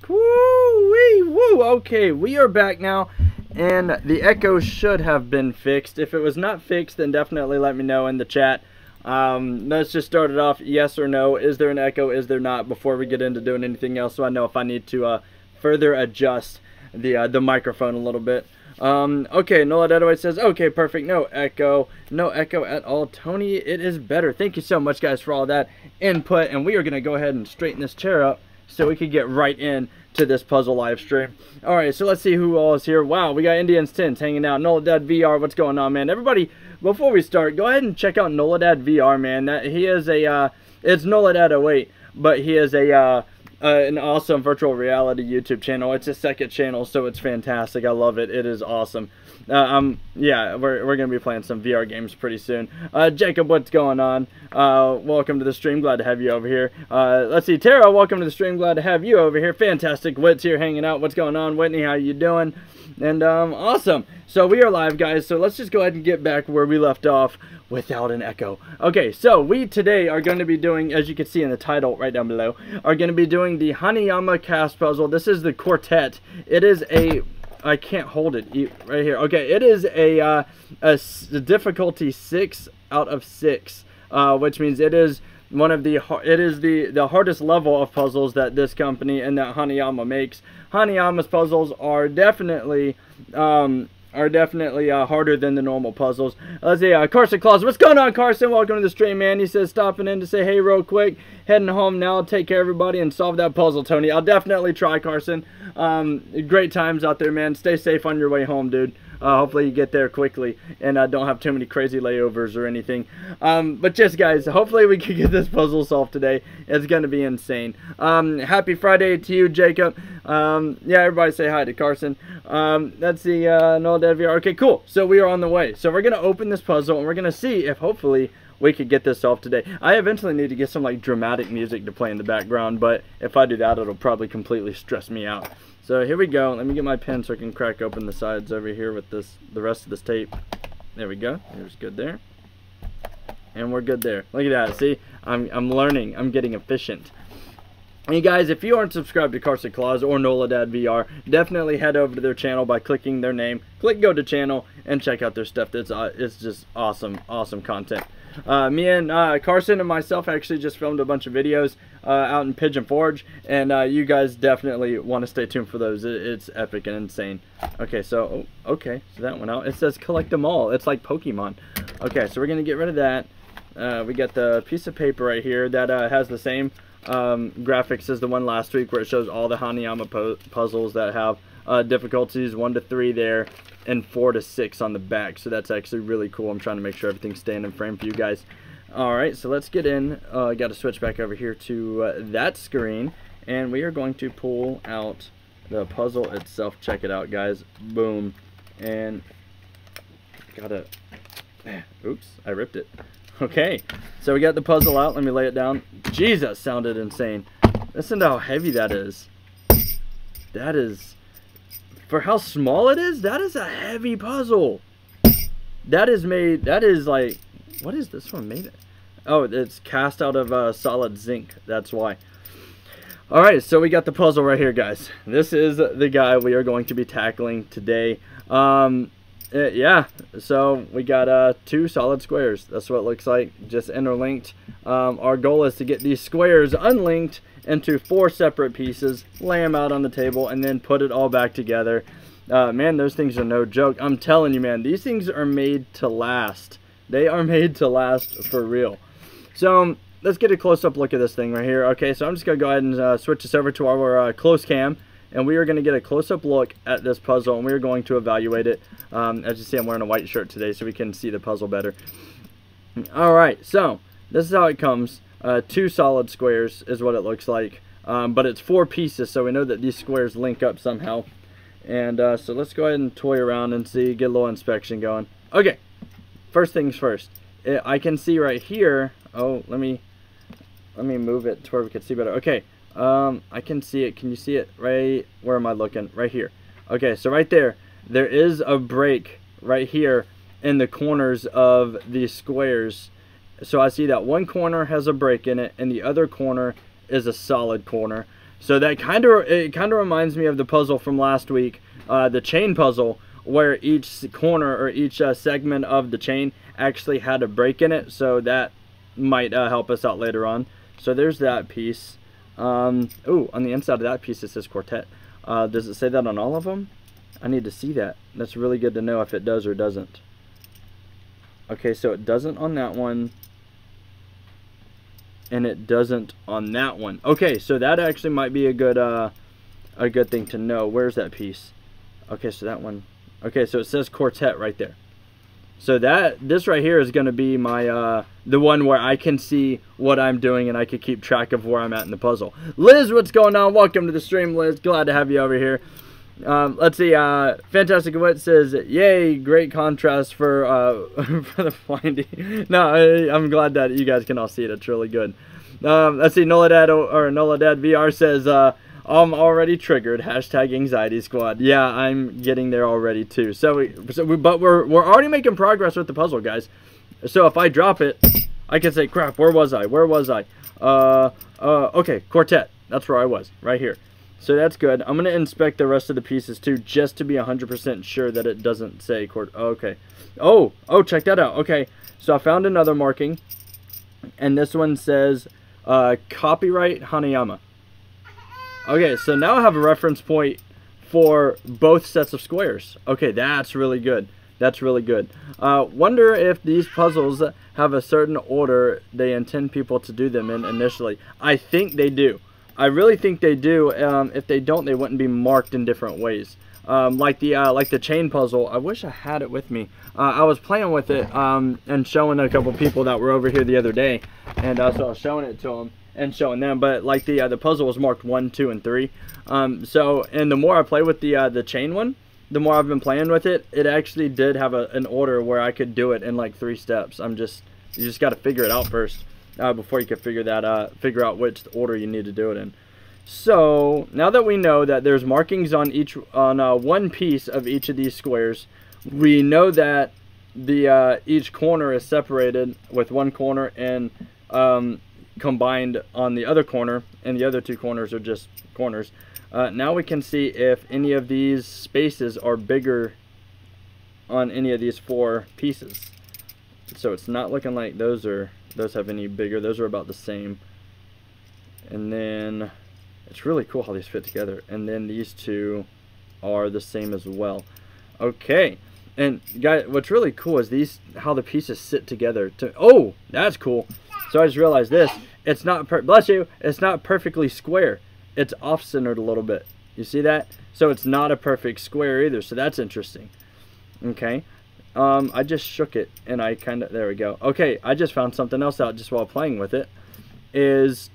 Woo-wee, woo. Okay, we are back now, and the echo should have been fixed. If it was not fixed, then definitely let me know in the chat. Let's just start it off. Yes or no? Is there an echo? Is there not? Before we get into doing anything else, so I know if I need to further adjust the microphone a little bit. Okay, Nola Deadaway says, okay, perfect. No echo at all. Tony, it is better. Thank you so much, guys, for all that input. And we are going to go ahead and straighten this chair up so we could get right in to this puzzle live stream. All right, so let's see who all is here. Wow, we got Indians Tins hanging out. Noladad VR, what's going on, man? Everybody, before we start, go ahead and check out Noladad VR, man. He is a, it's Noladad08, but he is a, an awesome virtual reality YouTube channel. It's a second channel, so it's fantastic. I love it. It is awesome. Yeah, we're gonna be playing some VR games pretty soon. Jacob, what's going on? Welcome to the stream. Glad to have you over here. Let's see, Tara, welcome to the stream. Glad to have you over here. Fantastic. Whit's here hanging out. What's going on, Whitney? How you doing? And awesome. So we are live, guys. So let's just go ahead and get back where we left off without an echo. Okay, so we today are going to be doing, as you can see in the title right down below, are going to be doing the Hanayama cast puzzle. This is the Quartet. It is a, I can't hold it right here. Okay, it is a difficulty 6 out of 6, which means it is one of the the hardest level of puzzles that this company and that Hanayama makes. Hanayama's puzzles are definitely harder than the normal puzzles. Let's see, Carson Claus, what's going on, Carson? Welcome to the stream, man. He says stopping in to say hey real quick, heading home now. Take care, everybody, and solve that puzzle, Tony. I'll definitely try, Carson. Great times out there, man. Stay safe on your way home, dude. Hopefully you get there quickly and don't have too many crazy layovers or anything. But just, guys, hopefully we can get this puzzle solved today. It's going to be insane. Happy Friday to you, Jacob. Yeah, everybody say hi to Carson. That's the Null Dead VR. Okay, cool. So we are on the way. So we're going to open this puzzle and we're going to see if hopefully we could get this solved today. I eventually need to get some like dramatic music to play in the background, but if I do that, it'll probably completely stress me out. So here we go. Let me get my pen so I can crack open the sides over here with the rest of this tape. There we go. Here's good there. And we're good there. Look at that. See, I'm learning. I'm getting efficient. And you guys, if you aren't subscribed to Carson Claus or Noladad VR, definitely head over to their channel by clicking their name. Click go to channel and check out their stuff. It's just awesome, awesome content. Me and Carson and myself actually just filmed a bunch of videos out in Pigeon Forge, and you guys definitely want to stay tuned for those. It's epic and insane. Okay, so okay, so that went out. It says collect them all. It's like Pokemon. Okay, so we're gonna get rid of that. We got the piece of paper right here that has the same graphics as the one last week, where it shows all the Hanayama puzzles that have difficulties 1 to 3 there, and 4 to 6 on the back. So that's actually really cool. I'm trying to make sure everything's staying in frame for you guys. Alright, so let's get in. Got to switch back over here to that screen, and we are going to pull out the puzzle itself. Check it out, guys. Boom. And gotta, oops, I ripped it. Okay, so we got the puzzle out. Let me lay it down. Jesus, sounded insane. Listen to how heavy that is. That is, for how small it is, that is a heavy puzzle. That is made, that is like, what is this one made of? Oh, it's cast out of solid zinc. That's why. Alright, so we got the puzzle right here, guys. This is the guy we are going to be tackling today. Yeah, so we got 2 solid squares. That's what it looks like, just interlinked. Our goal is to get these squares unlinked into 4 separate pieces, lay them out on the table, and then put it all back together. Man, those things are no joke. I'm telling you, man, these things are made to last. They are made to last for real. So let's get a close-up look at this thing right here. Okay, so I'm just going to go ahead and switch this over to our close cam, and we are going to get a close-up look at this puzzle, and we are going to evaluate it. As you see, I'm wearing a white shirt today so we can see the puzzle better. Alright, so this is how it comes. 2 solid squares is what it looks like, but it's 4 pieces, so we know that these squares link up somehow. And so let's go ahead and toy around and see, get a little inspection going. Okay, first things first. I can see right here. Oh, let me move it to where we can see better. Okay, I can see it. Can you see it? Right, where am I looking? Right here. Okay, so right there is a break right here in the corners of these squares. So I see that one corner has a break in it and the other corner is a solid corner. So that kind of reminds me of the puzzle from last week, the chain puzzle, where each corner or each segment of the chain actually had a break in it. So that might help us out later on. So there's that piece. Oh, on the inside of that piece it says Quartet. Does it say that on all of them? I need to see that. That's really good to know if it does or doesn't. Okay, so it doesn't on that one. And it doesn't on that one. Okay, so that actually might be a good thing to know. Where's that piece? Okay, so that one. Okay, so it says Quartet right there. So this right here is going to be my the one where I can see what I'm doing and I can keep track of where I'm at in the puzzle. Liz, what's going on? Welcome to the stream, Liz. Glad to have you over here. Let's see. Fantastic Wit says, "Yay, great contrast for for the blinding." No, I'm glad that you guys can all see it. It's really good. Let's see. Noladad VR says, "I'm already triggered." Hashtag anxiety squad. Yeah, I'm getting there already too. But we're already making progress with the puzzle, guys. So if I drop it, I can say, "Crap, where was I? Where was I?" Okay, Quartet. That's where I was, right here. So that's good. I'm going to inspect the rest of the pieces too, just to be 100% sure that it doesn't say Quartet. Okay. Oh, check that out. Okay, so I found another marking, and this one says copyright Hanayama. Okay, so now I have a reference point for both sets of squares. Okay, that's really good. That's really good. Wonder if these puzzles have a certain order they intend people to do them in initially. I think they do. I really think they do. If they don't, they wouldn't be marked in different ways. Like the chain puzzle. I wish I had it with me. I was playing with it and showing a couple people that were over here the other day, and so I was showing it to them and showing them. But like the puzzle was marked 1, 2, and 3. And the more I play with the chain one, the more I've been playing with it. It actually did have an order where I could do it in like 3 steps. You just got to figure it out first. Before you can figure out which order you need to do it in. So now that we know that there's markings on one piece of each of these squares, we know that each corner is separated with one corner and combined on the other corner, and the other 2 corners are just corners. Now we can see if any of these spaces are bigger on any of these 4 pieces. So it's not looking like those have any bigger. Those are about the same. And then it's really cool how these fit together. And then these 2 are the same as well. Okay. And guys, what's really cool is how the pieces sit together. Oh, that's cool. So I just realized this. It's not bless you. It's not perfectly square. It's off-centered a little bit. You see that? So it's not a perfect square either. So that's interesting. Okay. I just shook it and there we go. Okay, I just found something else out just while playing with it. Is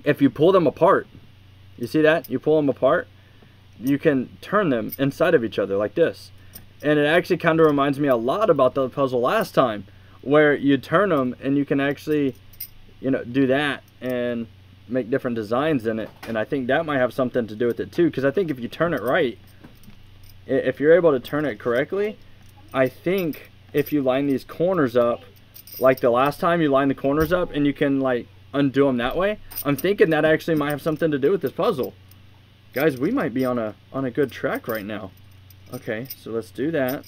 if you pull them apart, you see that? You pull them apart, you can turn them inside of each other like this. And it actually kind of reminds me a lot about the puzzle last time, where you turn them and you can actually, do that and make different designs in it. And I think that might have something to do with it too, because I think if you turn it right, if you're able to turn it correctly, I think if you line these corners up, like the last time you line the corners up and you can like undo them that way, I'm thinking that actually might have something to do with this puzzle. Guys, we might be on a good track right now. Okay, so let's do that.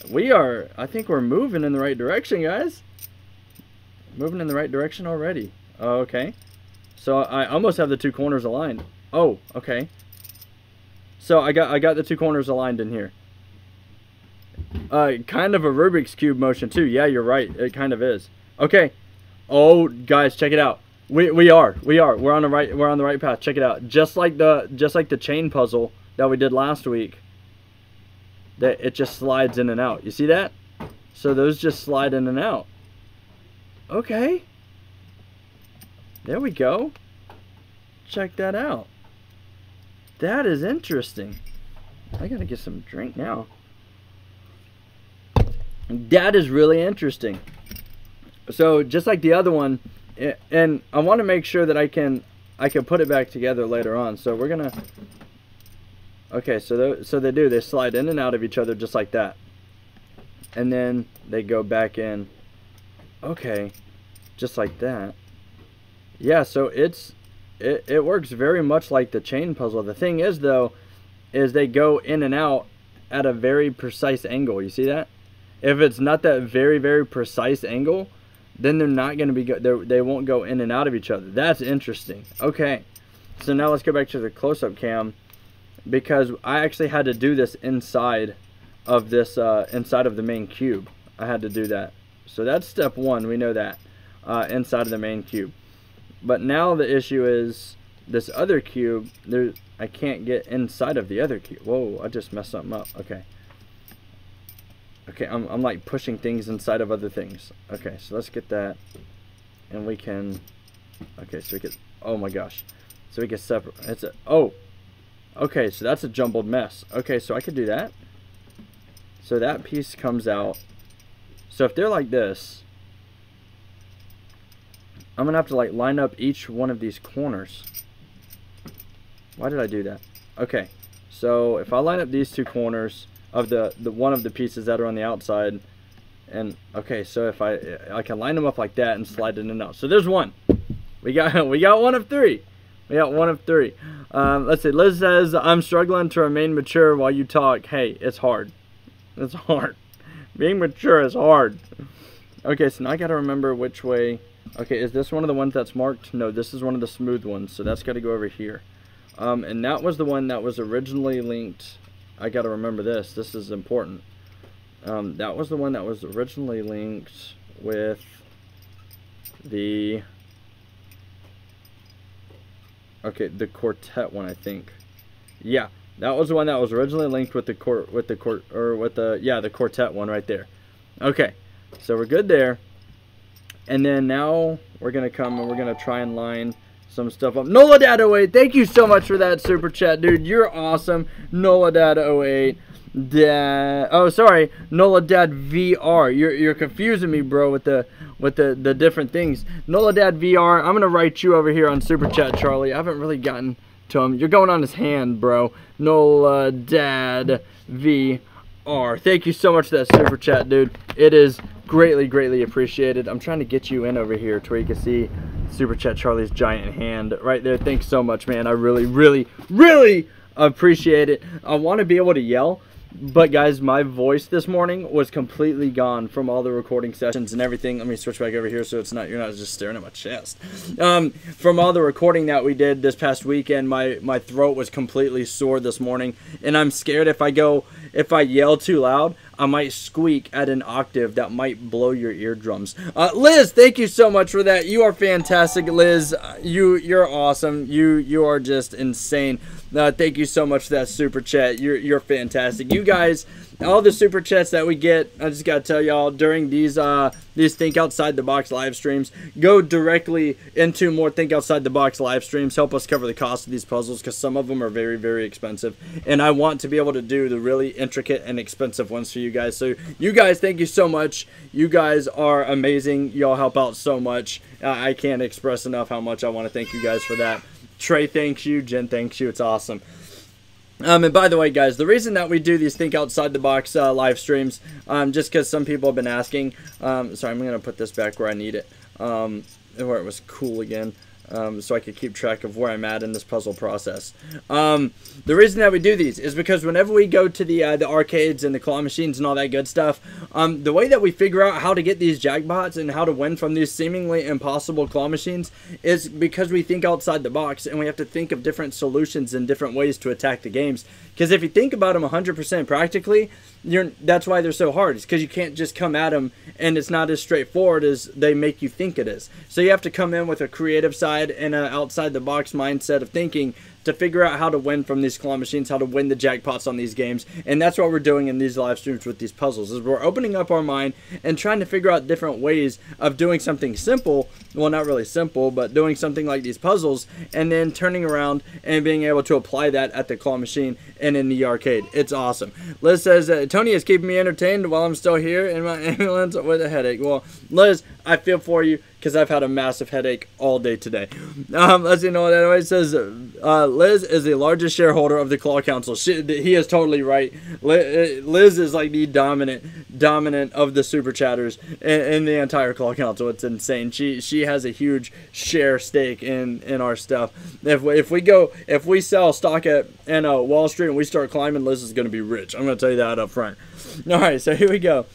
I think we're moving in the right direction, guys. Moving in the right direction already. Okay. So I almost have the 2 corners aligned. Oh, okay. So I got the 2 corners aligned in here. Kind of a Rubik's Cube motion too. Yeah, you're right. It kind of is. Okay. Oh, guys, check it out. We're on the right path. Check it out. Just like the chain puzzle that we did last week. That it just slides in and out. You see that? So those just slide in and out. Okay. There we go. Check that out. That is interesting. I gotta get some drink now. That is really interesting. So just like the other one, and I want to make sure that I can put it back together later on. So we're gonna. Okay, so they slide in and out of each other just like that, and then they go back in. Okay, just like that. Yeah, so it's it works very much like the chain puzzle. The thing is, though, is they go in and out at a very precise angle. You see that? If it's not that very, very precise angle, then they're not going to be they won't go in and out of each other. That's interesting. Okay, so now let's go back to the close-up cam, because I actually had to do this inside of this inside of the main cube. I had to do that. So that's step one. We know that inside of the main cube. But now the issue is this other cube. I can't get inside of the other cube. Whoa! I just messed something up. Okay. Okay, I'm like pushing things inside of other things. Okay, so let's get that, and we can. Okay, so we can. Oh my gosh! So we can separate. It's a. Oh. Okay, so that's a jumbled mess. Okay, so I could do that. So that piece comes out. So if they're like this, I'm gonna have to like line up each one of these corners. Why did I do that? Okay, so if I line up these two corners of the one of the pieces that are on the outside, and okay, so if I can line them up like that and slide it in and out. So there's one. We got one of three. We got one of three. Let's see. Liz says, I'm struggling to remain mature while you talk. Hey, it's hard. It's hard. Being mature is hard. Okay, so now I got to remember which way. Okay, is this one of the ones that's marked? No, this is one of the smooth ones. So that's got to go over here. And that was the one that was originally linked. I got to remember this. This is important. That was the one that was originally linked with the... Okay, the Quartet one, I think. Yeah, that was the one that was originally linked with the Quartet one right there. Okay, so we're good there. And then now we're gonna come and we're gonna try and line some stuff up. NolaDad08, thank you so much for that super chat, dude. You're awesome. NolaDad08. Oh, sorry, NolaDad VR. You're confusing me, bro, with the different things. NolaDad VR. I'm gonna write you over here on super chat, Charlie. I haven't really gotten to him. You're going on his hand, bro. NolaDad VR. Thank you so much for that super chat, dude. It is greatly appreciated. I'm trying to get you in over here to where you can see super chat Charlie's giant hand right there. Thanks so much, man. I really appreciate it. I want to be able to yell, but guys, my voice this morning was completely gone from all the recording sessions and everything. Let me switch back over here so it's not, you're not just staring at my chest. From all the recording that we did this past weekend, my throat was completely sore this morning, and I'm scared if I yell too loud, I might squeak at an octave that might blow your eardrums. Liz, thank you so much for that. You are fantastic, Liz. You're awesome. You are just insane. Thank you so much for that super chat. You're fantastic. You guys, all the super chats that we get, I just gotta tell y'all, during these Think Outside the Box live streams, go directly into more Think Outside the Box live streams. Help us cover the cost of these puzzles, because some of them are very expensive, and I want to be able to do the really intricate and expensive ones for you guys. So you guys, thank you so much. You guys are amazing. Y'all help out so much. I can't express enough how much I want to thank you guys for that. Trey thanks you. Jen thanks you. It's awesome. And by the way, guys, the reason that we do these Think Outside the Box live streams, just because some people have been asking. Sorry, I'm going to put this back where I need it, where it was cool again, so I could keep track of where I'm at in this puzzle process. The reason that we do these is because whenever we go to the arcades and the claw machines and all that good stuff, the way that we figure out how to get these jackpots and how to win from these seemingly impossible claw machines is because we think outside the box, and we have to think of different solutions and different ways to attack the games. Because if you think about them 100% practically, that's why they're so hard. It's because you can't just come at them and it's not as straightforward as they make you think it is. So you have to come in with a creative side and an outside the box mindset of thinking to figure out how to win from these claw machines, how to win the jackpots on these games. And that's what we're doing in these live streams with these puzzles, is we're opening up our mind and trying to figure out different ways of doing something simple, well, not really simple, but doing something like these puzzles, and then turning around and being able to apply that at the claw machine and in the arcade. It's awesome. Liz says, Tony is keeping me entertained while I'm still here in my ambulance with a headache. Well, Liz, I feel for you. because I've had a massive headache all day today. Let's see, no, anyway, it says, Liz is the largest shareholder of the Claw Council. He is totally right. Liz is like the dominant of the super chatters in the entire Claw Council. It's insane. She has a huge share stake in our stuff. If we sell stock at Wall Street and we start climbing, Liz is going to be rich. I'm going to tell you that up front. All right, so here we go.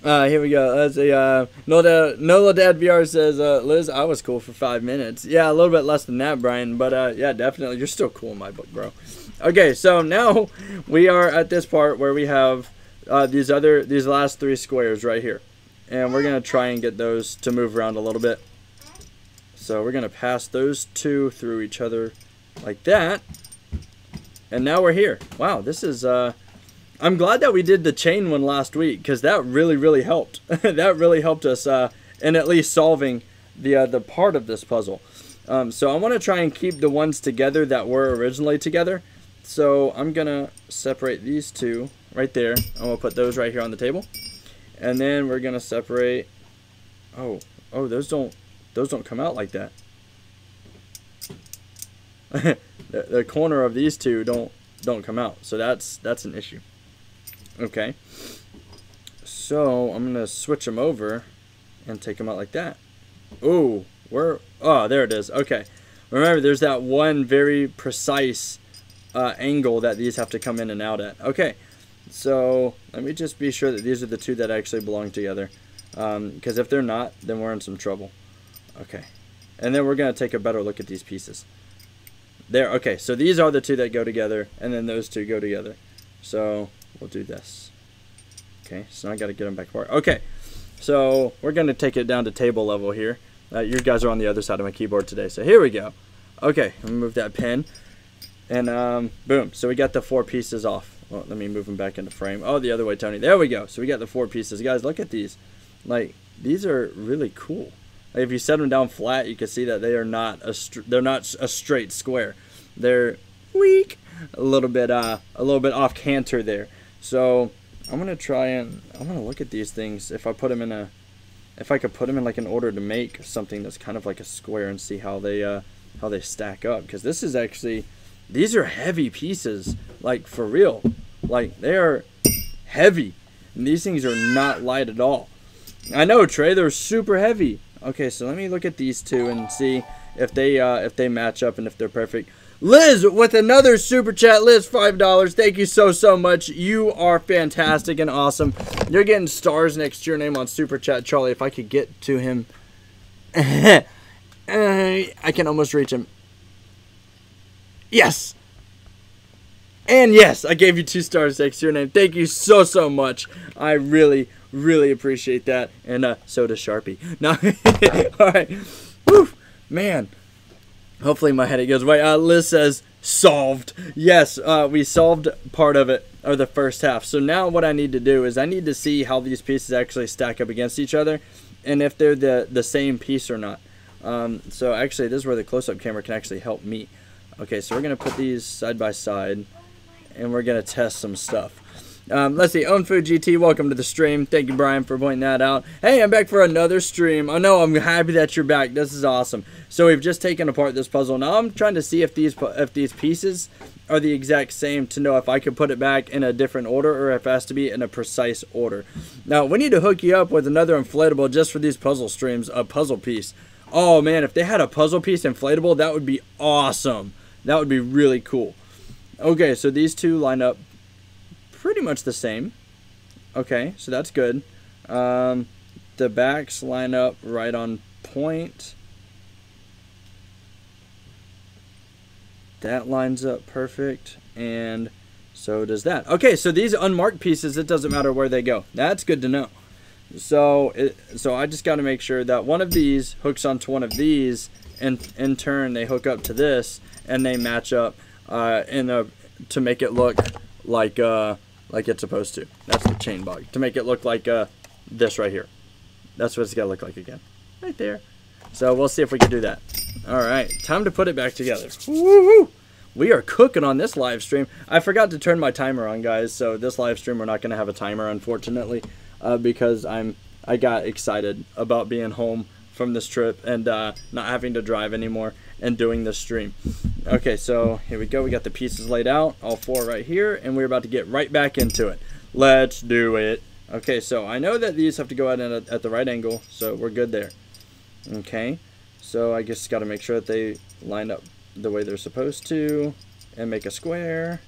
Here we go. Let's see. Nola Dad VR says, Liz, I was cool for 5 minutes. Yeah, a little bit less than that, Brian. But yeah, definitely, you're still cool in my book, bro. Okay, so now we are at this part where we have these last 3 squares right here, and we're gonna try and get those to move around a little bit. So we're gonna pass those 2 through each other like that, and now we're here. Wow, this is I'm glad that we did the chain one last week, because that really helped. That really helped us in at least solving the part of this puzzle. So I want to try and keep the ones together that were originally together. So I'm gonna separate these 2 right there. I'm gonna put those right here on the table, and then we're gonna separate. Oh, those don't come out like that. the corner of these 2 don't come out, so that's an issue. Okay, so I'm gonna switch them over and take them out like that. Oh, there it is. Okay, remember, there's that one very precise angle that these have to come in and out at. Okay, so let me just be sure that these are the 2 that actually belong together, because if they're not, then we're in some trouble. Okay, and then we're gonna take a better look at these pieces. There. Okay, so these are the 2 that go together, and then those 2 go together. So we'll do this. Okay, so now I got to get them back apart. Okay, so we're going to take it down to table level here. You guys are on the other side of my keyboard today, so here we go. Okay, let me move that pin, and boom. So we got the 4 pieces off. Well, let me move them back into frame. Oh, the other way, Tony. There we go. So we got the 4 pieces. Guys, look at these. Like, these are really cool. Like, if you set them down flat, you can see that they are not a straight square. They're weak. A little bit off canter there. So I'm gonna try and look at these things. If I could put them in like an order to make something that's kind of like a square, and see how they stack up. Because this is actually, these are heavy pieces, like for real. Like, they are heavy, and these things are not light at all. I know, Trey, they're super heavy. Okay, so let me look at these 2 and see if they match up and if they're perfect. Liz with another super chat. Liz, $5. Thank you so much. You are fantastic and awesome. You're getting stars next to your name on super chat, Charlie. If I could get to him, I can almost reach him. Yes, and yes, I gave you 2 stars next to your name. Thank you so much. I really appreciate that, and so does Sharpie. No, all right. Woo, man. Hopefully my headache goes away. Liz says, solved. Yes, we solved part of it, or the first half. So now what I need to do is I need to see how these pieces actually stack up against each other, and if they're the same piece or not. So actually, this is where the close-up camera can actually help me. Okay, so we're going to put these side by side, and we're going to test some stuff. Let's see, Own Food GT, welcome to the stream. Thank you, Brian, for pointing that out. Hey, I'm back for another stream. I know, I'm happy that you're back. This is awesome. So we've just taken apart this puzzle. Now I'm trying to see if these pieces are the exact same, to know if I could put it back in a different order, or if it has to be in a precise order. Now, we need to hook you up with another inflatable just for these puzzle streams, a puzzle piece. Oh, man, if they had a puzzle piece inflatable, that would be awesome. That would be really cool. Okay, so these 2 line up pretty much the same. Okay, so that's good. The backs line up right on point. That lines up perfect, and so does that. Okay, so these unmarked pieces, it doesn't matter where they go. That's good to know. So I just got to make sure that one of these hooks onto one of these, and in turn they hook up to this, and they match up to make it look like it's supposed to. That's the chain bog. To make it look like this right here. That's what it's got to look like again. Right there. So we'll see if we can do that. Alright, time to put it back together. Woo-hoo! We are cooking on this live stream. I forgot to turn my timer on, guys. So this live stream, we're not going to have a timer, unfortunately. Because I got excited about being home from this trip and not having to drive anymore and doing this stream. Okay, so here we go. We got the pieces laid out, all 4 right here, and we're about to get right back into it. Let's do it. Okay, so I know that these have to go out at the right angle, so we're good there. Okay, so I just got to make sure that they line up the way they're supposed to and make a square.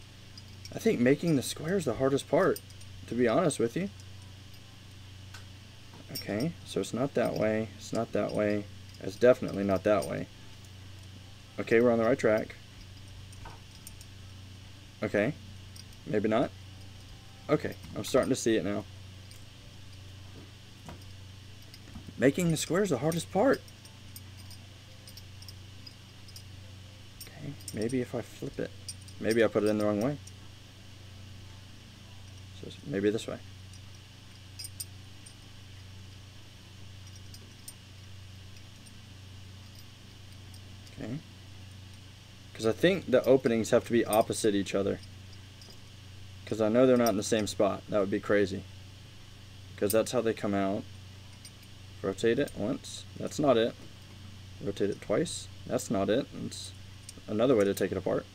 I think making the square is the hardest part, to be honest with you. Okay, so it's not that way, it's not that way, it's definitely not that way. Okay, we're on the right track. Okay, maybe not. Okay, I'm starting to see it now. Making the square is the hardest part. Okay, maybe if I flip it. Maybe I put it in the wrong way. So maybe this way. Okay. Because I think the openings have to be opposite each other. Because I know they're not in the same spot. That would be crazy. Because that's how they come out. Rotate it once. That's not it. Rotate it twice. That's not it. It's another way to take it apart.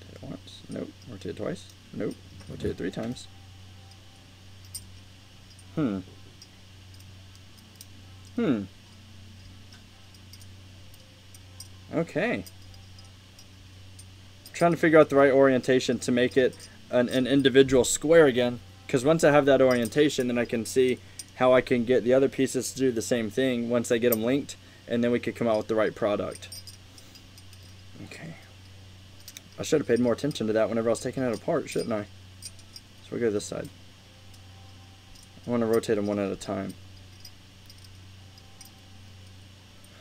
Rotate it once. Nope. Rotate it twice. Nope. Rotate it 3 times. Okay. I'm trying to figure out the right orientation to make it an individual square again. Because once I have that orientation, then I can see how I can get the other pieces to do the same thing once I get them linked, and then we could come out with the right product. Okay. I should have paid more attention to that whenever I was taking it apart, shouldn't I? So we'll go this side. I want to rotate them one at a time.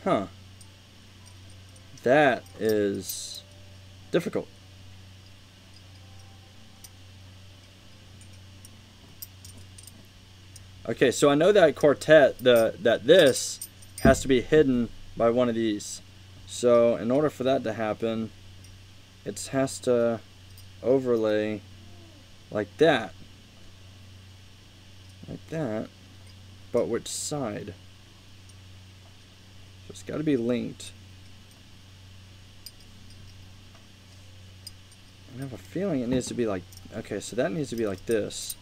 Huh. That is difficult. Okay, so I know that Quartet, that this has to be hidden by one of these. So in order for that to happen, it has to overlay like that. Like that. But which side? So it's got to be linked. I have a feeling it needs to be like, okay, so that needs to be like this.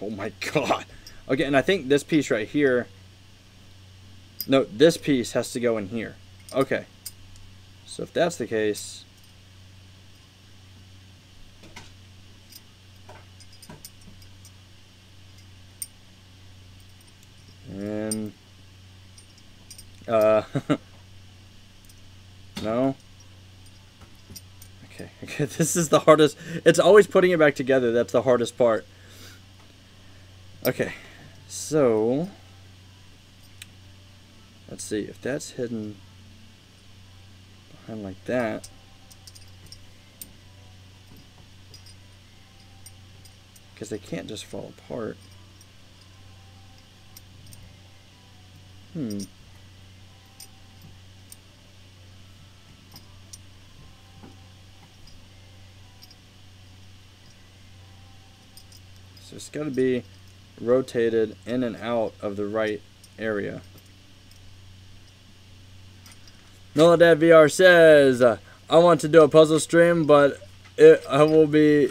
Oh my god. Okay, and I think this piece right here, no, this piece has to go in here. Okay. So if that's the case, and no. Okay, this is the hardest. It's always putting it back together that's the hardest part. Okay, so let's see if that's hidden behind like that. Because they can't just fall apart. So it's got to be rotated in and out of the right area. Noladad VR says, I want to do a puzzle stream, but it will be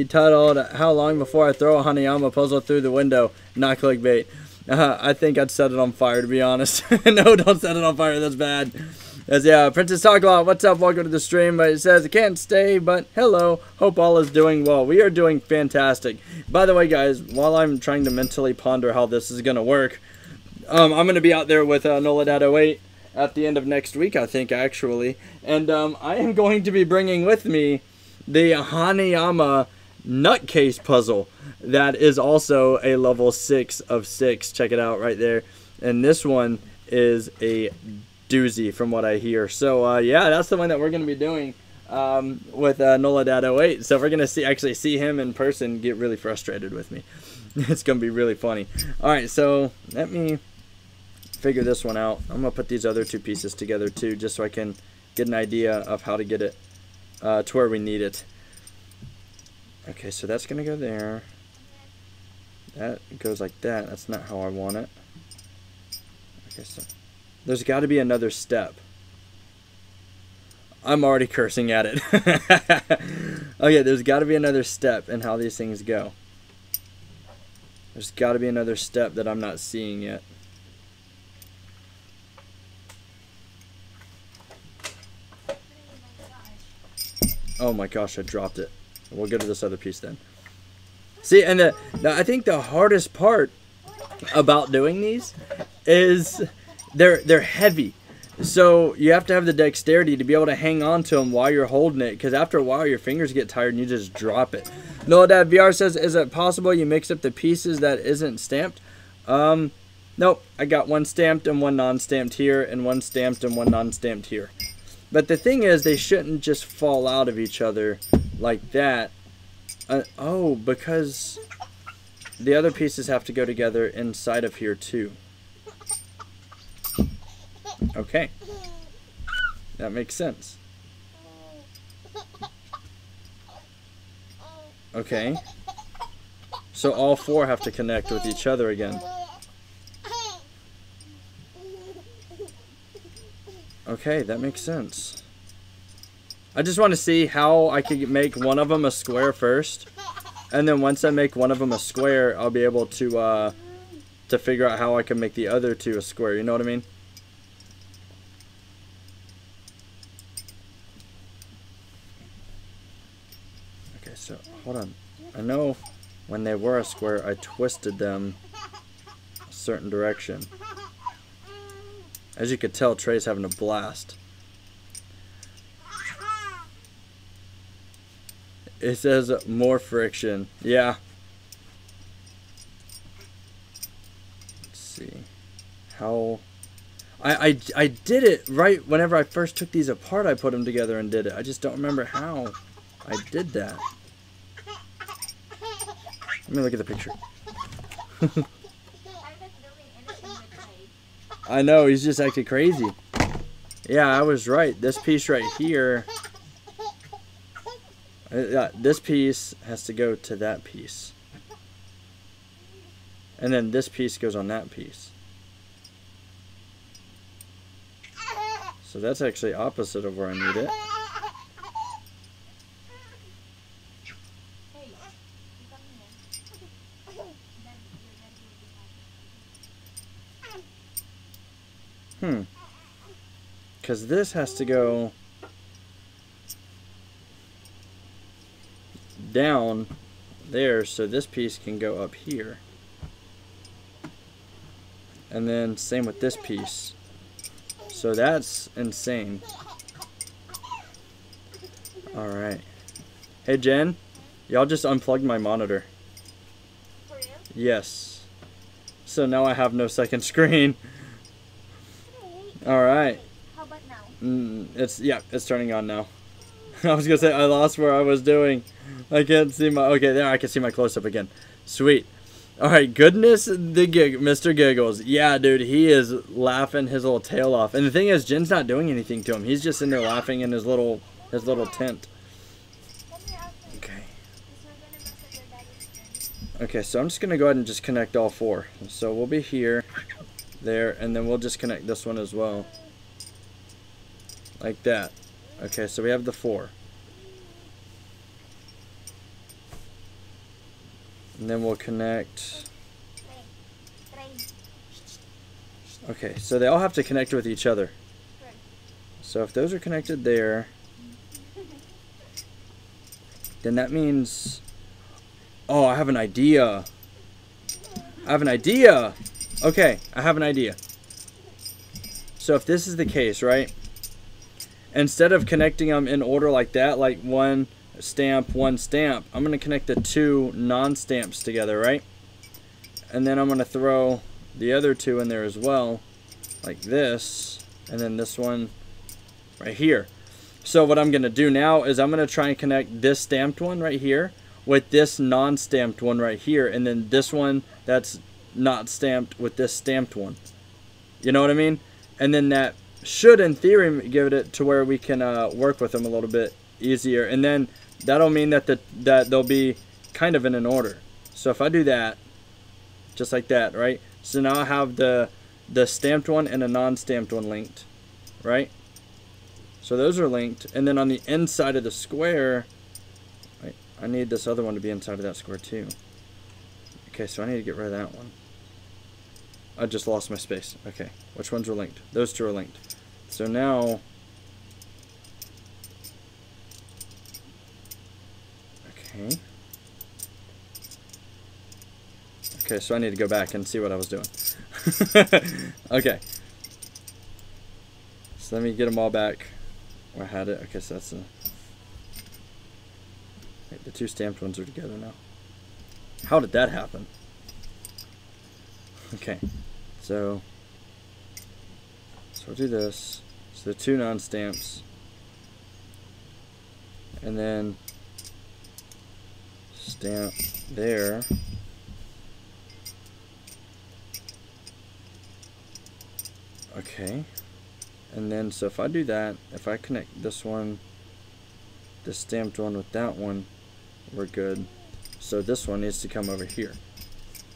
titled How Long Before I Throw a Hanayama Puzzle Through the Window, not clickbait. I think I'd set it on fire, to be honest. No, don't set it on fire, that's bad. As yeah, Princess Talklot, what's up? Welcome to the stream. But it says, I can't stay, but hello. Hope all is doing well. We are doing fantastic. By the way, guys, while I'm trying to mentally ponder how this is going to work, I'm going to be out there with Noladad08 at the end of next week, I think, actually. And I am going to be bringing with me the Hanayama nutcase puzzle. That is also a level 6 of 6. Check it out right there. And this one is a doozy from what I hear. So yeah, that's the one that we're going to be doing with Noladad08. So we're going to actually see him in person get really frustrated with me. It's going to be really funny. Alright, so let me figure this one out. I'm going to put these other 2 pieces together too, just so I can get an idea of how to get it to where we need it. Okay, so that's gonna go there. That goes like that. That's not how I want it. Okay, so there's got to be another step. I'm already cursing at it. Okay, there's got to be another step in how these things go. There's got to be another step that I'm not seeing yet. Oh my gosh, I dropped it. We'll go to this other piece then. See, and I think the hardest part about doing these is they're heavy. So you have to have the dexterity to be able to hang on to them while you're holding it, because after a while your fingers get tired and you just drop it. Noah Dad VR says, is it possible you mix up the pieces that isn't stamped? Nope. I got one stamped and one non-stamped here, and one stamped and one non-stamped here. But the thing is, they shouldn't just fall out of each other like that. Oh, because the other pieces have to go together inside of here too. Okay. That makes sense. Okay. So all four have to connect with each other again. Okay, that makes sense. I just want to see how I could make one of them a square first, and then once I make one of them a square, I'll be able to figure out how I can make the other two a square. You know what I mean? Okay, so hold on. I know when they were a square, I twisted them a certain direction. As you could tell, Trey's having a blast. It says more friction. Yeah. Let's see. How... I did it right whenever I first took these apart. I put them together and did it. I just don't remember how I did that. Let me look at the picture. I know, he's just acting crazy. Yeah, I was right. This piece right here... this piece has to go to that piece. And then this piece goes on that piece. So that's actually opposite of where I need it. Because this has to go down there, so this piece can go up here. And then same with this piece. So that's insane. Alright. Hey Jen, y'all just unplugged my monitor. For real? Yes. So now I have no second screen. Alright. How about now? It's turning on now. I was gonna say I lost where I was doing. I can't see my... Okay, there I can see my close-up again. Sweet. Alright, goodness the Mr. Giggles. Yeah, dude, he is laughing his little tail off. And the thing is, Jen's not doing anything to him. He's just in there laughing in his little tent. Okay. Okay, so I'm just gonna go ahead and just connect all four. So we'll be here, there, and then we'll just connect this one as well. Like that. Okay, so we have the four. And then we'll connect. Okay, so they all have to connect with each other. So if those are connected there, then that means... Oh, I have an idea. I have an idea. Okay, I have an idea. So if this is the case, right? Instead of connecting them in order like that, like one stamp, one stamp, I'm going to connect the two non-stamps together, right? And then I'm going to throw the other two in there as well, like this, and then this one right here. So what I'm going to do now is I'm going to try and connect this stamped one right here with this non-stamped one right here, and then this one that's not stamped with this stamped one. You know what I mean? And then that should, in theory, give it to where we can work with them a little bit easier. And then that'll mean that they'll be kind of in an order. So if I do that, just like that, right? So now I have the stamped one and a non-stamped one linked, right? So those are linked, and then on the inside of the square, right, I need this other one to be inside of that square too. Okay, so I need to get rid of that one. I just lost my space. Okay, which ones are linked? Those two are linked. So now, okay. Okay, so I need to go back and see what I was doing. Okay. So let me get them all back where I had it. Okay, so that's the two stamped ones are together now. How did that happen? Okay, so I'll do this. So the two non-stamps, and then stamp there. Okay, and then so if I do that, if I connect this one, the stamped one with that one, we're good. So this one needs to come over here.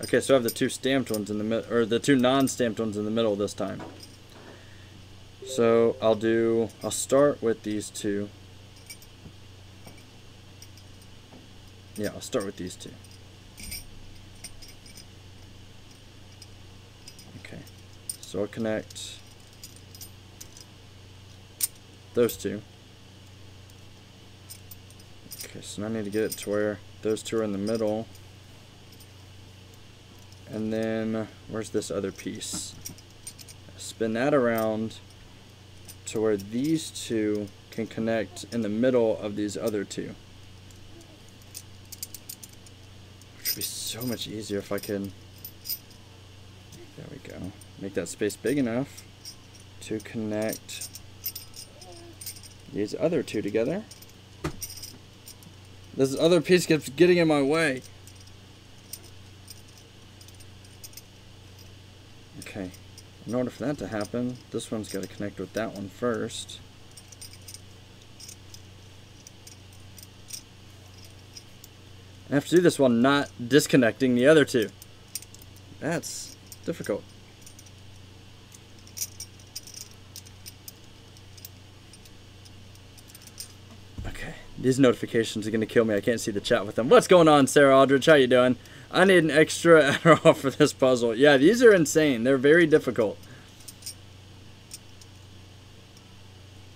Okay, so I have the two stamped ones in the middle, or the two non-stamped ones in the middle this time. So I'll start with these two. Yeah, I'll start with these two. Okay, so I'll connect those two. Okay, so now I need to get it to where those two are in the middle. And then, where's this other piece? Spin that around to where these two can connect in the middle of these other two. Which would be so much easier if I could, there we go, make that space big enough to connect these other two together. This other piece keeps getting in my way. Okay, in order for that to happen, this one's got to connect with that one first. I have to do this while not disconnecting the other two. That's difficult. Okay, these notifications are going to kill me. I can't see the chat with them. What's going on, Sarah Aldridge? How you doing? I need an extra Adderall for this puzzle. Yeah, these are insane. They're very difficult.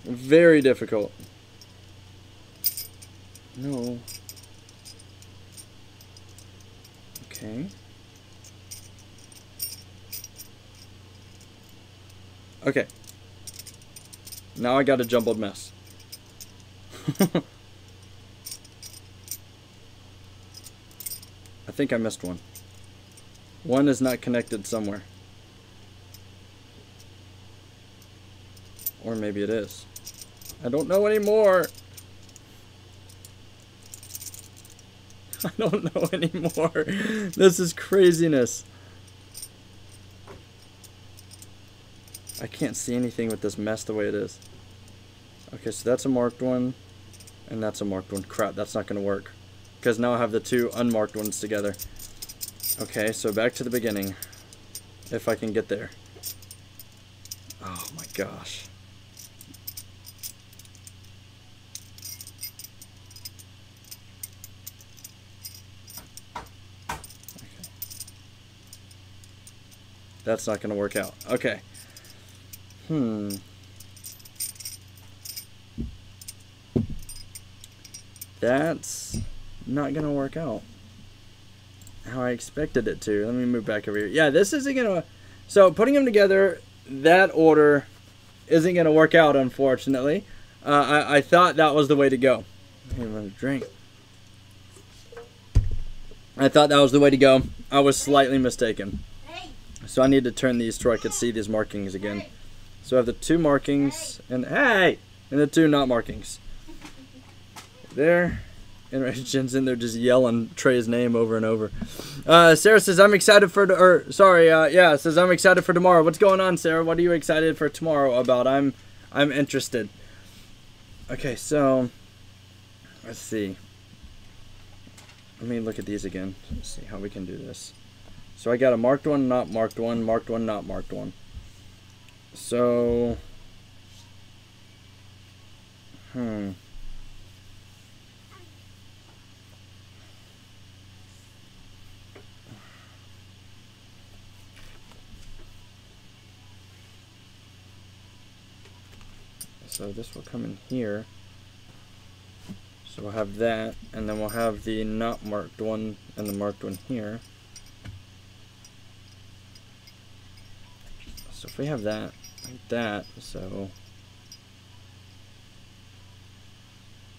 Very difficult. No. Okay. Okay. Now I got a jumbled mess. I think I missed one. One is not connected somewhere. Or maybe it is. I don't know anymore. I don't know anymore. This is craziness. I can't see anything with this mess the way it is. Okay, so that's a marked one. And that's a marked one. Crap, that's not going to work. Because now I have the two unmarked ones together. Okay, so back to the beginning. If I can get there. Oh my gosh. Okay. That's not going to work out. Okay. That's not gonna work out how I expected it to. Let me move back over here. Yeah, this isn't gonna, so putting them together, that order isn't gonna work out, unfortunately. I thought that was the way to go. I'm gonna drink. I thought that was the way to go. I was slightly mistaken. So I need to turn these so I could see these markings again. So I have the two markings and and the two not markings. There. And Jen's in there just yelling Trey's name over and over. Sarah says, I'm excited for, says, I'm excited for tomorrow. What's going on, Sarah? What are you excited for tomorrow about? I'm interested. Okay, so, let's see. let me look at these again. Let's see how we can do this. So I got a marked one, not marked one, marked one, not marked one. So, So this will come in here. So we'll have that, and then we'll have the not marked one and the marked one here. So if we have that, like that, so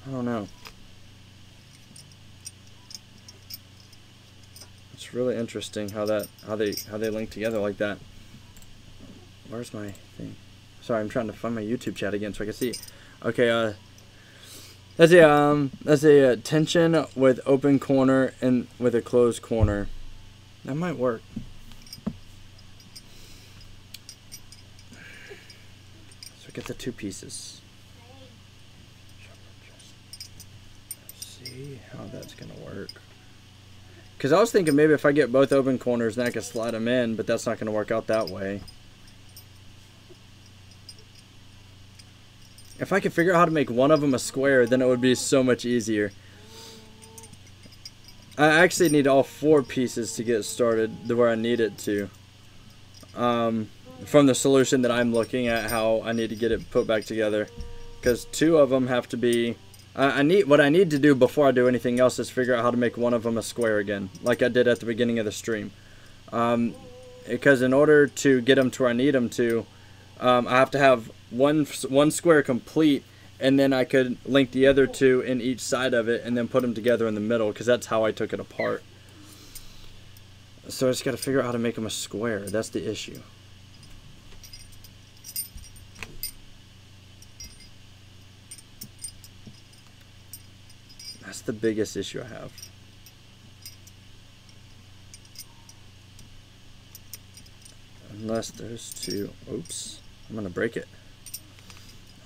I don't know. It's really interesting how they link together like that. Where's my thing? Sorry, I'm trying to find my YouTube chat again so I can see. Okay, that's a tension with open corner and with a closed corner. That might work. So get the two pieces. See how that's gonna work. Because I was thinking maybe if I get both open corners, then I can slide them in, but that's not gonna work out that way. If I could figure out how to make one of them a square, then it would be so much easier. I actually need all four pieces to get started to where I need it to. From the solution that I'm looking at, how I need to get it put back together. Because two of them have to be... what I need to do before I do anything else is figure out how to make one of them a square again, like I did at the beginning of the stream. Because in order to get them to where I need them to, I have to have one square complete, and then I could link the other two in each side of it and then put them together in the middle, because that's how I took it apart. So I just got to figure out how to make them a square. That's the issue. That's the biggest issue I have. Unless those two... Oops. I'm going to break it.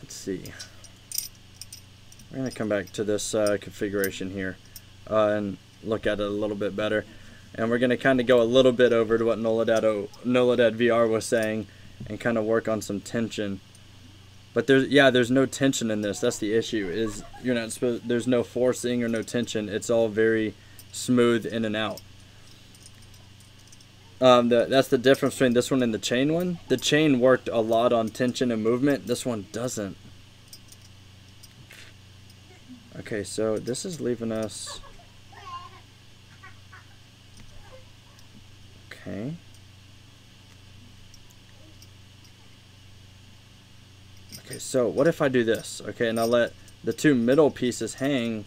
Let's see. We're going to come back to this configuration here and look at it a little bit better. And we're going to kind of go a little bit over to what Noladad VR was saying and kind of work on some tension. But there's no tension in this. That's the issue. Is you're not supposed. There's no forcing or no tension. It's all very smooth in and out. That's the difference between this one and the chain one. The chain worked a lot on tension and movement. This one doesn't. Okay, so this is leaving us. Okay. Okay, so what if I do this? Okay, and I'll let the two middle pieces hang.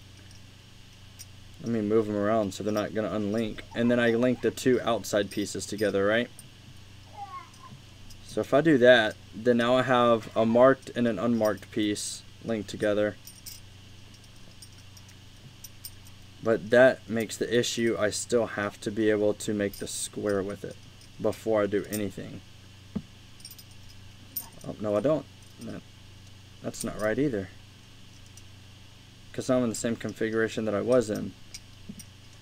Let me move them around so they're not going to unlink. And then I link the two outside pieces together, right? So if I do that, then now I have a marked and an unmarked piece linked together. But that makes the issue, I still have to be able to make the square with it before I do anything. Oh, no, I don't. That's not right either. Because I'm in the same configuration that I was in.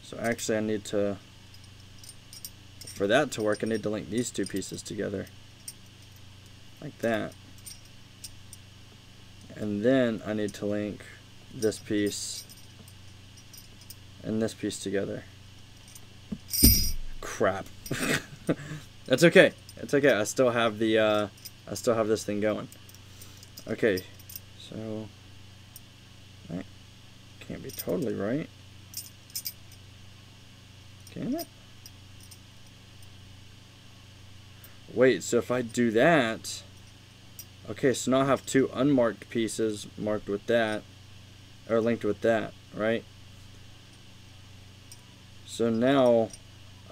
So actually I need to, for that to work, I need to link these two pieces together. Like that. And then I need to link this piece and this piece together. Crap. That's okay. It's okay. I still have the I still have this thing going. Okay. So that can't be totally right. Can it? Wait, so if I do that, okay, so now I have two unmarked pieces marked with that, or linked with that, right? So now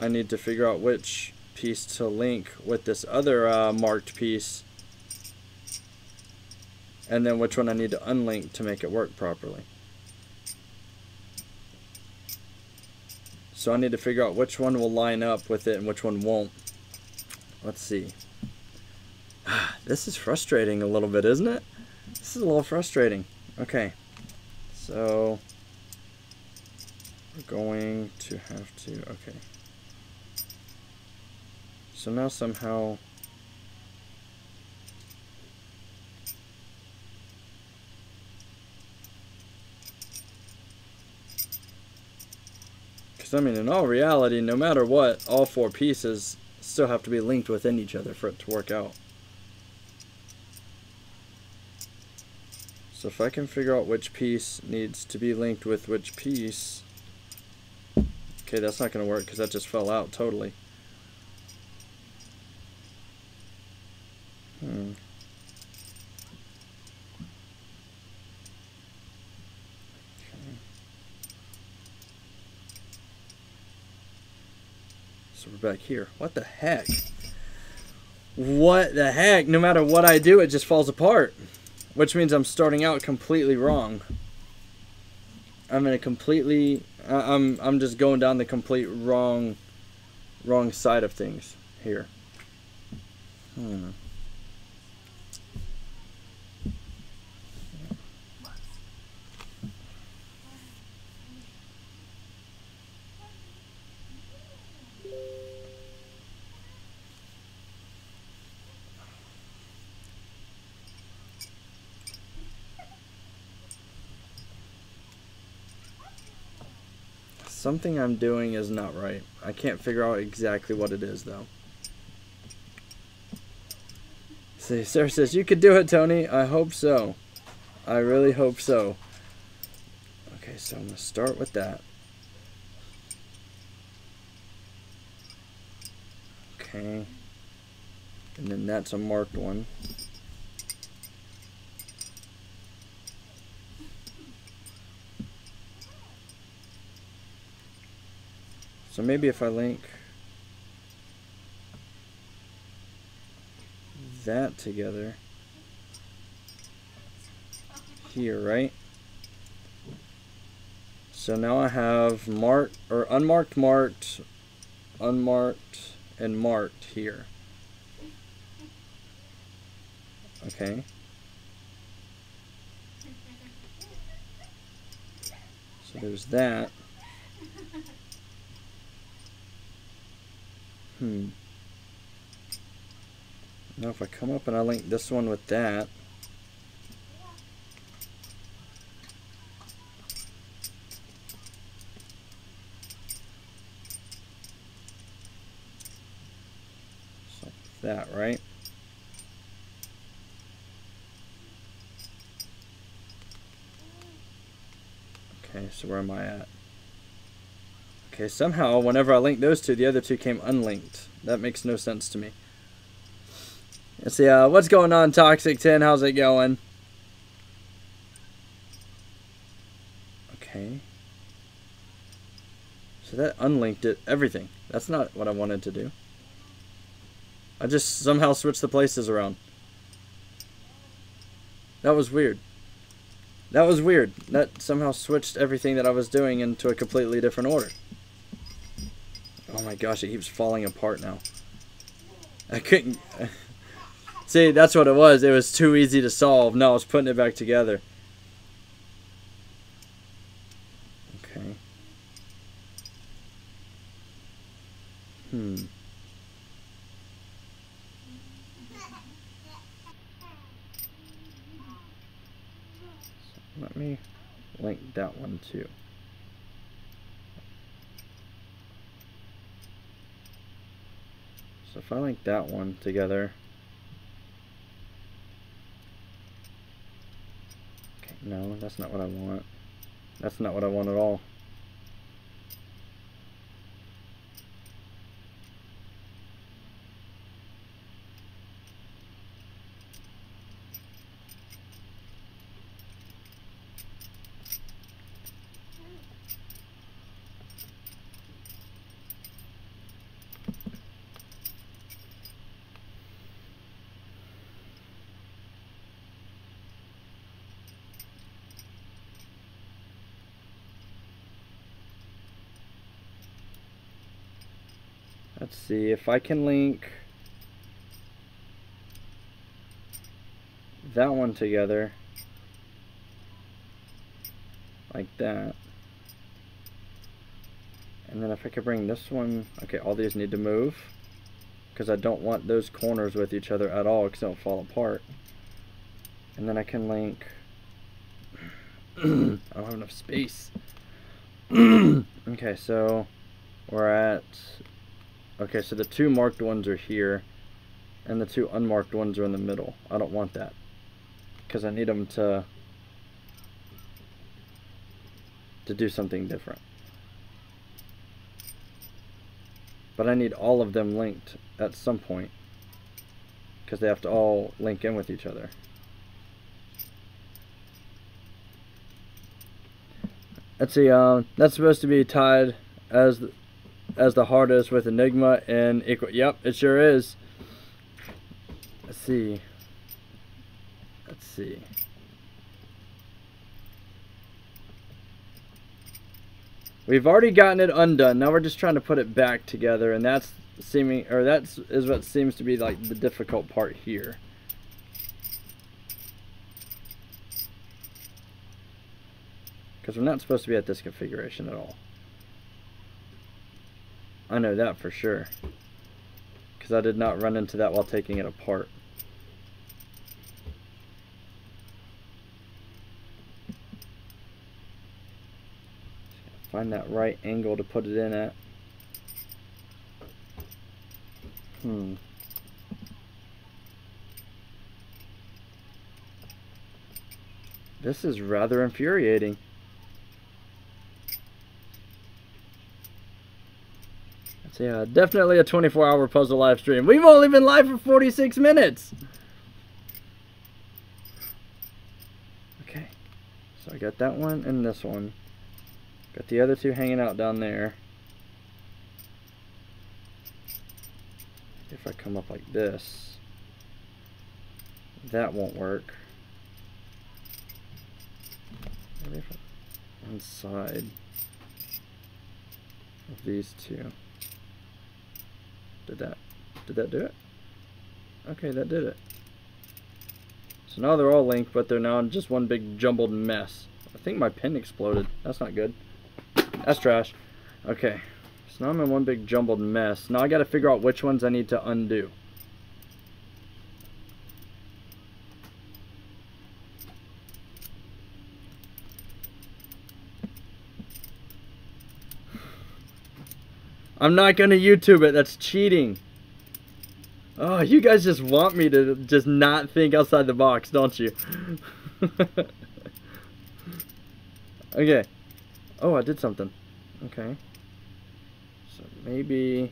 I need to figure out which piece to link with this other marked piece, and then which one I need to unlink to make it work properly. So I need to figure out which one will line up with it and which one won't. Let's see. This is frustrating a little bit, isn't it? This is a little frustrating. Okay. So We're going to have to, okay. So now somehow, because I mean in all reality, no matter what, all four pieces still have to be linked within each other for it to work out. So if I can figure out which piece needs to be linked with which piece, okay, that's not going to work because that just fell out totally. Okay. So we're back here. What the heck? What the heck? No matter what I do, it just falls apart. Which means I'm starting out completely wrong. I'm in a completely... I'm just going down the complete wrong side of things here. Something I'm doing is not right. I can't figure out exactly what it is, though. See, Sarah says, you could do it, Tony. I hope so. I really hope so. Okay, so I'm going to start with that. Okay. And then that's a marked one. So maybe if I link that together here, right? So now I have marked or unmarked, marked, unmarked, and marked here. Okay. So there's that. Now if I come up and I link this one with that, just like that, right? Okay, so where am I at? Okay, somehow whenever I link those two, the other two came unlinked. That makes no sense to me. Let's see, what's going on, Toxic 10? How's it going? Okay. So that unlinked it, everything. That's not what I wanted to do. I just somehow switched the places around. That was weird. That was weird. That somehow switched everything that I was doing into a completely different order. Oh my gosh, it keeps falling apart now. I couldn't... See, that's what it was. It was too easy to solve. No, I was putting it back together. Okay. So let me link that one too. So if I link that one together... No, that's not what I want. That's not what I want at all. Let's see if I can link that one together like that. And then if I could bring this one, okay, all these need to move, because I don't want those corners with each other at all, because they'll fall apart. And then I can link, I don't have enough space. Okay, so we're at, okay, so the two marked ones are here, and the two unmarked ones are in the middle. I don't want that, because I need them to do something different. But I need all of them linked at some point, because they have to all link in with each other. Let's see, that's supposed to be tied as the hardest with Enigma and equal. Yep, it sure is. Let's see. Let's see. We've already gotten it undone. Now we're just trying to put it back together, and that's what seems to be like the difficult part here. Because we're not supposed to be at this configuration at all. I know that for sure, because I did not run into that while taking it apart. Find that right angle to put it in at. This is rather infuriating. Yeah, definitely a 24-hour puzzle live stream. We've only been live for 46 minutes. Okay, so I got that one and this one. Got the other two hanging out down there. If I come up like this, that won't work. Maybe if I inside of these two. Did that do it? Okay, that did it. So now they're all linked, but they're now in just one big jumbled mess. I think my pen exploded. That's not good. That's trash. Okay, so now I'm in one big jumbled mess. Now I gotta figure out which ones I need to undo. I'm not gonna YouTube it. That's cheating. Oh, you guys just want me to just not think outside the box, don't you? Okay. Oh, I did something. Okay. So maybe...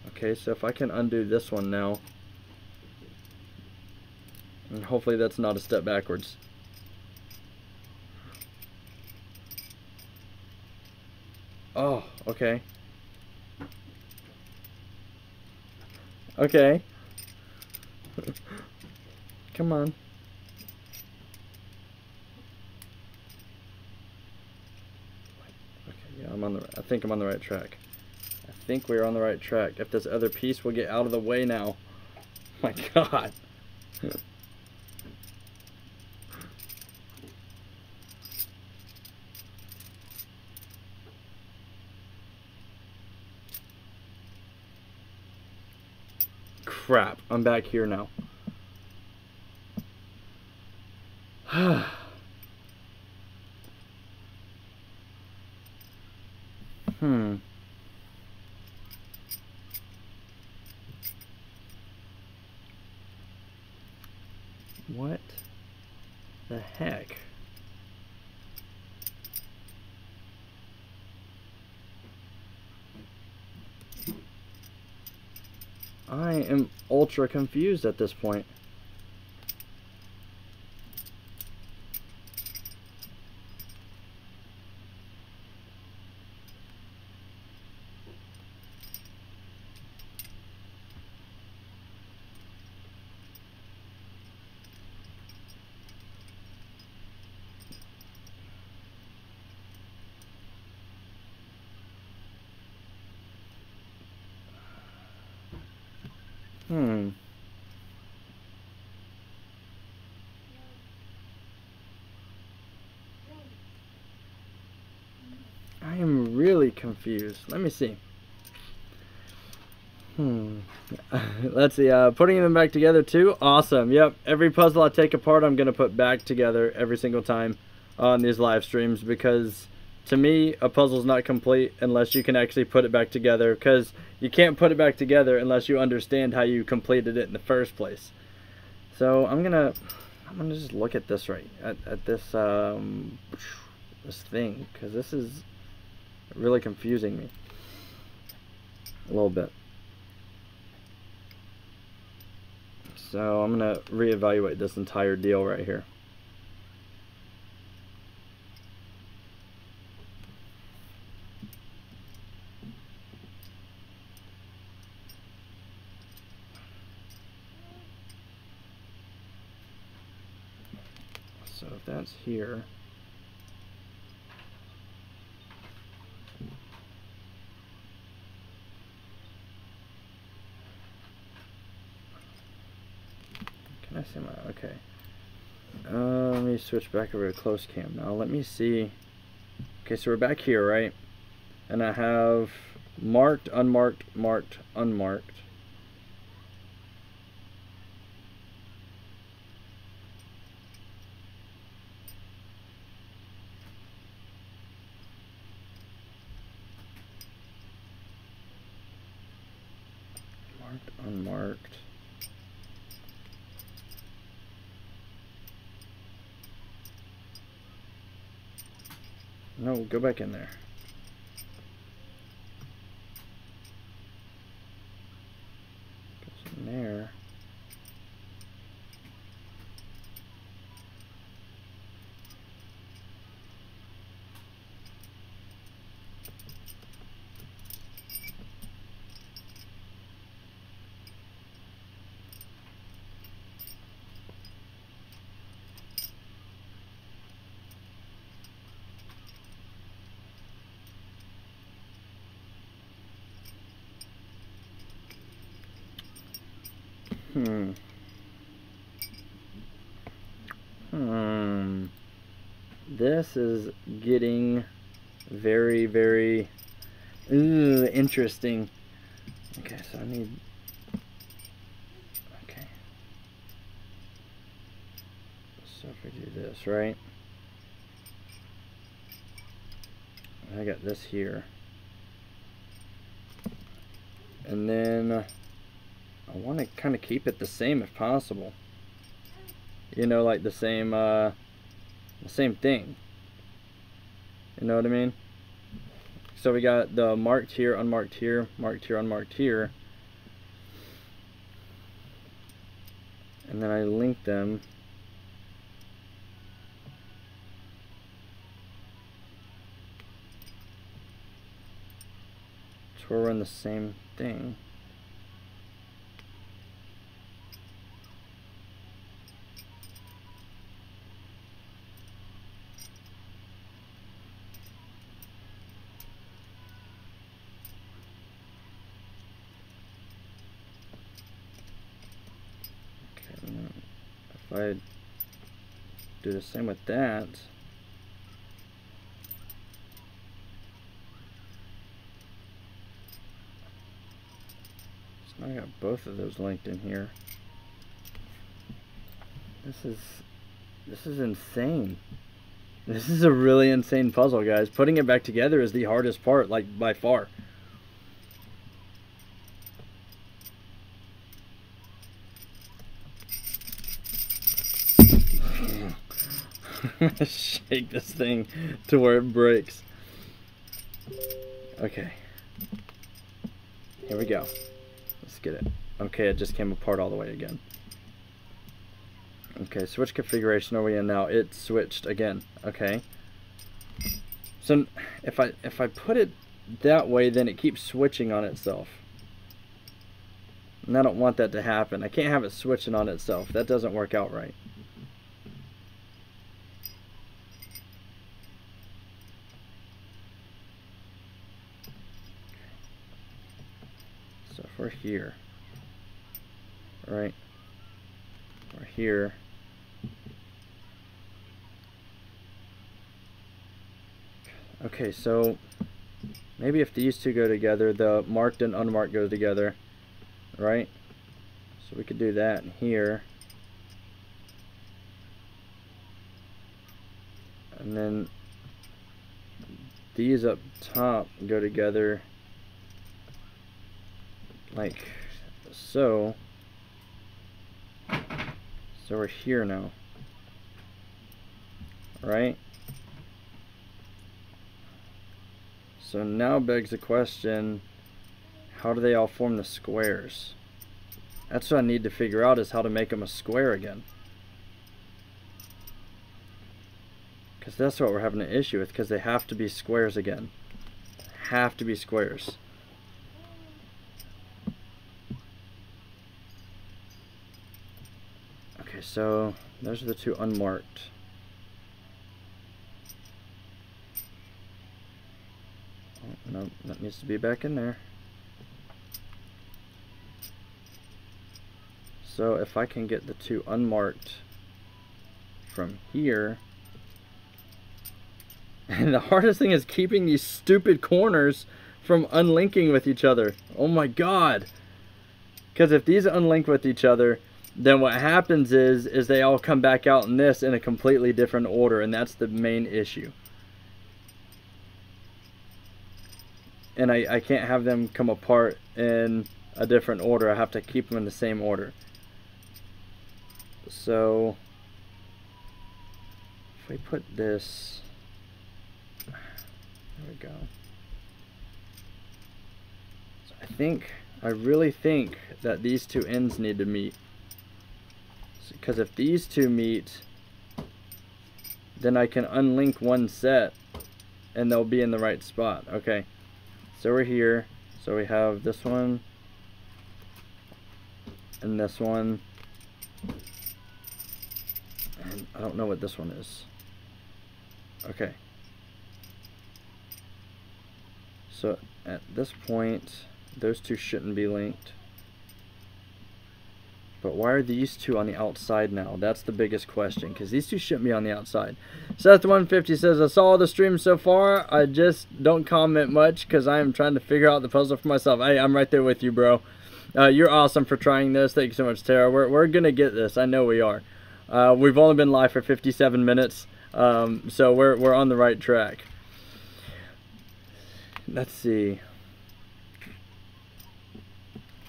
Okay, so if I can undo this one now. And hopefully that's not a step backwards. Oh, okay. Okay. Come on. Okay, yeah, I think I'm on the right track. I think we're on the right track. If this other piece will get out of the way now. My God. Crap, I'm back here now. What the heck? I am ultra confused at this point. I am really confused. Let me see. Let's see. Putting them back together too. Awesome. Yep. Every puzzle I take apart, I'm gonna put back together every single time on these live streams, because to me, a puzzle's not complete unless you can actually put it back together, because you can't put it back together unless you understand how you completed it in the first place. So I'm gonna just look at this at this this thing, because this is really confusing me a little bit. So I'm gonna reevaluate this entire deal right here. So if that's here, can I see my, okay. Let me switch back over to close cam now. Let me see. Okay, so we're back here, right? And I have marked, unmarked, marked, unmarked. Marked, unmarked. No, go back in there. Goes in there. This is getting very, very interesting. Okay, so I need, okay. So if we do this, right? I got this here. And then I want to kind of keep it the same if possible. You know, like the same thing. You know what I mean? So we got the marked here, unmarked here, marked here, unmarked here. And then I link them. So we're in the same thing. If I do the same with that, so now I got both of those linked in here. This is insane. This is a really insane puzzle, guys. Putting it back together is the hardest part, like by far. I'm gonna shake this thing to where it breaks. Okay. Here we go. Let's get it. Okay, it just came apart all the way again. Okay, so which configuration are we in now? It switched again. Okay. So if I put it that way, then it keeps switching on itself. And I don't want that to happen. I can't have it switching on itself. That doesn't work out right. So if we're here, right? We're here. Okay, so maybe if these two go together, the marked and unmarked go together, right? So we could do that here. And then these up top go together like so. So we're here now, right? So now begs the question, how do they all form the squares? That's what I need to figure out, is how to make them a square again. Because that's what we're having an issue with, because they have to be squares again. Have to be squares. Okay, so those are the two unmarked. Oh, no, that needs to be back in there. So if I can get the two unmarked from here, and the hardest thing is keeping these stupid corners from unlinking with each other. Oh my god. Because if these unlink with each other, then what happens is they all come back out in this in a completely different order, and that's the main issue. And I can't have them come apart in a different order. I have to keep them in the same order. So if we put this, there we go. So I really think that these two ends need to meet. Because if these two meet, then I can unlink one set and they'll be in the right spot. Okay, so we're here. So we have this one and this one. And I don't know what this one is. Okay. So at this point, those two shouldn't be linked. But why are these two on the outside now? That's the biggest question, because these two shouldn't be on the outside. Seth150 says, I saw the stream so far. I just don't comment much because I am trying to figure out the puzzle for myself. Hey, I'm right there with you, bro. You're awesome for trying this. Thank you so much, Tara. We're going to get this. I know we are. We've only been live for 57 minutes, so we're on the right track. Let's see.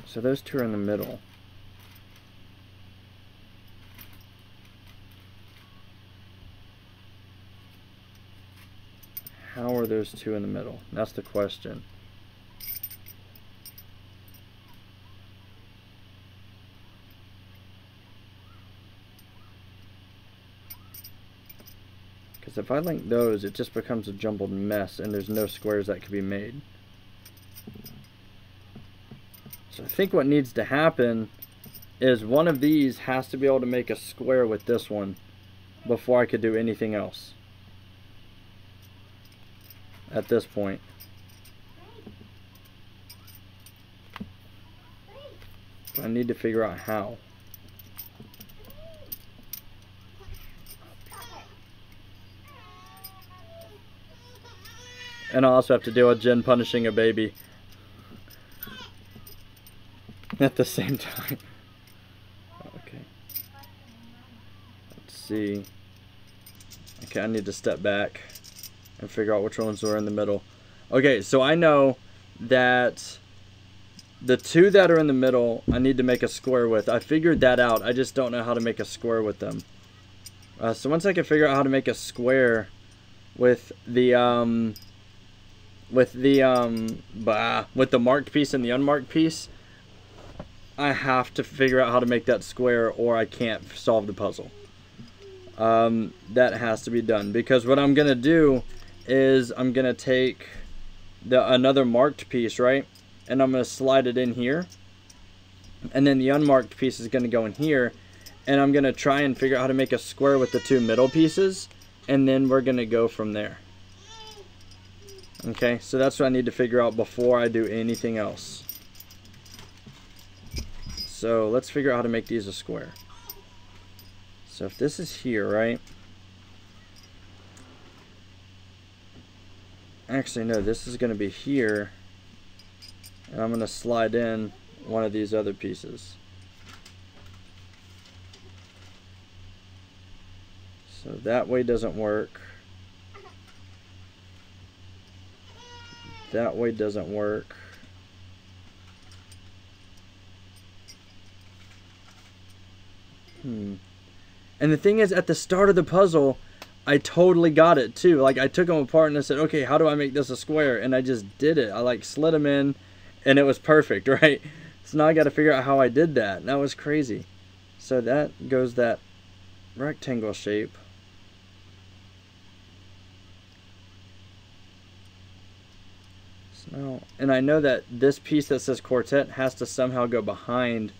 So those two are in the middle. How are those two in the middle? That's the question. Because if I link those, it just becomes a jumbled mess and there's no squares that could be made. So I think what needs to happen is one of these has to be able to make a square with this one before I could do anything else. At this point. But I need to figure out how. And I also have to deal with Jen punishing a baby at the same time. Okay. Let's see. Okay, I need to step back and figure out which ones are in the middle. Okay, so I know that the two that are in the middle, I need to make a square with. I figured that out. I just don't know how to make a square with them. So once I can figure out how to make a square with the marked piece and the unmarked piece, I have to figure out how to make that square, or I can't solve the puzzle. That has to be done, because what I'm gonna do is I'm gonna take another marked piece, right, and I'm gonna slide it in here, and then the unmarked piece is gonna go in here, and I'm gonna try and figure out how to make a square with the two middle pieces, and then we're gonna go from there. Okay, so that's what I need to figure out before I do anything else. So let's figure out how to make these a square. So if this is here, right? Actually, no, this is going to be here. And I'm going to slide in one of these other pieces. So that way doesn't work. That way doesn't work. And the thing is, at the start of the puzzle, I totally got it too. Like, I took them apart and I said, okay, how do I make this a square? And I just did it. I like slid them in and it was perfect, right? So now I got to figure out how I did that. And that was crazy. So that goes that rectangle shape. So now, and I know that this piece that says Quartet has to somehow go behind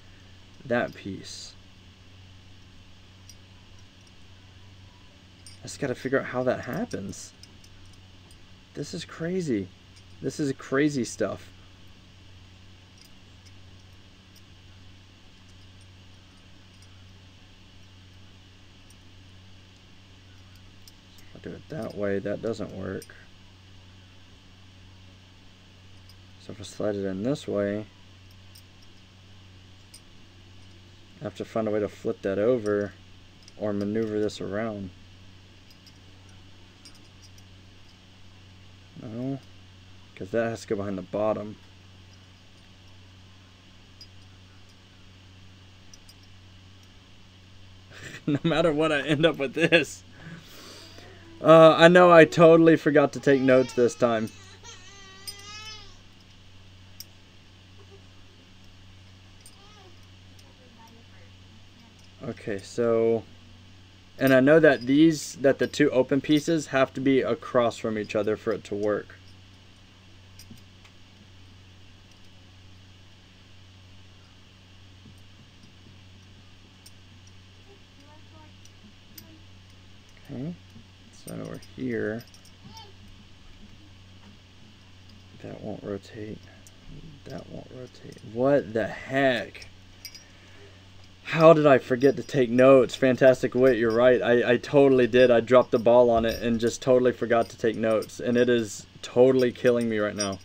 that piece. I just got to figure out how that happens. This is crazy. This is crazy stuff. If I do it that way, that doesn't work. So if I slide it in this way, I have to find a way to flip that over or maneuver this around. No, because that has to go behind the bottom. No matter what, I end up with this. I know I totally forgot to take notes this time. Okay, so, and I know that the two open pieces have to be across from each other for it to work. Okay, so we're here. That won't rotate. That won't rotate. What the heck? How did I forget to take notes? Fantastic Wit, you're right. I totally did. I dropped the ball on it and just totally forgot to take notes. And it is totally killing me right now.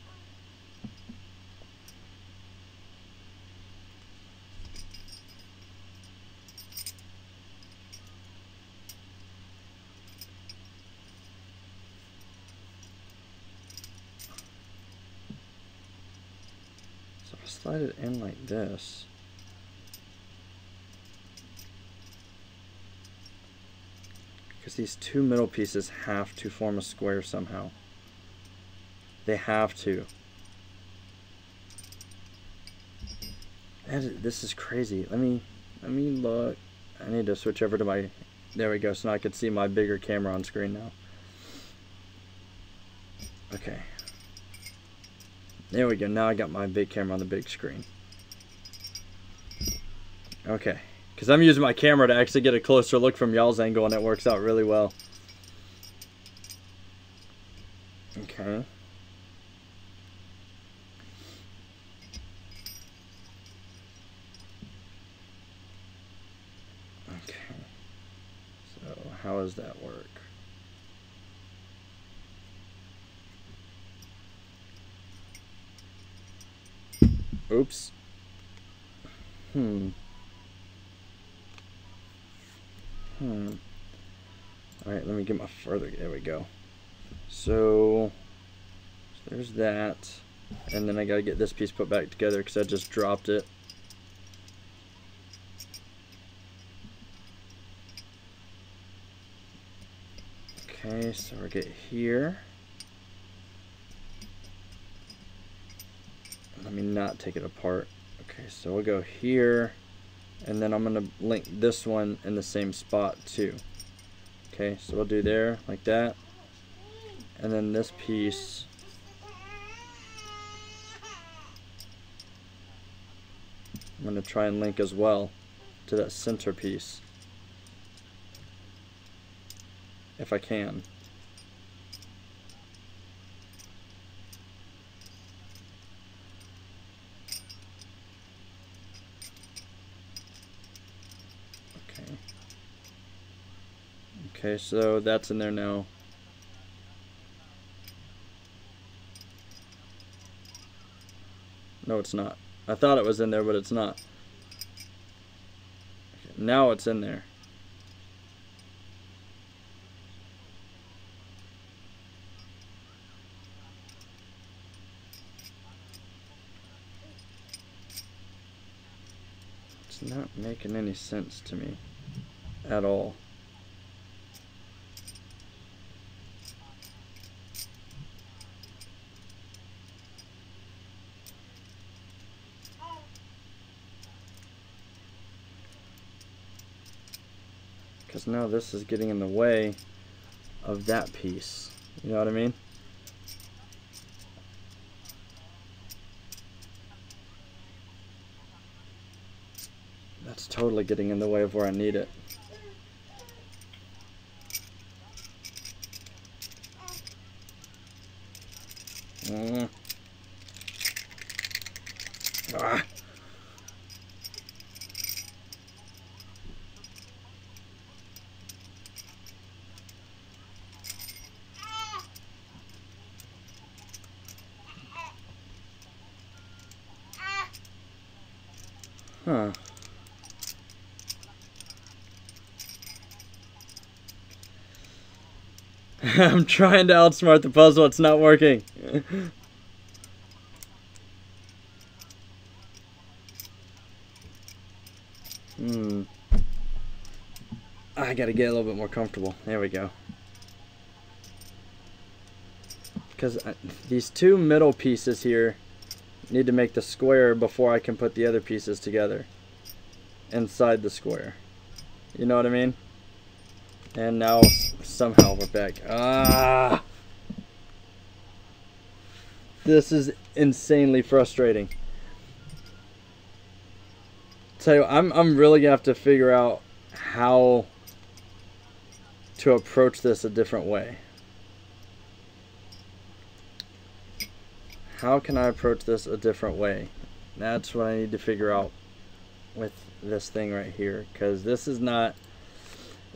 So if I slide it in like this. Because these two middle pieces have to form a square somehow. They have to. This is crazy. Let me look. I need to switch over to my... There we go. So now I can see my bigger camera on screen now. Okay. There we go. Now I got my big camera on the big screen. Okay. Because I'm using my camera to actually get a closer look from y'all's angle, and it works out really well. Okay. Okay. So how does that work? Oops. Alright, let me get my further. There we go. So there's that. And then I gotta get this piece put back together because I just dropped it. Okay, so we'll get here. Let me not take it apart. Okay, so we'll go here. And then I'm going to link this one in the same spot too. Okay, so we'll do there like that. And then this piece. I'm going to try and link as well to that center piece. If I can. Okay, so that's in there now. No, it's not. I thought it was in there, but it's not. Okay, now it's in there. It's not making any sense to me at all. Because now this is getting in the way of that piece. You know what I mean? That's totally getting in the way of where I need it. Ah. Huh. I'm trying to outsmart the puzzle, it's not working. I gotta get a little bit more comfortable. There we go. Because these two middle pieces here need to make the square before I can put the other pieces together inside the square. You know what I mean? And now somehow we're back. Ah! This is insanely frustrating. Tell you, I'm really gonna have to figure out how to approach this a different way. How can I approach this a different way? That's what I need to figure out with this thing right here, because this is not,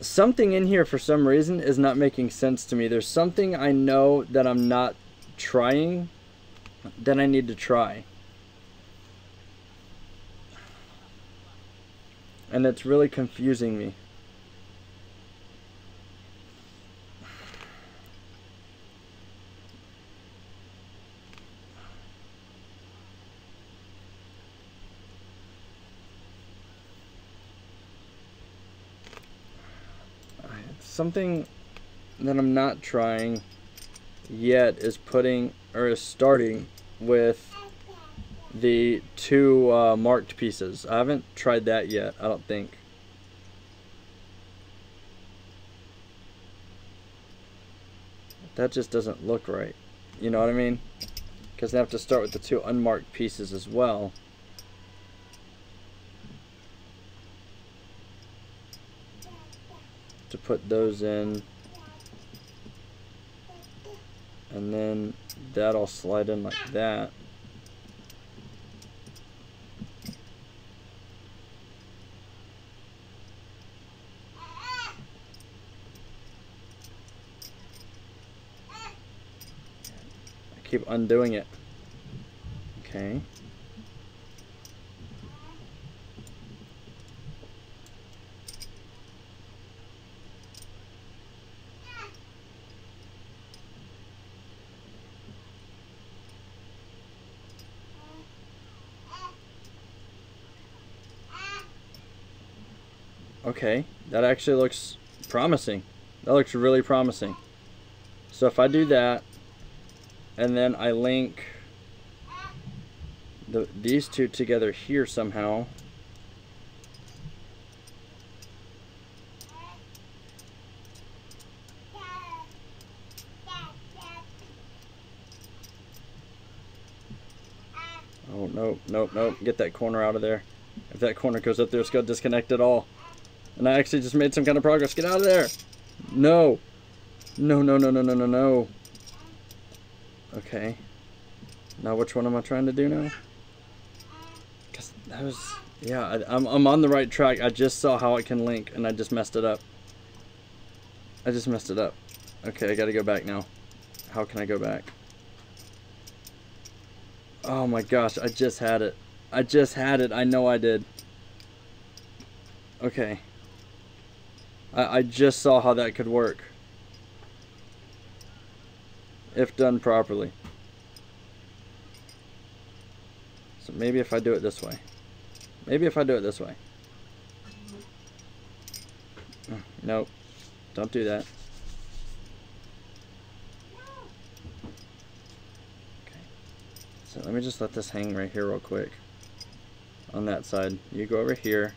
something in here for some reason is not making sense to me. There's something I know that I'm not trying that I need to try, and it's really confusing me. Something that I'm not trying yet is starting with the two marked pieces. I haven't tried that yet, I don't think. That just doesn't look right. You know what I mean? Because I have to start with the two unmarked pieces as well. To put those in, and then that'll slide in like that. I keep undoing it. Okay. Okay, that actually looks promising. That looks really promising. So if I do that, and then I link these two together here somehow. Oh, no, nope, nope. Get that corner out of there. If that corner goes up there, it's going to disconnect it all. And I actually just made some kind of progress. Get out of there. No. No, no, no, no, no, no, no. Okay. Now which one am I trying to do now? Because that was... Yeah, I'm on the right track. I just saw how it can link, and I just messed it up. I just messed it up. Okay, I got to go back now. How can I go back? Oh my gosh, I just had it. I just had it. I know I did. Okay. I just saw how that could work. If done properly. So maybe if I do it this way. Maybe if I do it this way. Nope. Don't do that. Okay. So let me just let this hang right here real quick. On that side. You go over here.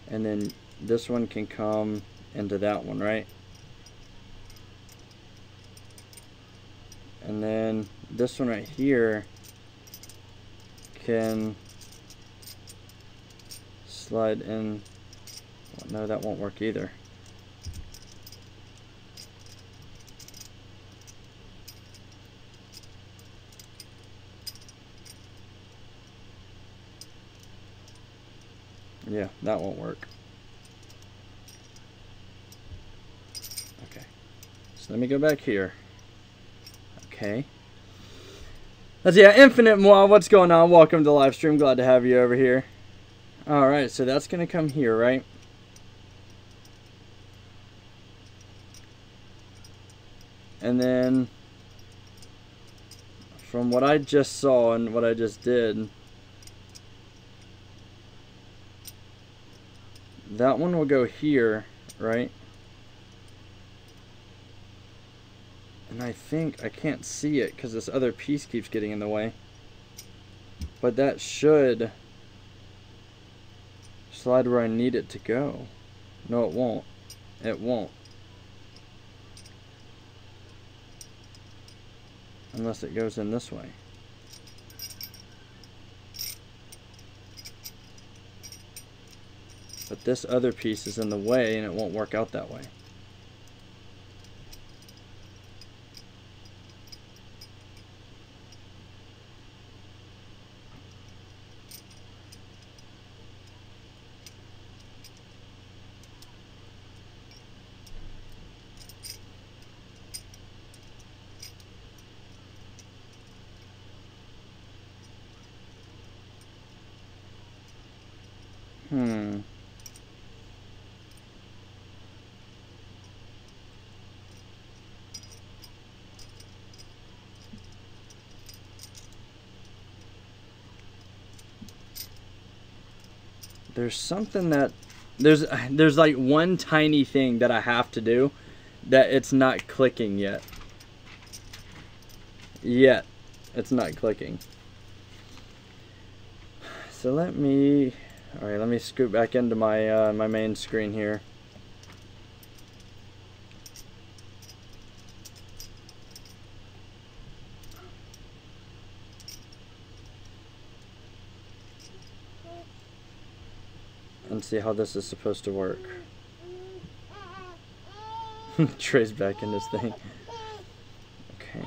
And then this one can come into that one, right? And then this one right here can slide in. Well, no, that won't work either. Yeah, that won't work. Okay, so let me go back here. Okay. Let's see, Infinite Moi, what's going on? Welcome to the live stream. Glad to have you over here. Alright, so that's going to come here, right? And then, from what I just saw and what I just did, that one will go here, right? And I think I can't see it because this other piece keeps getting in the way. But that should slide where I need it to go. No, it won't. It won't. Unless it goes in this way. But this other piece is in the way and it won't work out that way. There's something that there's like one tiny thing that I have to do that it's not clicking yet. It's not clicking. So let me scoot back into my my main screen here. And see how this is supposed to work. Trey's back in this thing. Okay.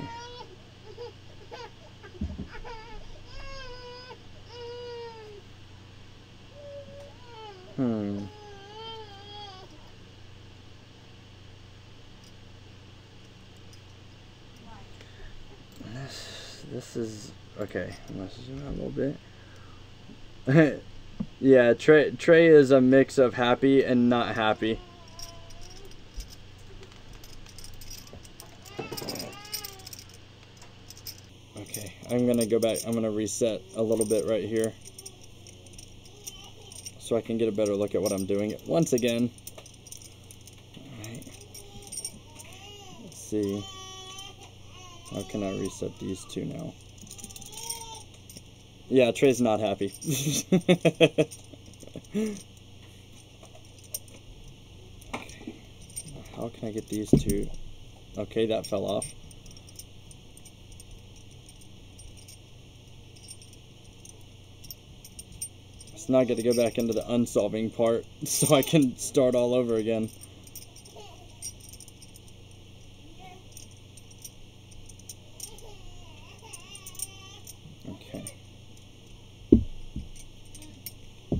This is okay. Let's zoom out a little bit. Yeah, Trey is a mix of happy and not happy. Okay, I'm gonna go back. I'm gonna reset a little bit right here so I can get a better look at what I'm doing once again. Alright. Let's see. How can I reset these two now? Yeah, Trey's not happy. Okay. How can I get these two? Okay, that fell off. It's not good to go back into the unsolving part so I can start all over again.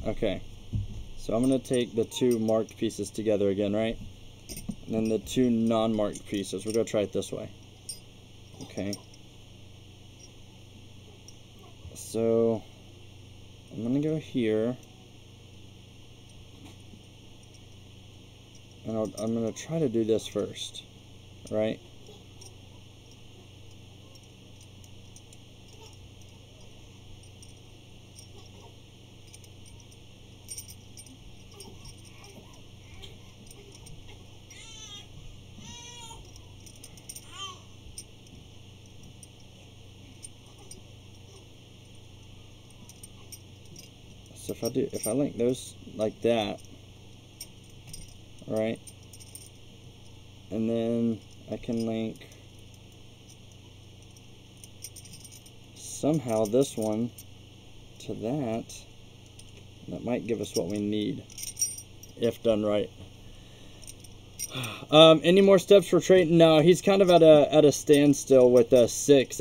Okay, so I'm going to take the two marked pieces together again, right? And then the two non-marked pieces. We're going to try it this way. Okay. So I'm gonna go here, and I'm gonna try to do this first, right? So if I link those like that, right, and then I can link somehow this one to that might give us what we need if done right. Any more steps for Trayton? No, he's kind of at a standstill with 6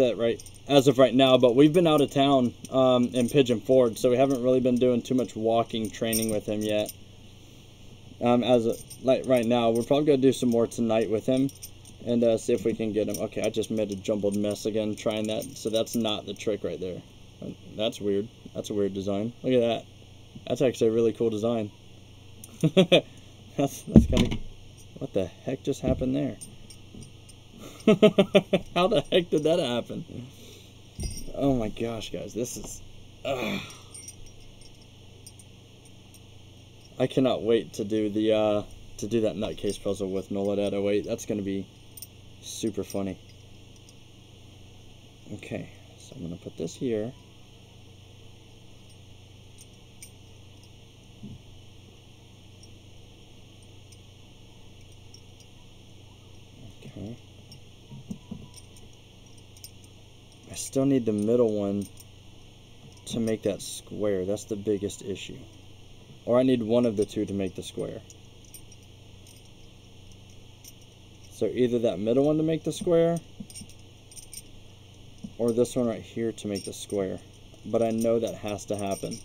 as of right now, but we've been out of town in Pigeon Forge, so we haven't really been doing too much walking training with him yet. Like right now, we're probably gonna do some more tonight with him and see if we can get him. Okay, I just made a jumbled mess again trying that, so that's not the trick right there. That's weird. That's a weird design. Look at that. That's actually a really cool design. that's kind of. What the heck just happened there? How the heck did that happen? Oh my gosh, guys, this is... I cannot wait to do the that nutcase puzzle with Nola at 08. That's gonna be super funny. Okay, so I'm gonna put this here. Okay. I still need the middle one to make that square. That's the biggest issue. Or I need one of the two to make the square. So either that middle one to make the square, or this one right here to make the square. But I know that has to happen.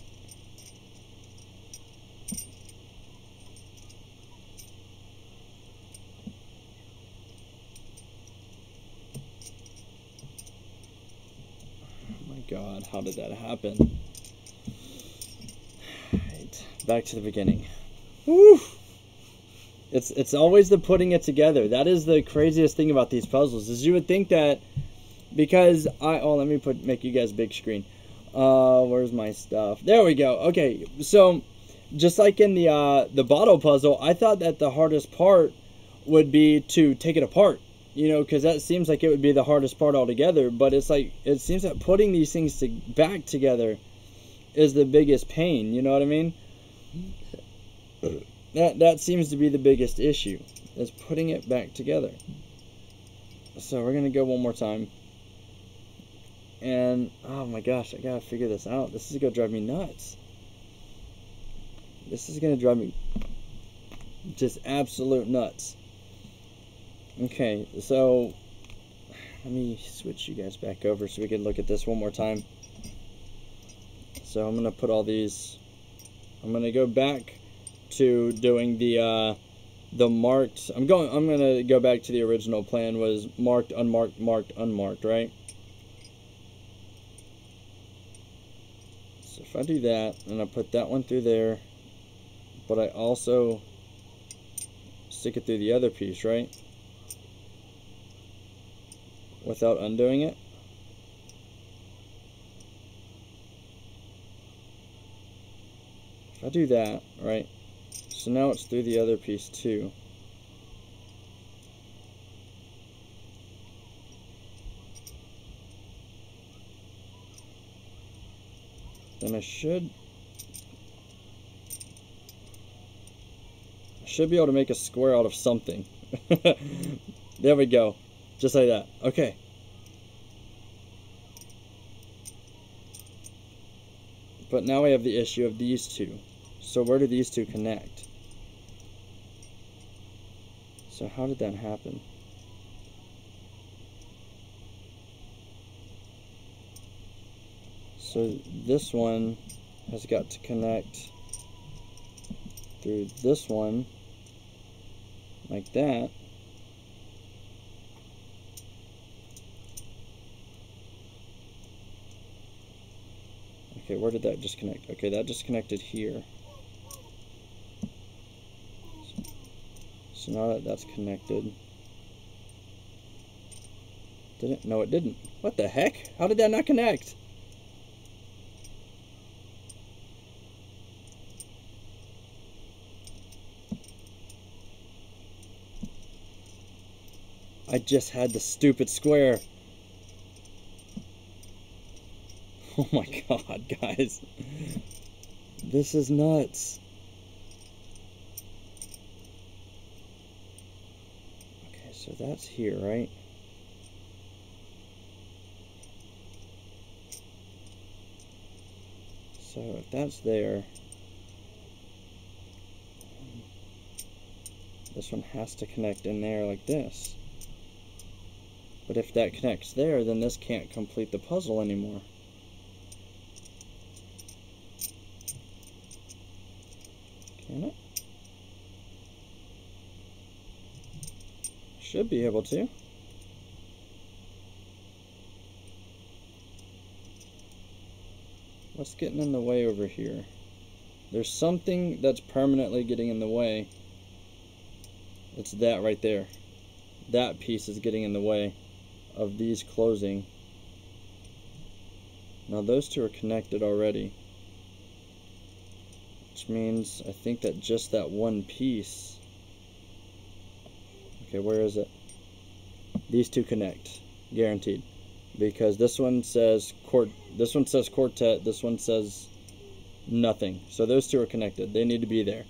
God, how did that happen? Right, back to the beginning. Woo! It's always the putting it together. That is the craziest thing about these puzzles. Is you would think that because let me make you guys big screen. Where's my stuff? There we go. Okay, so just like in the bottle puzzle, I thought that the hardest part would be to take it apart. You know, because that seems like it would be the hardest part altogether. But it's like, it seems that putting these things back together is the biggest pain. You know what I mean? That seems to be the biggest issue, is putting it back together. So we're going to go one more time. And, oh my gosh, I got to figure this out. This is going to drive me nuts. This is going to drive me just absolute nuts. Okay, so let me switch you guys back over so we can look at this one more time. So I'm going to put all these, I'm going to go back to doing the marked, I'm going to go back to the original plan, was marked, unmarked, marked, unmarked, right? So if I do that, and I put that one through there, but I also stick it through the other piece, right? Without undoing it. If I do that, right? So now it's through the other piece too. Then I should be able to make a square out of something. There we go. Just like that. Okay. But now we have the issue of these two. So where do these two connect? So how did that happen? So this one has got to connect through this one like that. where did that disconnect? Okay, that disconnected here. So now that that's connected. Did it? No, it didn't. What the heck? How did that not connect? I just had the stupid square. Oh my god, guys. This is nuts. Okay, so that's here, right? So if that's there, this one has to connect in there like this. But if that connects there, then this can't complete the puzzle anymore. Can it? Should be able to. What's getting in the way over here? There's something that's permanently getting in the way. It's that right there. That piece is getting in the way of these closing. Now those two are connected already, which means I think that just that one piece. Okay, where is it? These two connect, guaranteed, because this one says Quartet, this one says nothing. So those two are connected. They need to be there.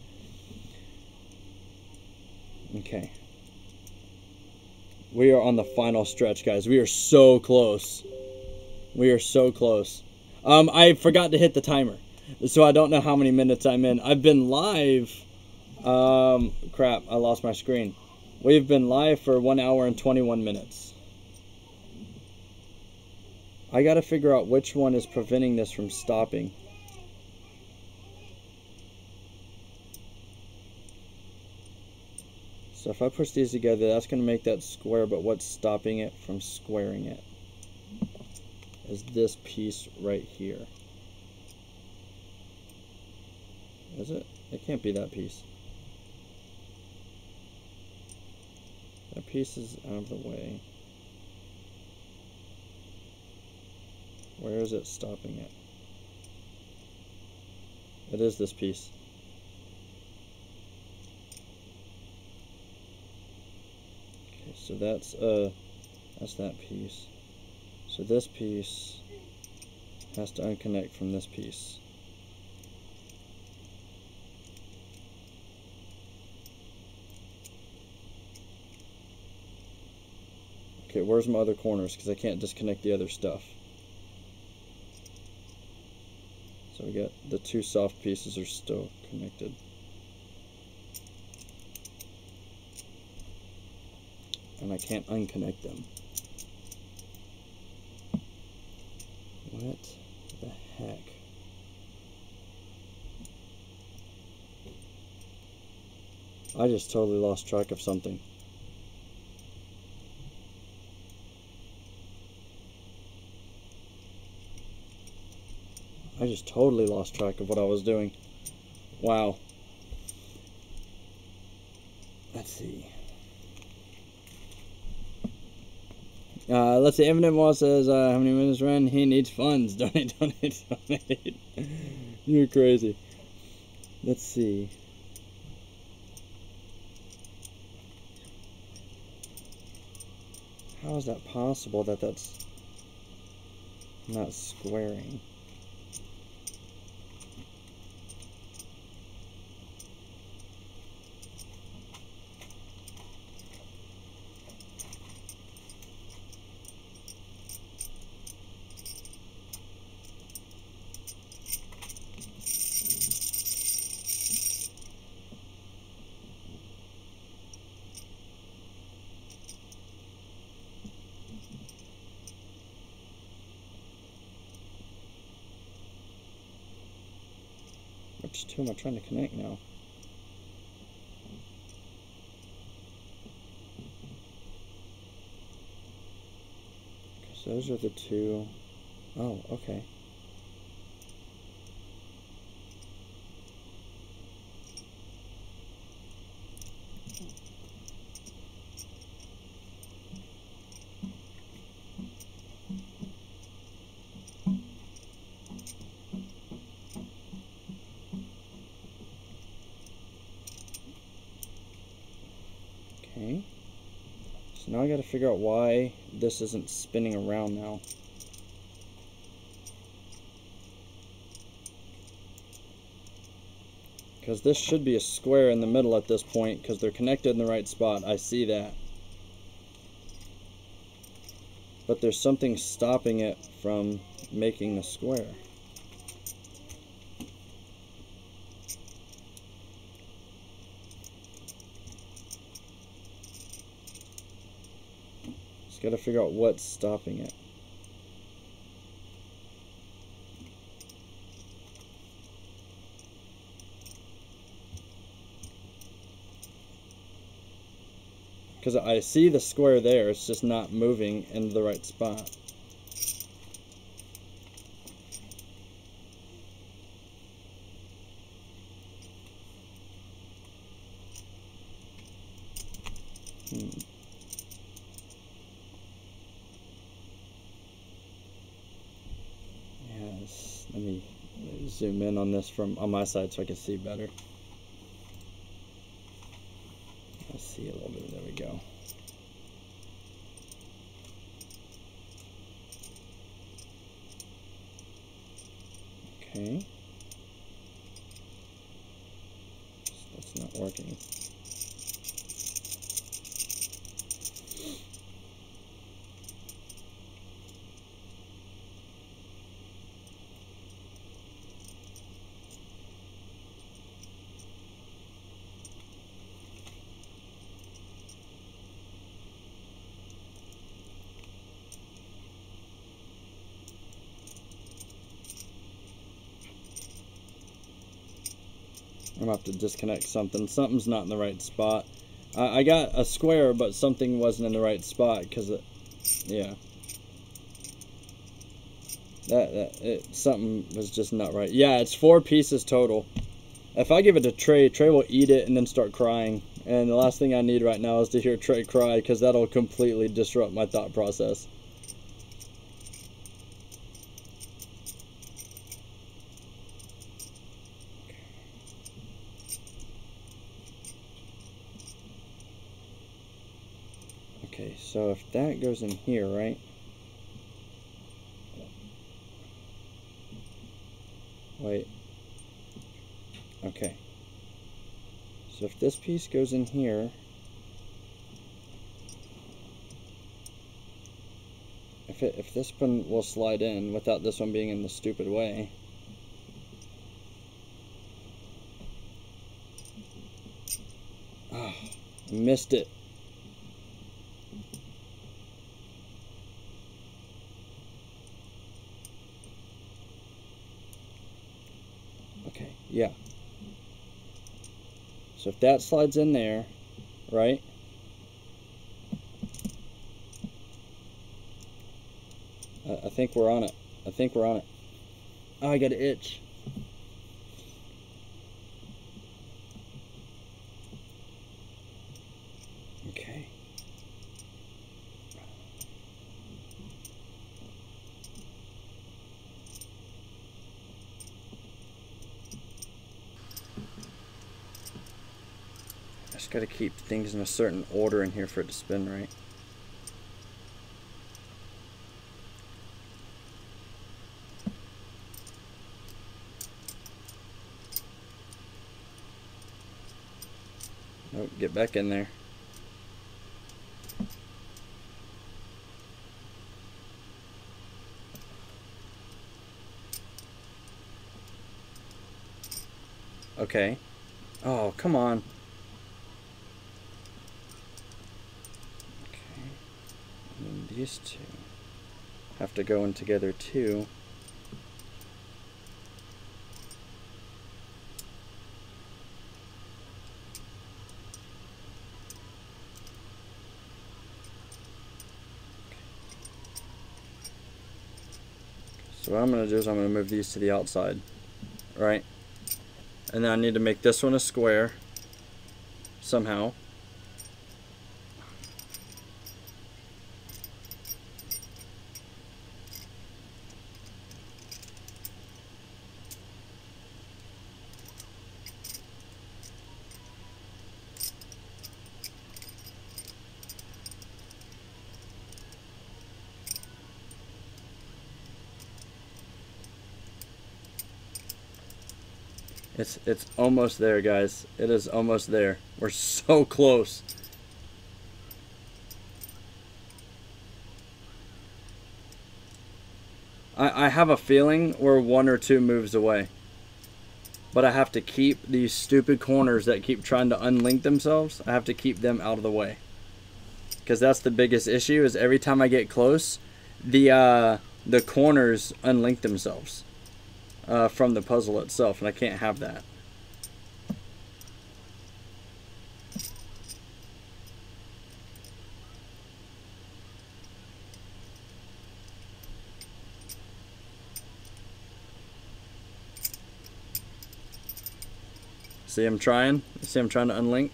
Okay. We are on the final stretch, guys. We are so close. We are so close. I forgot to hit the timer, so I don't know how many minutes I'm in. I've been live. Crap, I lost my screen. We've been live for 1 hour and 21 minutes. I gotta figure out which one is preventing this from stopping. So if I push these together, that's going to make that square, but what's stopping it from squaring it is this piece right here. Is it? It can't be that piece. That piece is out of the way. Where is it stopping it? It is this piece. So that's that piece. So this piece has to unconnect from this piece. Okay, where's my other corners? Because I can't disconnect the other stuff. So we got the two soft pieces are still connected. And I can't unconnect them. What the heck? I just totally lost track of something. I just totally lost track of what I was doing. Wow. Let's see. Let's see, Infinite Wall says, how many minutes run? He needs funds. Donate, donate, donate. You're crazy. Let's see. How is that possible that that's not squaring? Which two am I trying to connect now? Because those are the two. Oh, okay. Okay. So now I gotta figure out why this isn't spinning around now. Because this should be a square in the middle at this point, because they're connected in the right spot. I see that. But there's something stopping it from making a square. Just gotta figure out what's stopping it. Because I see the square there, it's just not moving into the right spot. Yes, let me zoom in on this from on my side so I can see better. Let's see a little bit. There we go. Okay. That's not working. I'm gonna have to disconnect something. Something's not in the right spot. I got a square, but something wasn't in the right spot because yeah. Something was just not right. Yeah, it's 4 pieces total. If I give it to Trey, Trey will eat it and then start crying. And the last thing I need right now is to hear Trey cry, because that'll completely disrupt my thought process. Okay, so if that goes in here, right? Wait. Okay. So if this piece goes in here, if this one will slide in without this one being in the stupid way. Oh, I missed it. Okay, yeah. So if that slides in there, right? I think we're on it. I think we're on it. Oh, I got an itch. Okay. I just gotta keep things in a certain order in here for it to spin right. Nope, get back in there. Okay. Oh, come on. Okay. And then these two have to go in together too. So what I'm going to do is I'm going to move these to the outside, right? And then I need to make this one a square somehow. It's almost there, guys. It is almost there. We're so close. I have a feeling we're 1 or 2 moves away. But I have to keep these stupid corners that keep trying to unlink themselves. I have to keep them out of the way. Because that's the biggest issue, is every time I get close, the corners unlink themselves from the puzzle itself, and I can't have that. See, I'm trying. See, I'm trying to unlink.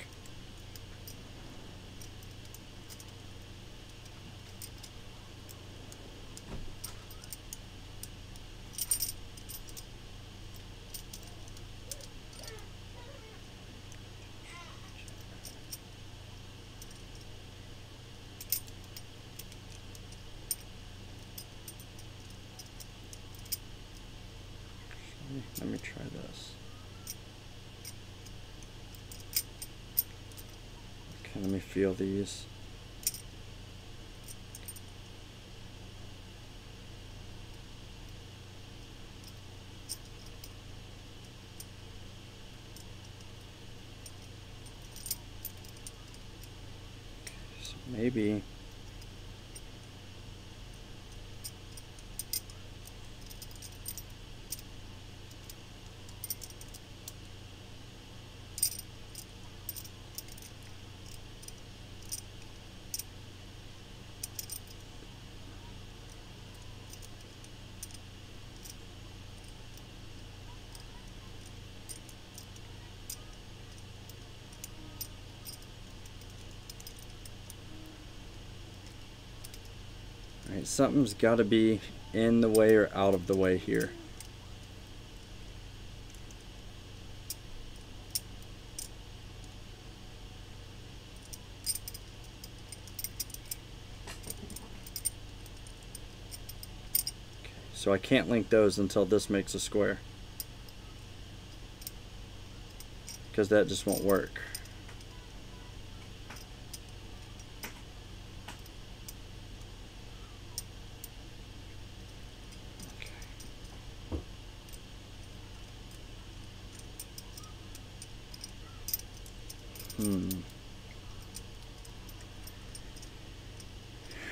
Let me try this. Okay, let me feel these. Okay, so maybe. Alright, something's got to be in the way or out of the way here. Okay, so I can't link those until this makes a square, because that just won't work.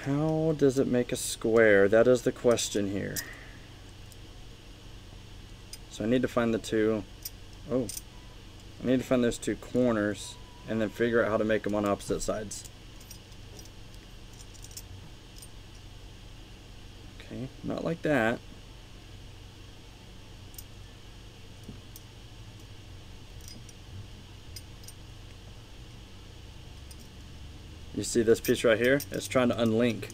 How does it make a square? That is the question here. So I need to find the two. Oh. I need to find those 2 corners and then figure out how to make them on opposite sides. Okay, not like that. You see this piece right here? It's trying to unlink.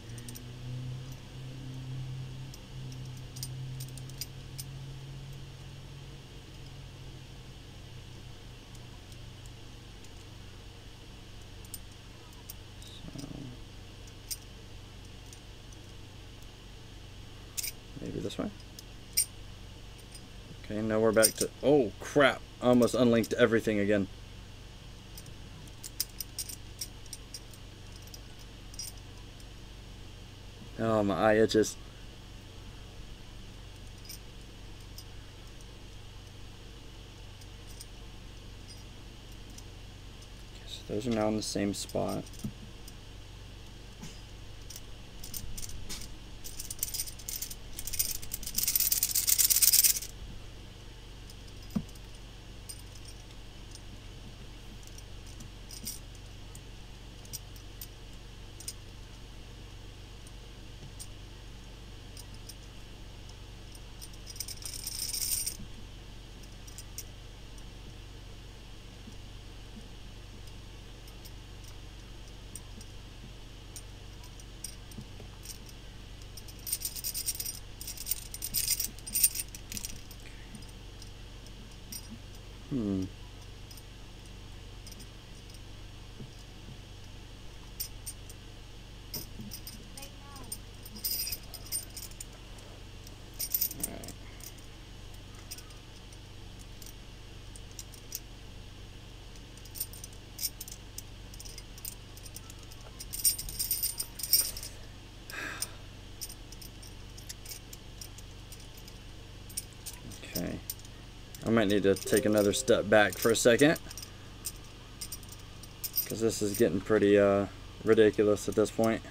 So, maybe this way. Okay, now we're back to... Oh, crap. I almost unlinked everything again. Oh, my eye itches. Okay, so those are now in the same spot. Hmm. might need to take another step back for a second, because this is getting pretty ridiculous at this point.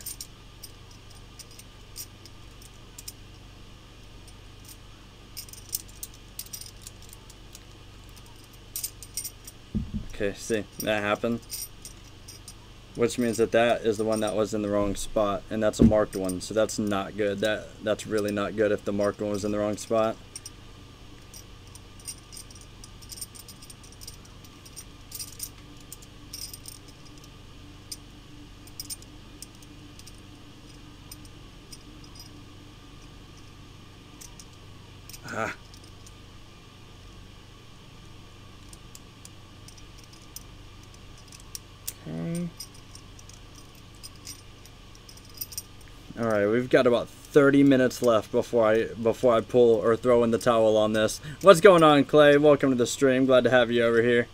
Okay, see, that happened. Which means that that is the one that was in the wrong spot, and that's a marked one, so that's not good. That's really not good if the marked one was in the wrong spot. Ah. Okay. All right, we've got about 30 minutes left before I pull or throw in the towel on this. What's going on, Clay? Welcome to the stream. Glad to have you over here.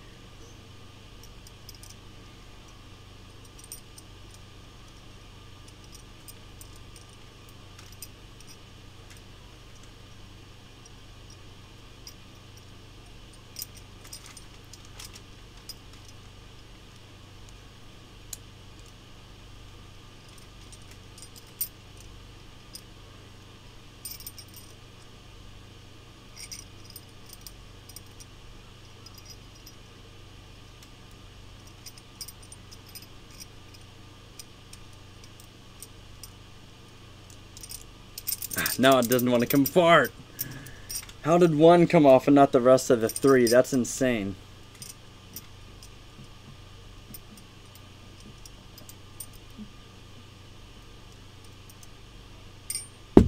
Now it doesn't want to come apart. How did one come off and not the rest of the three? That's insane.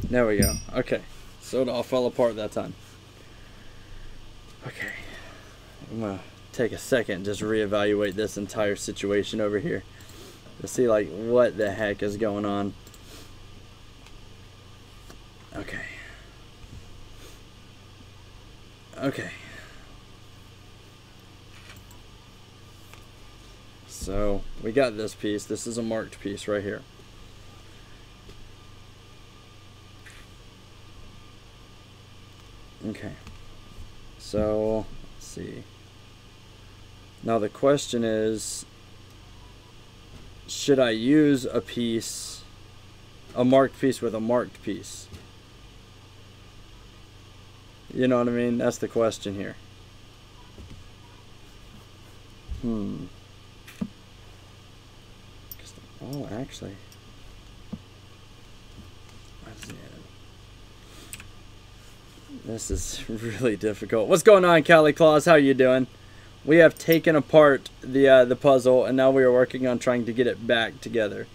There we go. Okay. So it all fell apart that time. Okay. I'm going to take a second and just reevaluate this entire situation over here to see like what the heck is going on. Okay. Okay. So we got this piece. This is a marked piece right here. Okay. So let's see. Now the question is, should I use a piece, a marked piece with a marked piece? You know what I mean? That's the question here. Oh, actually. This is really difficult. What's going on, Cali Claus? How you doing? We have taken apart the puzzle, and now we are working on trying to get it back together.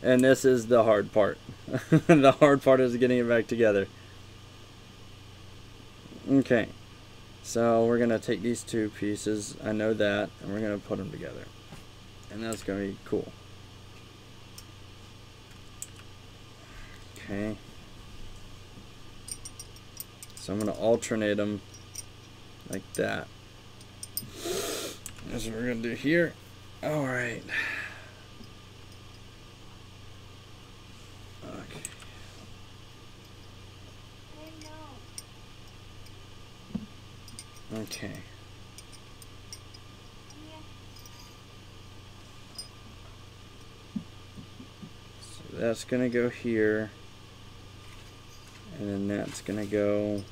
And this is the hard part. The hard part is getting it back together. Okay, so we're going to take these two pieces, I know that, and we're going to put them together. And that's going to be cool. Okay. So I'm going to alternate them like that. That's what we're going to do here. Alright. Okay. Okay. So that's going to go here. And then that's going to go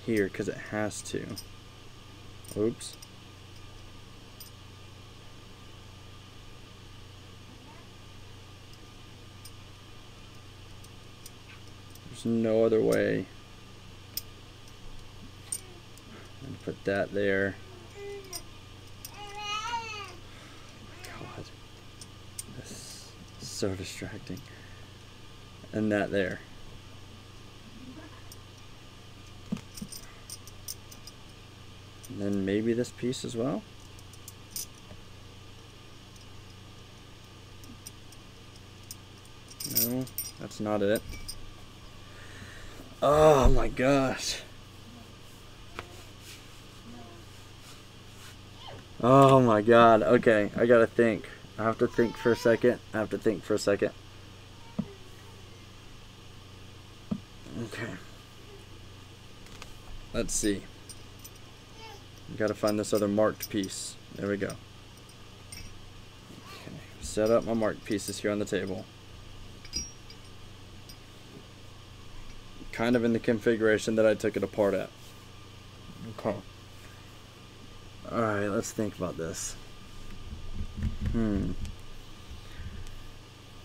here because it has to. Oops. There's no other way. And put that there. God, this is so distracting. And that there. And then maybe this piece as well. No, that's not it. Oh my gosh. Oh my god. Okay, I gotta think. I have to think for a second. Okay. let's see. Got to find this other marked piece. There we go. Okay. Set up my marked pieces here on the table. Kind of in the configuration that I took it apart at. Okay. Alright, let's think about this.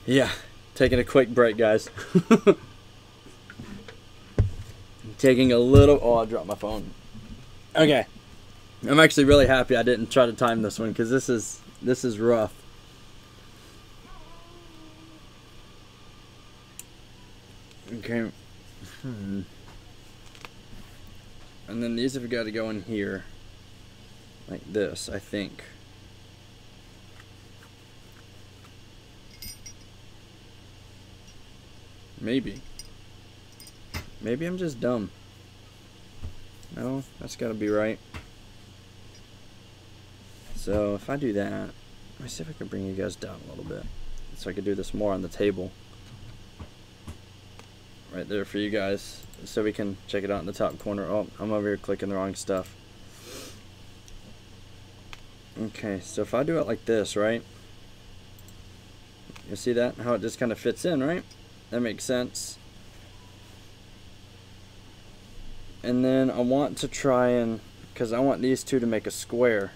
Yeah, taking a quick break, guys. Taking a little... Oh, I dropped my phone. Okay. I'm actually really happy I didn't try to time this one, because this is rough. Okay. And then these have got to go in here. Like this, I think. Maybe. Maybe I'm just dumb. No, that's got to be right. So if I do that, let me see if I can bring you guys down a little bit, so I could do this more on the table. Right there for you guys, so we can check it out in the top corner. Oh, I'm over here clicking the wrong stuff. Okay, so if I do it like this, right? You see that? How it just kind of fits in, right? That makes sense. And then I want to try and, because I want these two to make a square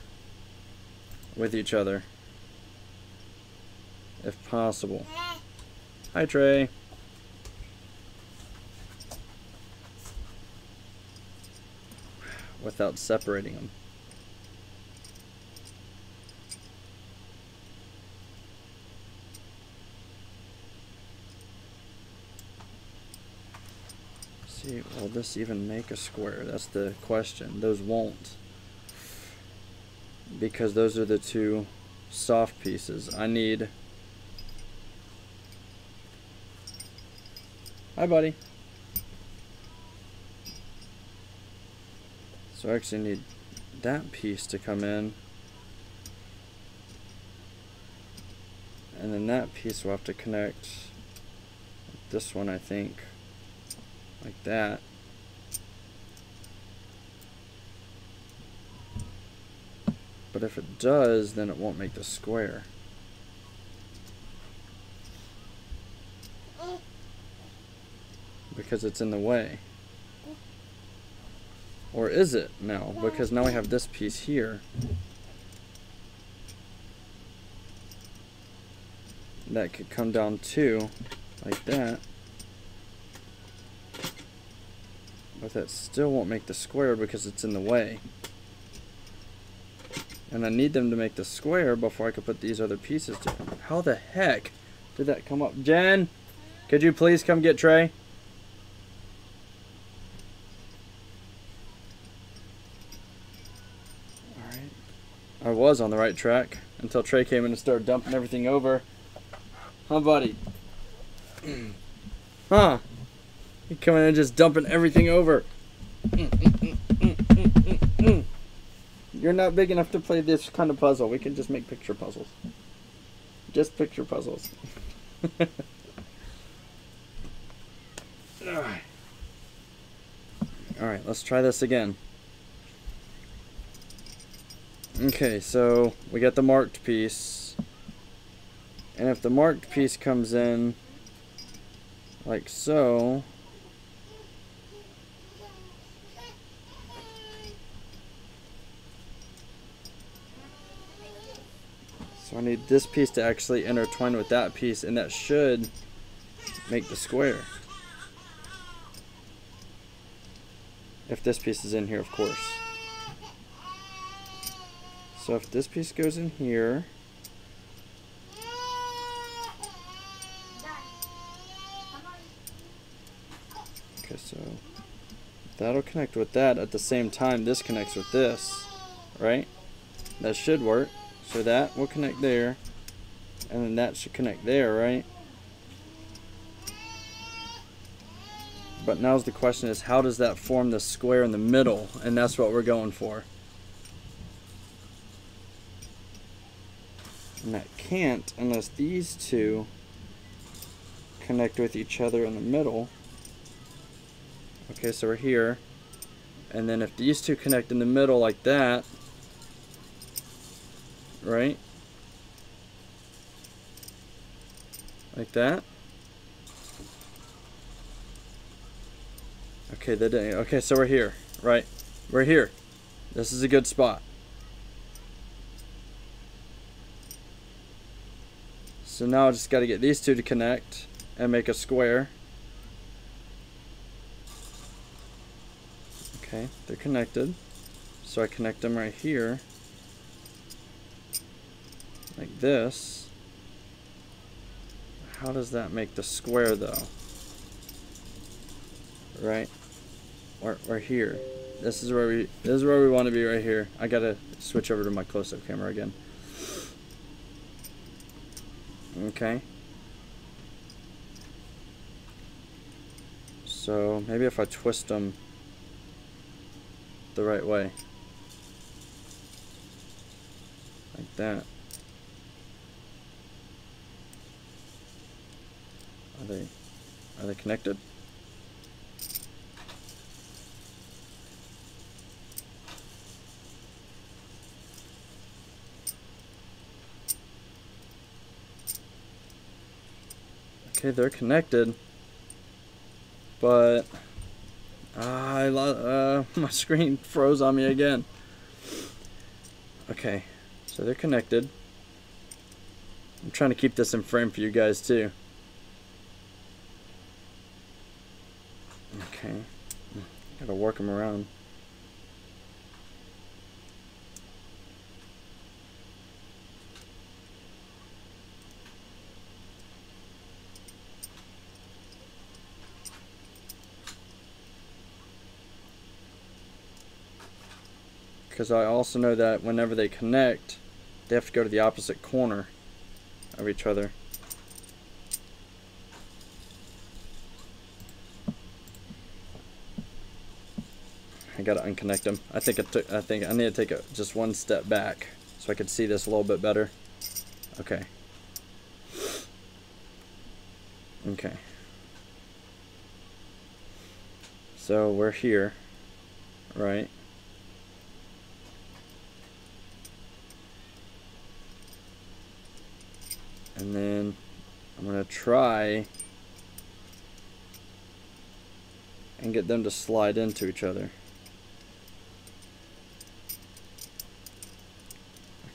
with each other, if possible. Hi, Trey. Without separating them. See, will this even make a square? That's the question. Those won't. Because those are the two soft pieces. I need... Hi, buddy. So I actually need that piece to come in. And then that piece will have to connect this one, I think. Like that. But if it does, then it won't make the square. Because it's in the way. Or is it now? Because now we have this piece here. That could come down too, like that. But that still won't make the square because it's in the way. And I need them to make the square before I can put these other pieces together. How the heck did that come up? Jen, could you please come get Trey? Alright. I was on the right track until Trey came in and started dumping everything over. Huh, buddy? Huh? You coming in and just dumping everything over. You're not big enough to play this kind of puzzle. We can just make picture puzzles. Just picture puzzles. Alright, let's try this again. Okay, so we got the marked piece. And if the marked piece comes in like so, so I need this piece to actually intertwine with that piece, and that should make the square. If this piece is in here, of course. So if this piece goes in here, okay, so that'll connect with that. At the same time, this connects with this, right? That should work. So that will connect there, and then that should connect there, right? But now's the question is, how does that form the square in the middle? And that's what we're going for. And that can't unless these two connect with each other in the middle. Okay, so we're here. And then if these two connect in the middle like that, right? Like that. Okay, they didn't. Okay, so we're here, right? We're here. This is a good spot. So now I just got to get these two to connect and make a square. Okay, they're connected. So I connect them right here. Like this. How does that make the square though? Right? We're here. This is where we want to be, right here. I gotta switch over to my close-up camera again. Okay. So maybe if I twist them the right way. Like that. Are they connected? Okay, they're connected, but my screen froze on me again. Okay, so they're connected. I'm trying to keep this in frame for you guys too. Okay, gotta work them around. Because I also know that whenever they connect, they have to go to the opposite corner of each other. I gotta unconnect them. I think I need to take just one step back so I could see this a little bit better. Okay. Okay. So we're here, right? And then I'm gonna try and get them to slide into each other.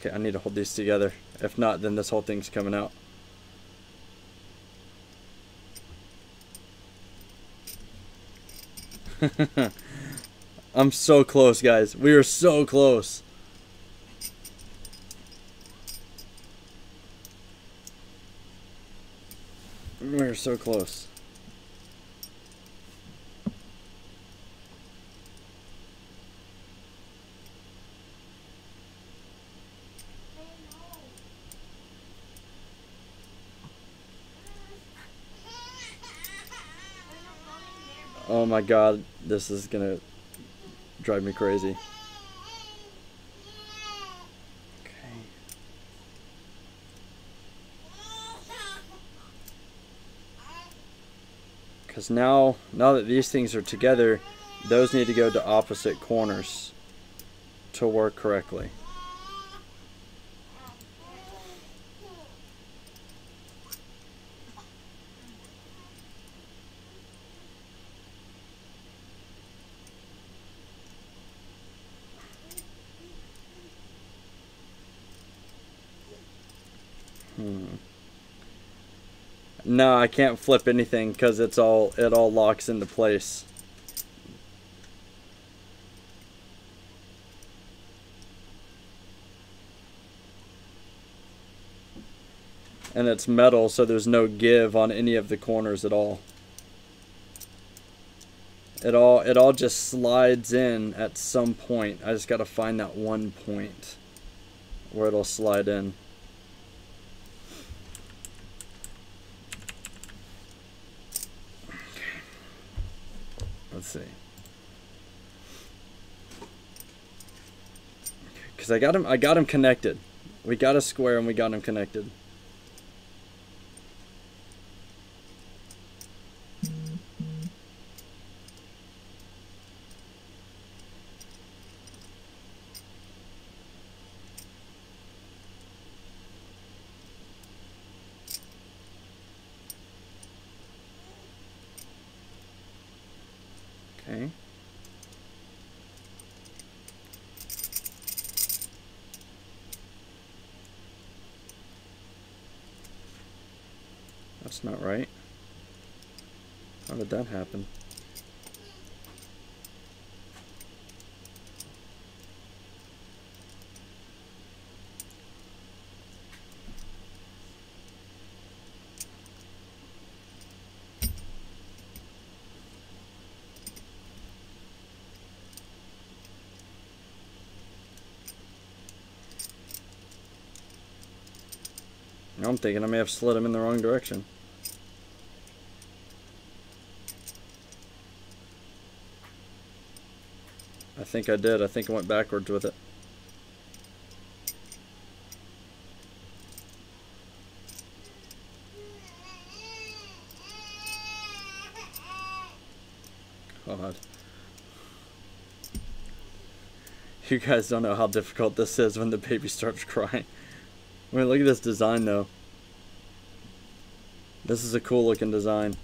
Okay, I need to hold these together. If not, then this whole thing's coming out. I'm so close, guys. We are so close. We're so close. Oh my god, this is gonna drive me crazy. Okay. Because now that these things are together, those need to go to opposite corners to work correctly. No, I can't flip anything because it all locks into place. And it's metal, so there's no give on any of the corners at all. It all just slides in at some point. I just got to find that one point where it'll slide in. Let's see. Because I got him connected. We got a square and we got him connected. That's not right. How did that happen? I'm thinking I may have slid him in the wrong direction. I think I did. I think I went backwards with it. God. You guys don't know how difficult this is when the baby starts crying. I mean, look at this design though. This is a cool looking design.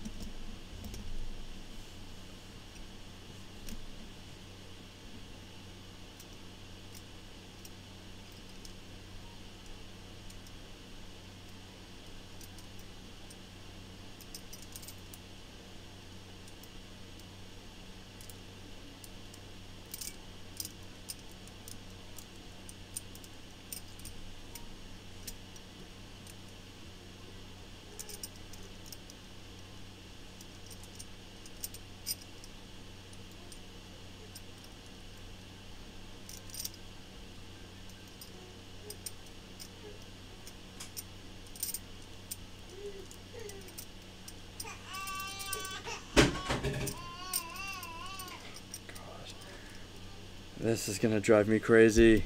This is gonna drive me crazy.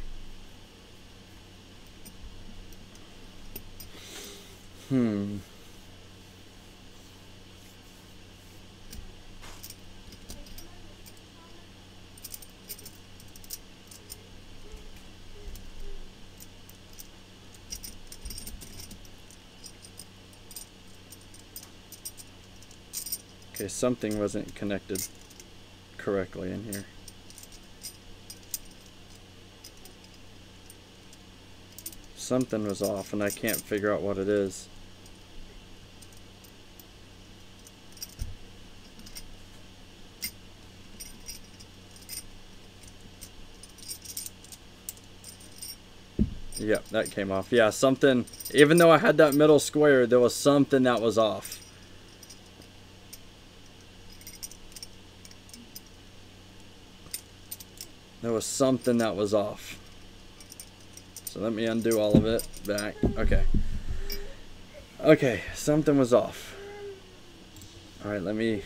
Okay, something wasn't connected correctly in here. Something was off and I can't figure out what it is. Yep, that came off. Yeah, something, even though I had that middle square, there was something that was off. There was something that was off. So let me undo all of it. Back. Okay. Okay, something was off. Alright, let me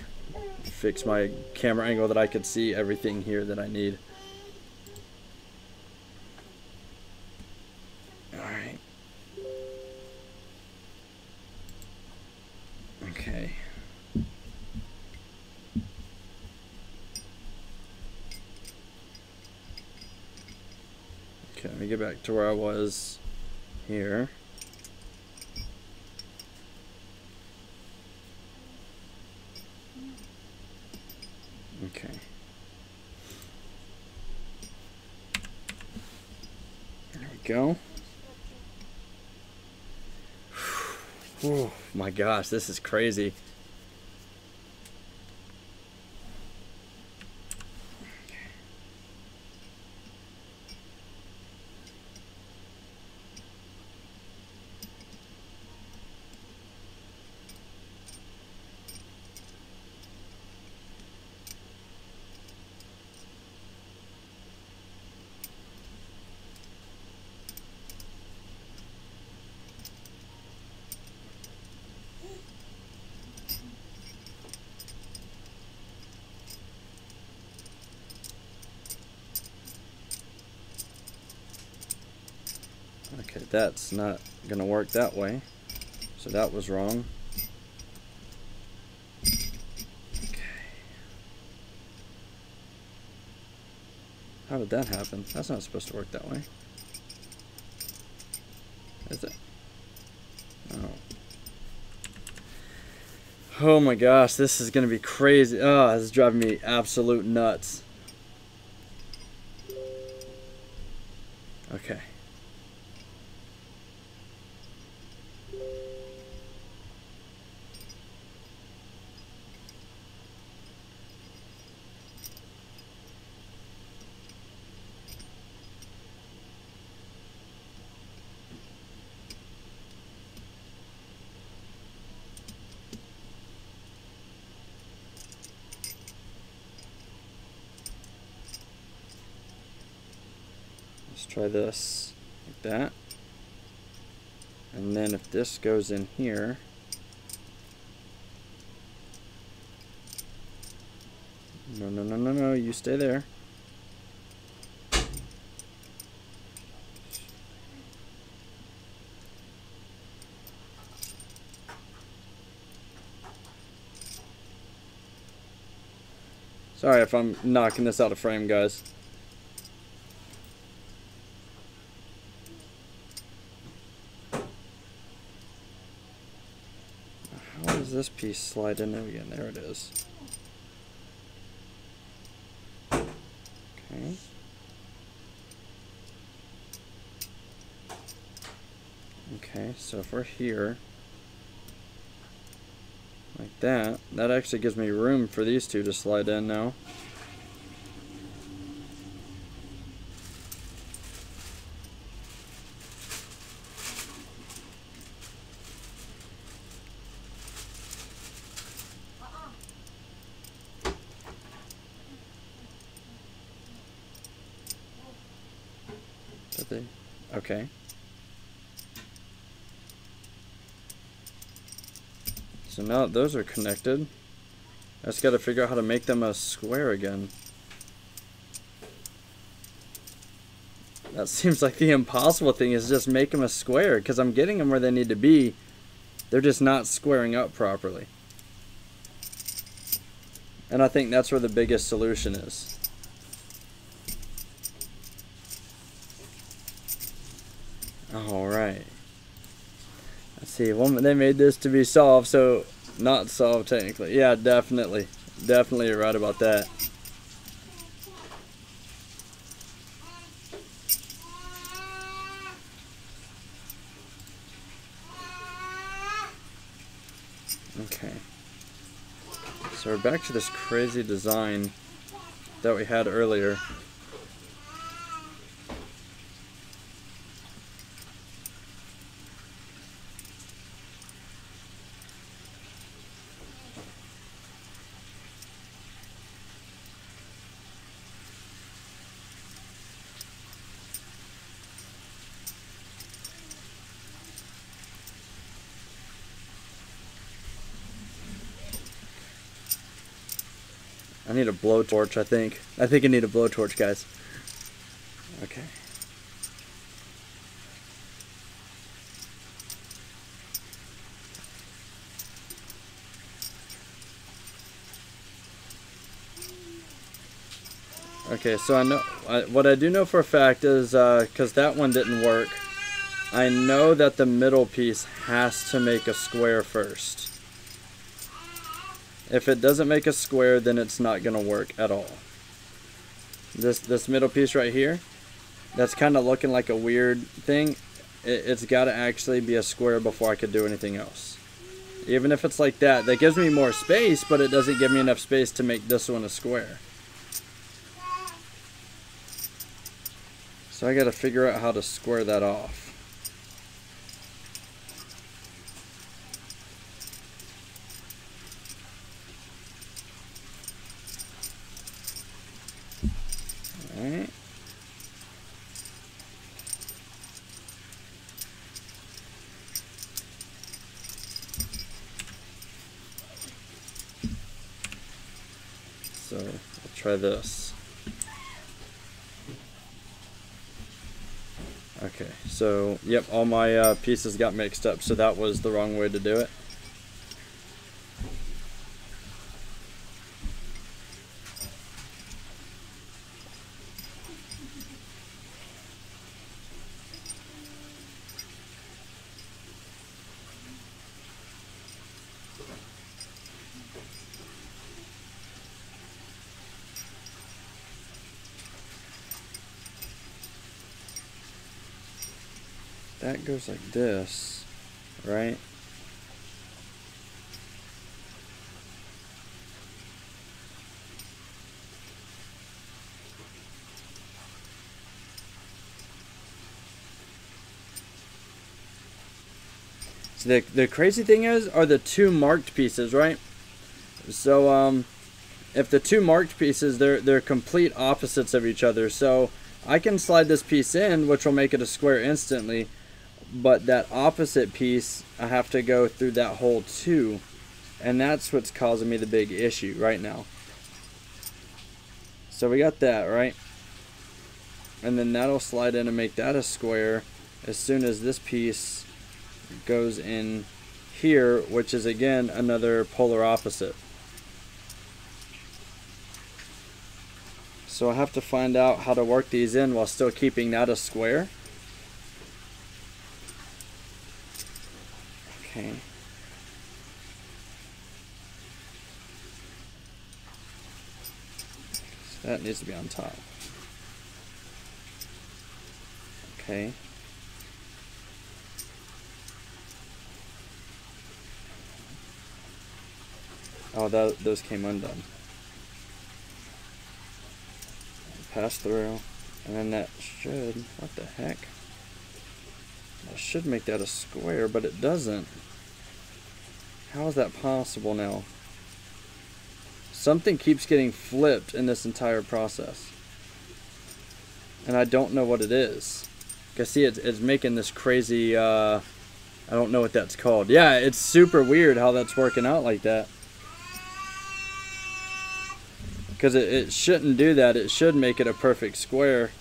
fix my camera angle that I could see everything here that I need. Alright. Okay. Okay, let me get back to where I was here. Okay. There we go. Oh my gosh, this is crazy. Okay, that's not gonna work that way. So that was wrong. Okay. How did that happen? That's not supposed to work that way. Is it? Oh. Oh my gosh, this is gonna be crazy. Oh, this is driving me absolute nuts. Okay. let's try this like that. And then if this goes in here, no, you stay there. Sorry if I'm knocking this out of frame, guys. How does this piece slide in there again? There it is. Okay. Okay, so if we're here, like that, that actually gives me room for these two to slide in now. Did they? Okay. So now those are connected. I just got to figure out how to make them a square again. That seems like the impossible thing, is just make them a square, because I'm getting them where they need to be. They're just not squaring up properly. And I think that's where the biggest solution is. Alright. Let's see, well, they made this to be solved, so not solved technically. Yeah, definitely. Definitely you're right about that. Okay. So we're back to this crazy design that we had earlier. I need a blowtorch, I think. I think I need a blowtorch, guys. Okay. Okay, so I know what I do know for a fact is because that one didn't work, I know that the middle piece has to make a square first. If it doesn't make a square, then it's not gonna work at all. This middle piece right here, that's kind of looking like a weird thing. It's got to actually be a square before I could do anything else. Even if it's like that, that gives me more space, but it doesn't give me enough space to make this one a square. So I got to figure out how to square that off. Alright. So, I'll try this. Okay, so, yep, all my pieces got mixed up, so that was the wrong way to do it. That goes like this, right? So the crazy thing are the two marked pieces, right? So if the two marked pieces, they're complete opposites of each other. So I can slide this piece in, which will make it a square instantly, but that opposite piece, I have to go through that hole too, and that's what's causing me the big issue right now. So we got that, right? And then that'll slide in and make that a square as soon as this piece goes in here, which is again another polar opposite. So I have to find out how to work these in while still keeping that a square. Okay. So that needs to be on top. Okay. Oh, those came undone. Pass through, and then that should, what the heck? That should make that a square, but it doesn't. How is that possible now? Something keeps getting flipped in this entire process, and I don't know what it is. You can see it's making this crazy, I don't know what that's called. Yeah, it's super weird how that's working out like that. Because it shouldn't do that. It should make it a perfect square.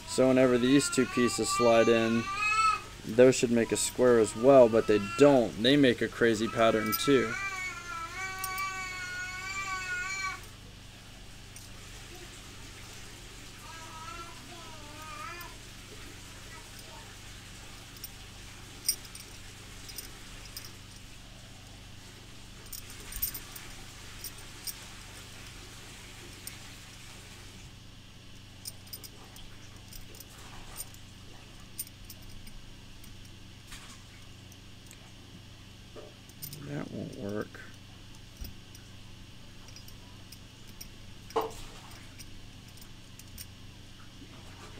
So whenever these two pieces slide in, those should make a square as well, but they don't. They make a crazy pattern too. That won't work.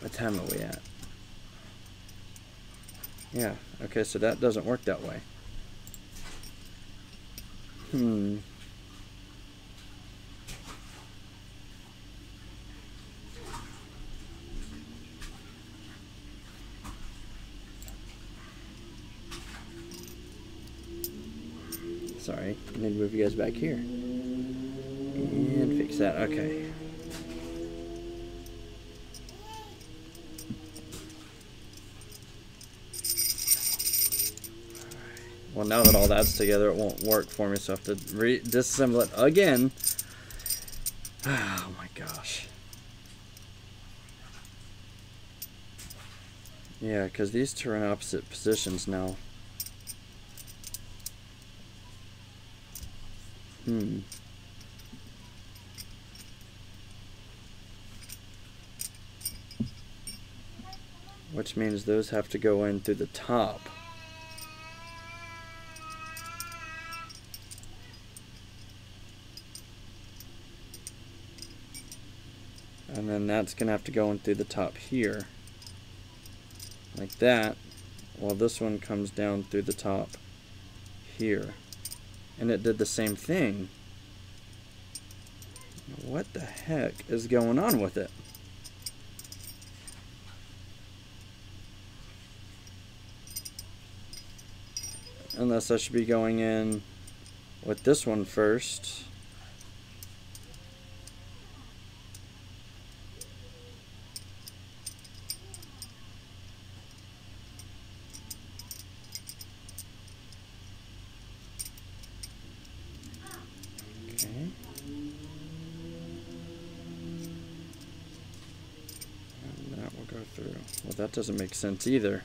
What time are we at? Yeah, okay, so that doesn't work that way. Sorry, I need to move you guys back here. And fix that, okay. Well, now that all that's together, it won't work for me, so I have to disassemble it again. Oh my gosh. Yeah, because these two are in opposite positions now. Which means those have to go in through the top. And then that's going to have to go in through the top here. Like that. While this one comes down through the top here. And it did the same thing. What the heck is going on with it? Unless I should be going in with this one first. Okay. And that will go through. Well, that doesn't make sense either.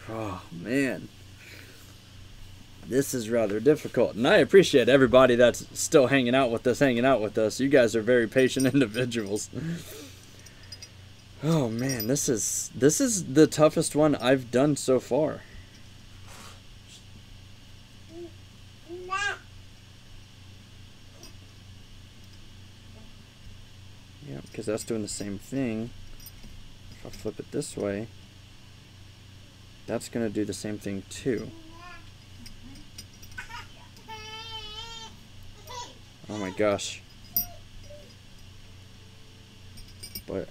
Oh, man. This is rather difficult. And I appreciate everybody that's still hanging out with us. You guys are very patient individuals. Oh, man. This is the toughest one I've done so far. Yeah, because that's doing the same thing. If I flip it this way, that's going to do the same thing too. Oh my gosh. but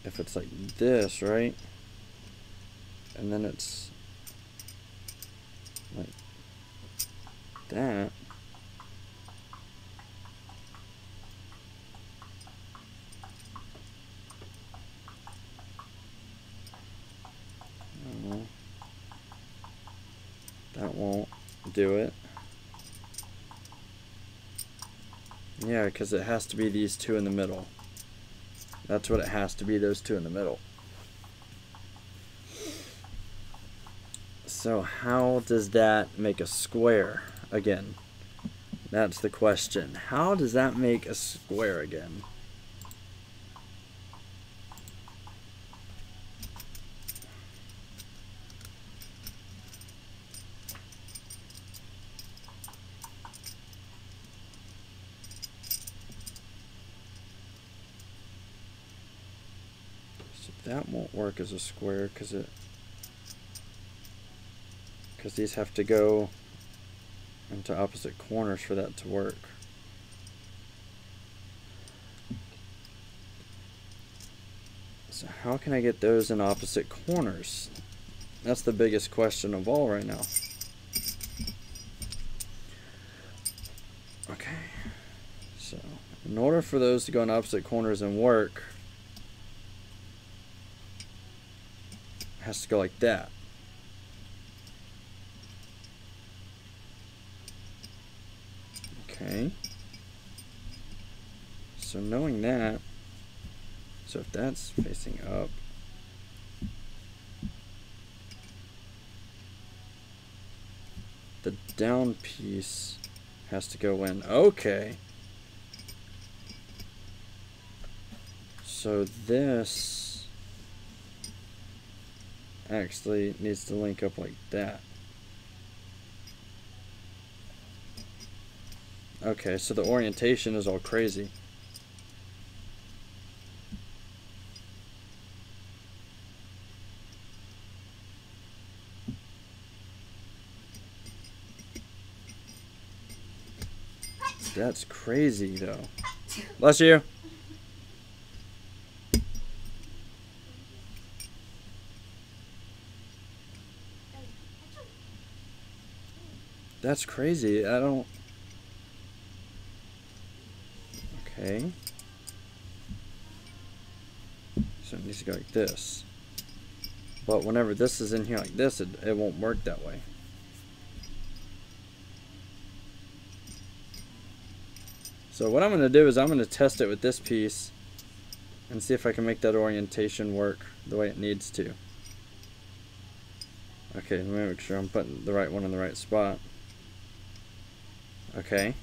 if it's like this, right? And then it's like that. That won't do it. Yeah, because it has to be these two in the middle. That's what it has to be, those two in the middle. So how does that make a square again? That's the question. How does that make a square again? That won't work as a square because these have to go into opposite corners for that to work. So how can I get those in opposite corners? That's the biggest question of all right now. Okay, so in order for those to go in opposite corners and work, has to go like that. Okay. So knowing that, so if that's facing up, the down piece has to go in. Okay. So this actually needs to link up like that. Okay, so the orientation is all crazy. That's crazy though. Bless you. That's crazy. I don't... Okay. So it needs to go like this. But whenever this is in here like this, it won't work that way. So what I'm going to do is I'm going to test it with this piece and see if I can make that orientation work the way it needs to. Okay, let me make sure I'm putting the right one in the right spot. Okay.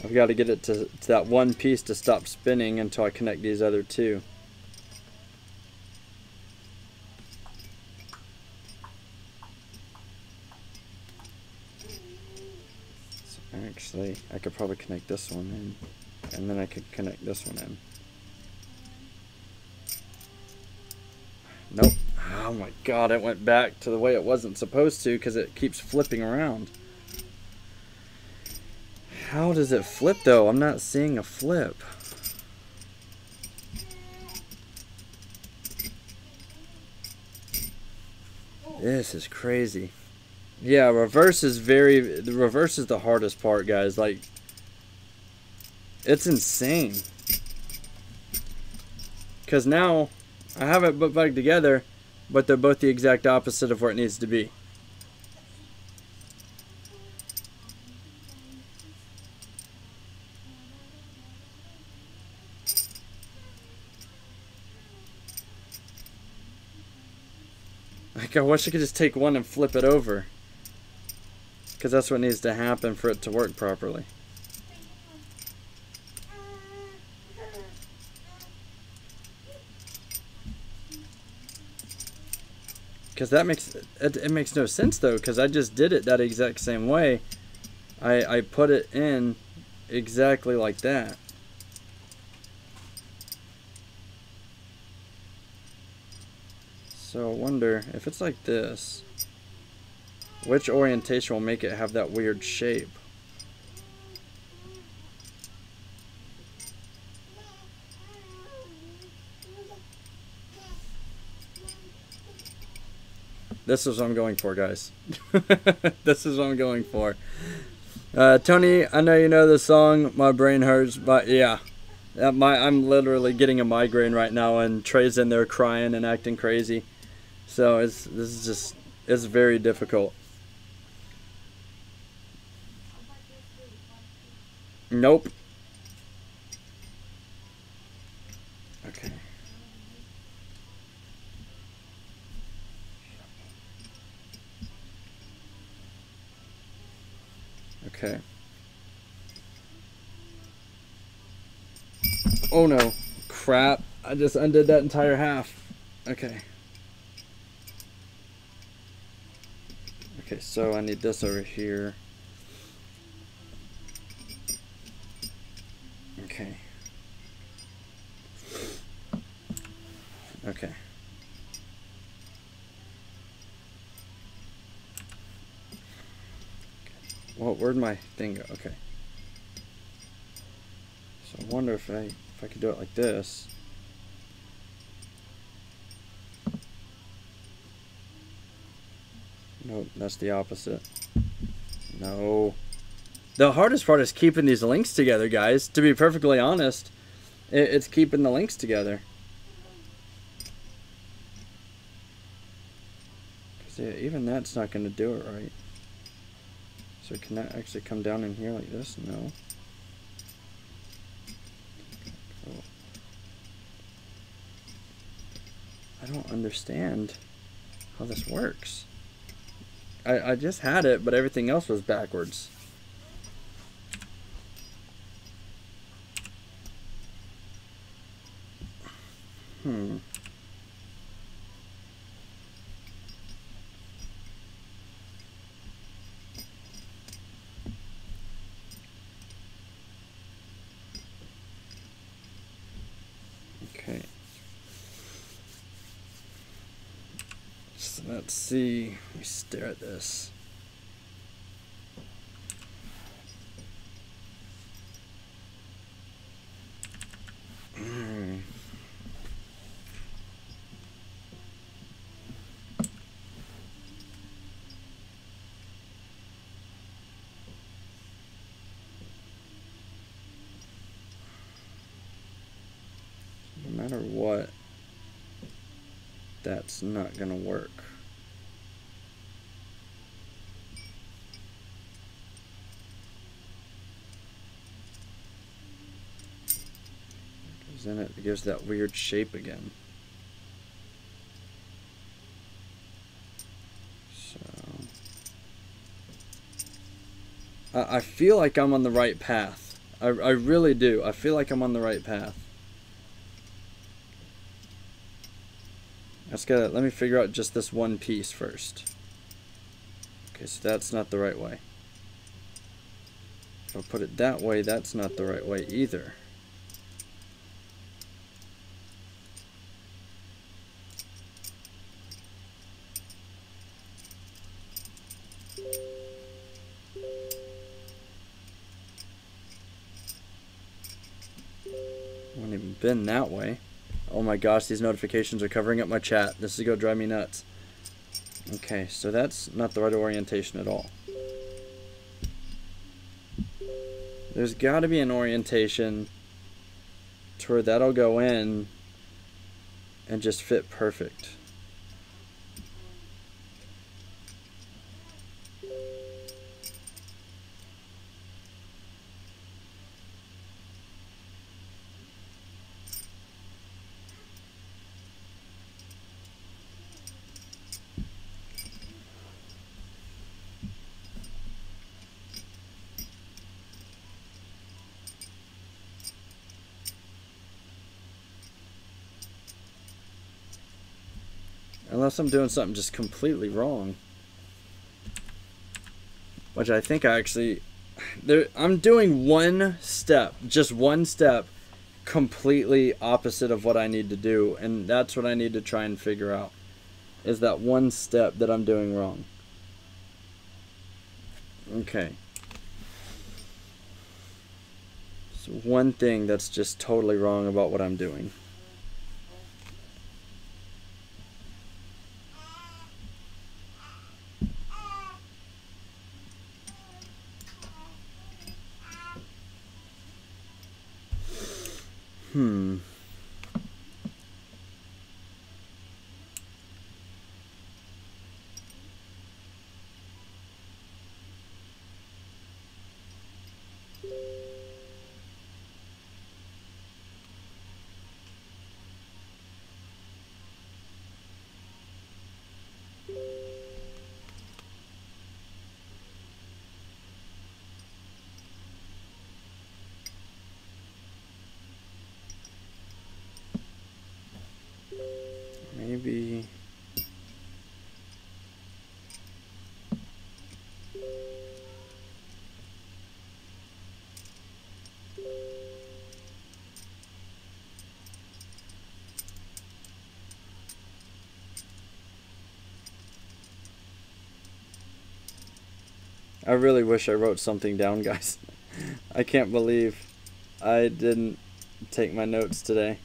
I've got to get it to that one piece to stop spinning until I connect these other two. So actually, I could probably connect this one in, and then I could connect this one in. Nope. Oh my god, it went back to the way it wasn't supposed to because it keeps flipping around. How does it flip though? I'm not seeing a flip. This is crazy. Yeah, reverse is the reverse is the hardest part, guys. Like, it's insane. Because now I have it put back together, but they're both the exact opposite of where it needs to be. Like, I wish I could just take one and flip it over. Because that's what needs to happen for it to work properly. Because that makes... It makes no sense, though. Because I just did it that exact same way. I put it in exactly like that. So I wonder if it's like this, which orientation will make it have that weird shape? This is what I'm going for, guys. This is what I'm going for. Tony, I know you know this song, My Brain Hurts, but yeah. I'm literally getting a migraine right now, and Trey's in there crying and acting crazy. So it's very difficult. Nope. Okay. Okay. Oh no. Crap. I just undid that entire half. Okay. Okay, so I need this over here. Okay. Okay. Well, where'd my thing go? Okay. So I wonder if I could do it like this. Nope, that's the opposite. No. The hardest part is keeping these links together, guys. To be perfectly honest, it's keeping the links together. Because yeah, even that's not going to do it right. So can that actually come down in here like this? No. Oh. I don't understand how this works. I just had it, but everything else was backwards. Okay. So let's see. Let me stare at this. No matter what, that's not gonna work. Because then it gives that weird shape again. So I feel like I'm on the right path. I really do. I feel like I'm on the right path. Let me figure out just this one piece first. Okay, so that's not the right way. If I put it that way, that's not the right way either. Wouldn't even been that way. Oh my gosh, these notifications are covering up my chat. This is gonna drive me nuts. Okay, so that's not the right orientation at all. There's got to be an orientation to where that'll go in and just fit perfect. Unless I'm doing something just completely wrong. Which I think I I'm doing one step, just one step, completely opposite of what I need to do, and that's what I need to try and figure out, is that one step that I'm doing wrong. Okay. So one thing that's just totally wrong about what I'm doing. Maybe... I really wish I wrote something down, guys. I can't believe I didn't take my notes today.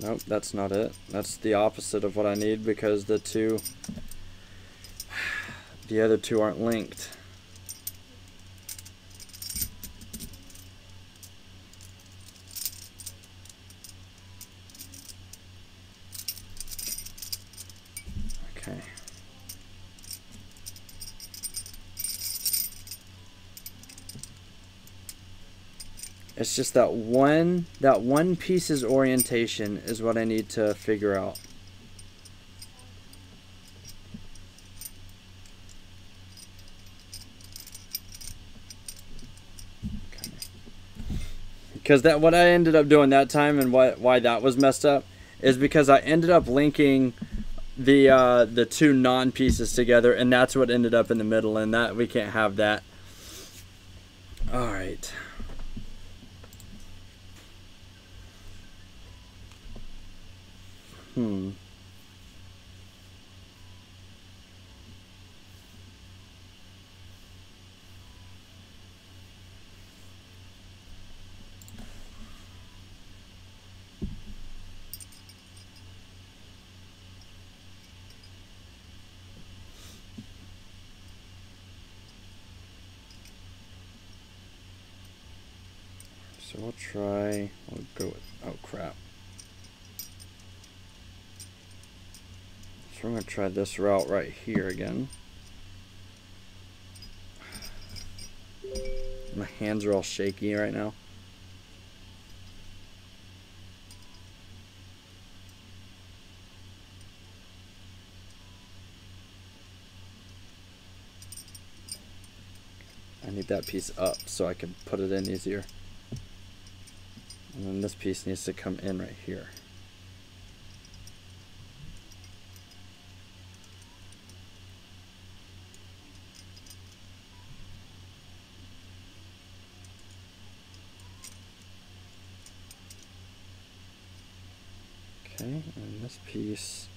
Nope, that's not it. That's the opposite of what I need, because the other two aren't linked. Okay. It's just that one piece's orientation is what I need to figure out. Okay. Because what I ended up doing that time, and why that was messed up, is because I ended up linking the two non-pieces together, and that's what ended up in the middle, and that we can't have that. All right. So we'll go with, oh crap. So I'm going to try this route right here again. My hands are all shaky right now. I need that piece up so I can put it in easier. And then this piece needs to come in right here. Okay, and this piece.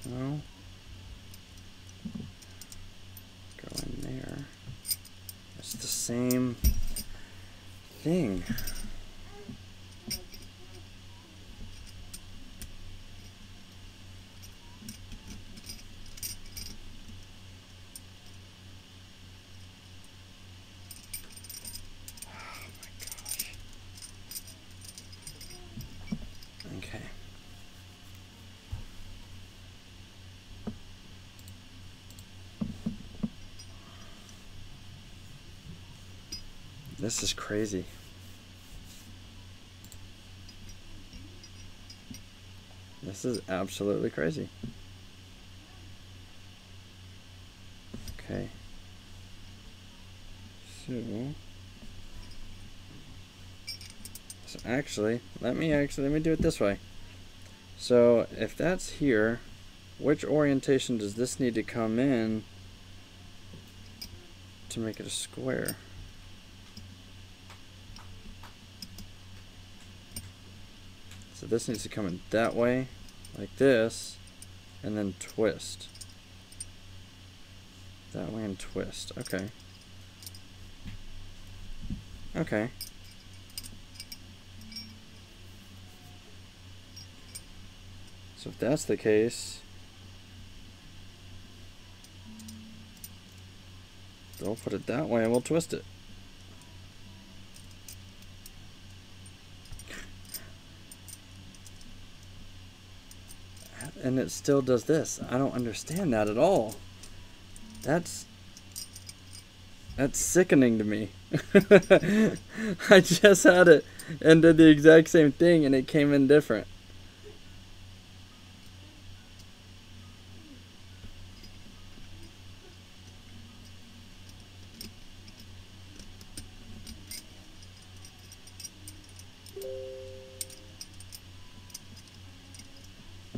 No. Go in there. It's the same thing. This is crazy. This is absolutely crazy. Okay. So actually, let me do it this way. So if that's here, which orientation does this need to come in to make it a square? So this needs to come in that way, like this, and then twist. That way and twist. Okay. Okay. So if that's the case, they'll put it that way and we'll twist it. And it still does this. I don't understand that at all. That's sickening to me. I just had it and did the exact same thing and it came in different.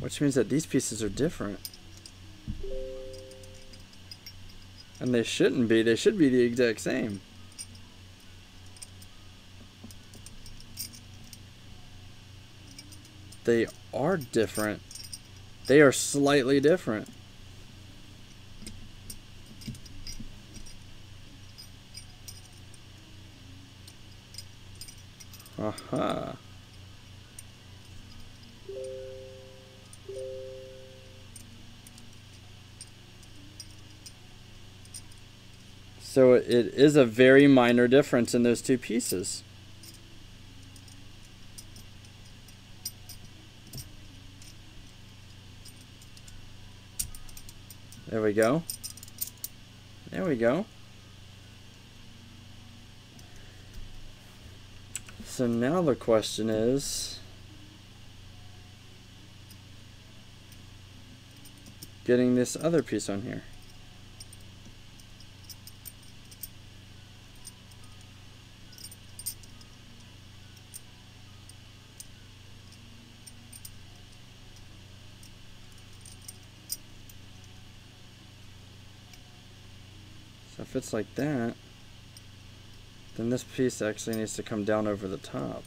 Which means that these pieces are different. And they shouldn't be. They should be the exact same. They are different. They are slightly different. Aha. So it is a very minor difference in those two pieces. There we go. There we go. So now the question is getting this other piece on here. So if it's like that, then this piece actually needs to come down over the top.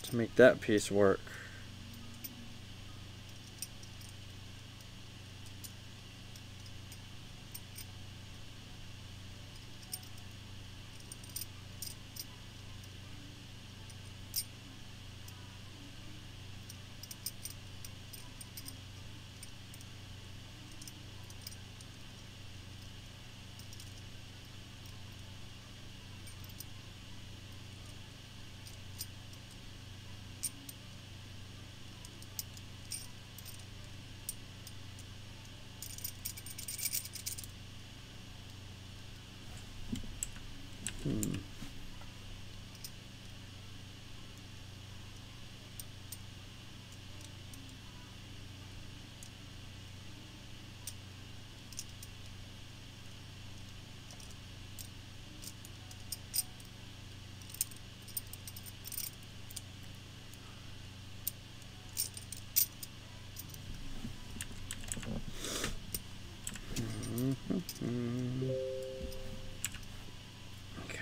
To make that piece work. Okay.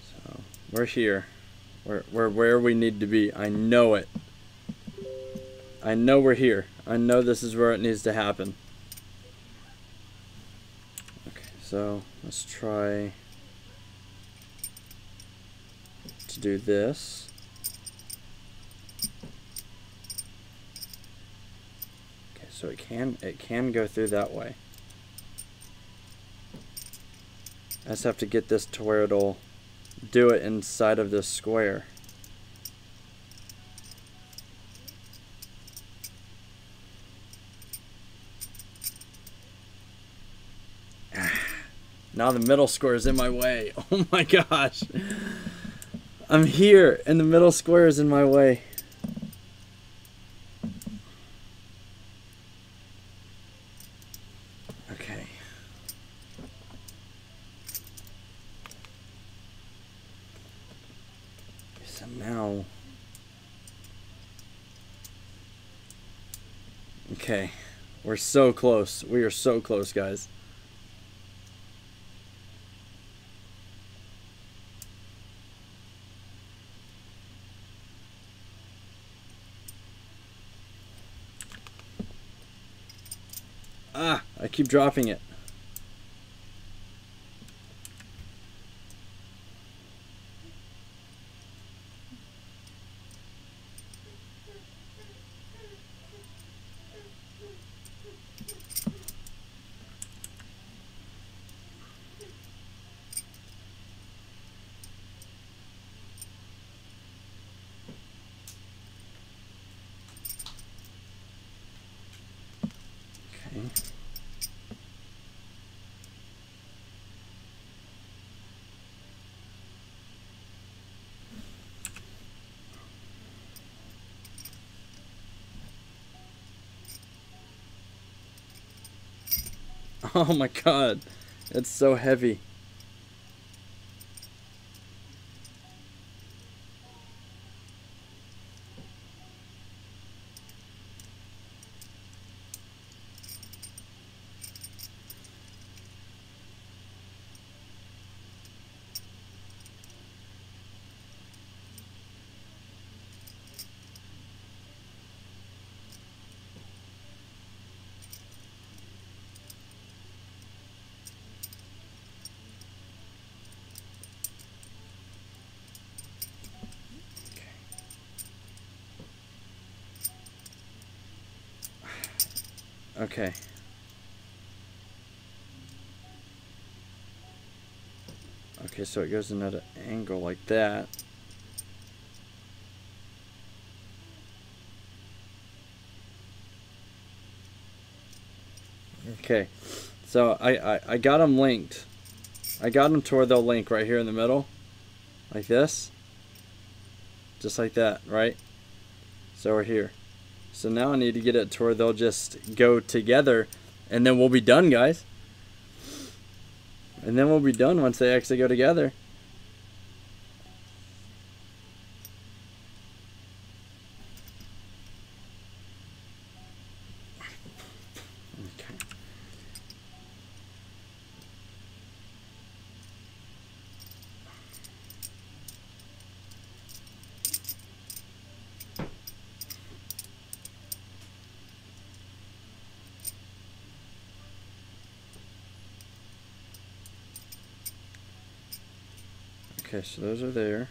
So we're here. We're where we need to be. I know it. I know we're here. I know this is where it needs to happen. Okay, so let's try to do this. Okay, so it can go through that way. I just have to get this to where it'll do it inside of this square. Now the middle square is in my way. Oh my gosh. I'm here and the middle square is in my way. Okay. So now... Okay. We're so close. We are so close, guys. Ah, I keep dropping it. Okay. Oh my god, it's so heavy. Okay. Okay, so it goes in at an angle like that. Okay, so I got them linked. I got them to where they'll link right here in the middle, like this, just like that, right? So we're here. So now I need to get it to where they'll just go together, and then we'll be done, guys. And then we'll be done once they actually go together. Okay, so those are there.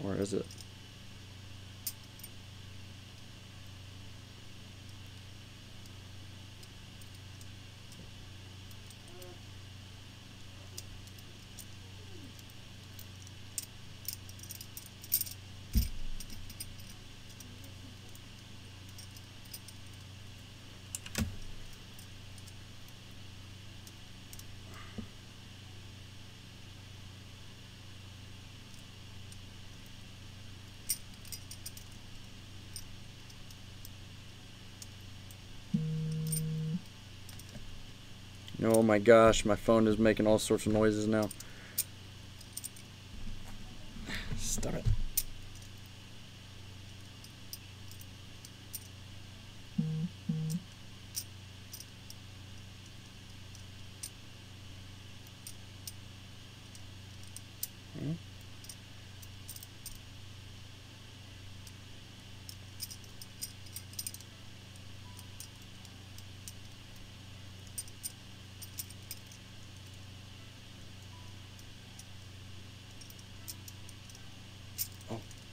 Or is it? Oh my gosh, my phone is making all sorts of noises now. Stop it. Okay.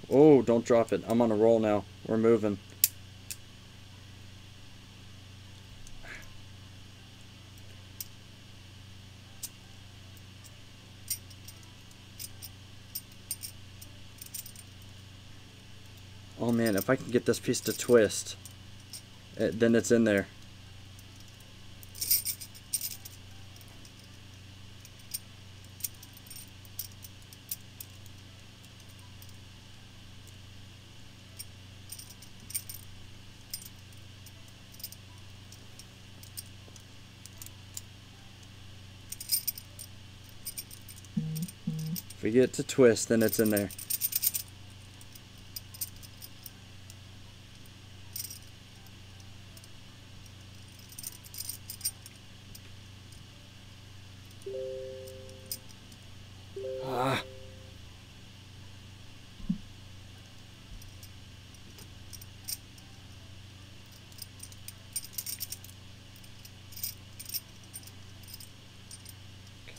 Oh, don't drop it. I'm on a roll now. We're moving. Oh man, if I can get this piece to twist. then it's in there. If we get to twist, then it's in there. Ah.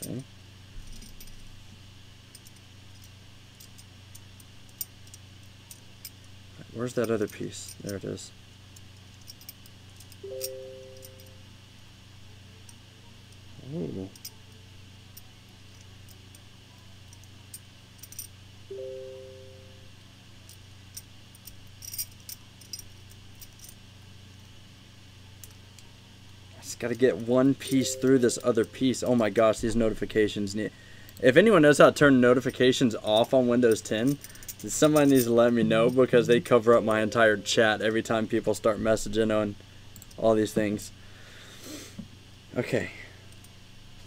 Okay. Where's that other piece? There it is. Ooh. Just gotta get one piece through this other piece. Oh my gosh, these notifications need... If anyone knows how to turn notifications off on Windows 10, somebody needs to let me know, because they cover up my entire chat every time people start messaging on all these things. Okay.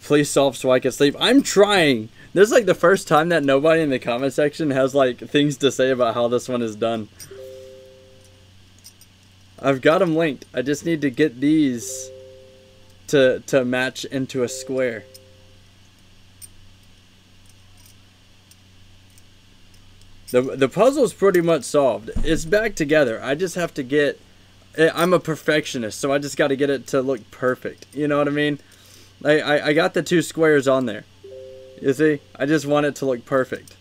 Please solve so I can sleep. I'm trying. This is like the first time that nobody in the comment section has like things to say about how this one is done. I've got them linked. I just need to get these to match into a square. The puzzle's pretty much solved. It's back together. I just have to get... I'm a perfectionist, so I just got to get it to look perfect. You know what I mean? I got the two squares on there. You see? I just want it to look perfect.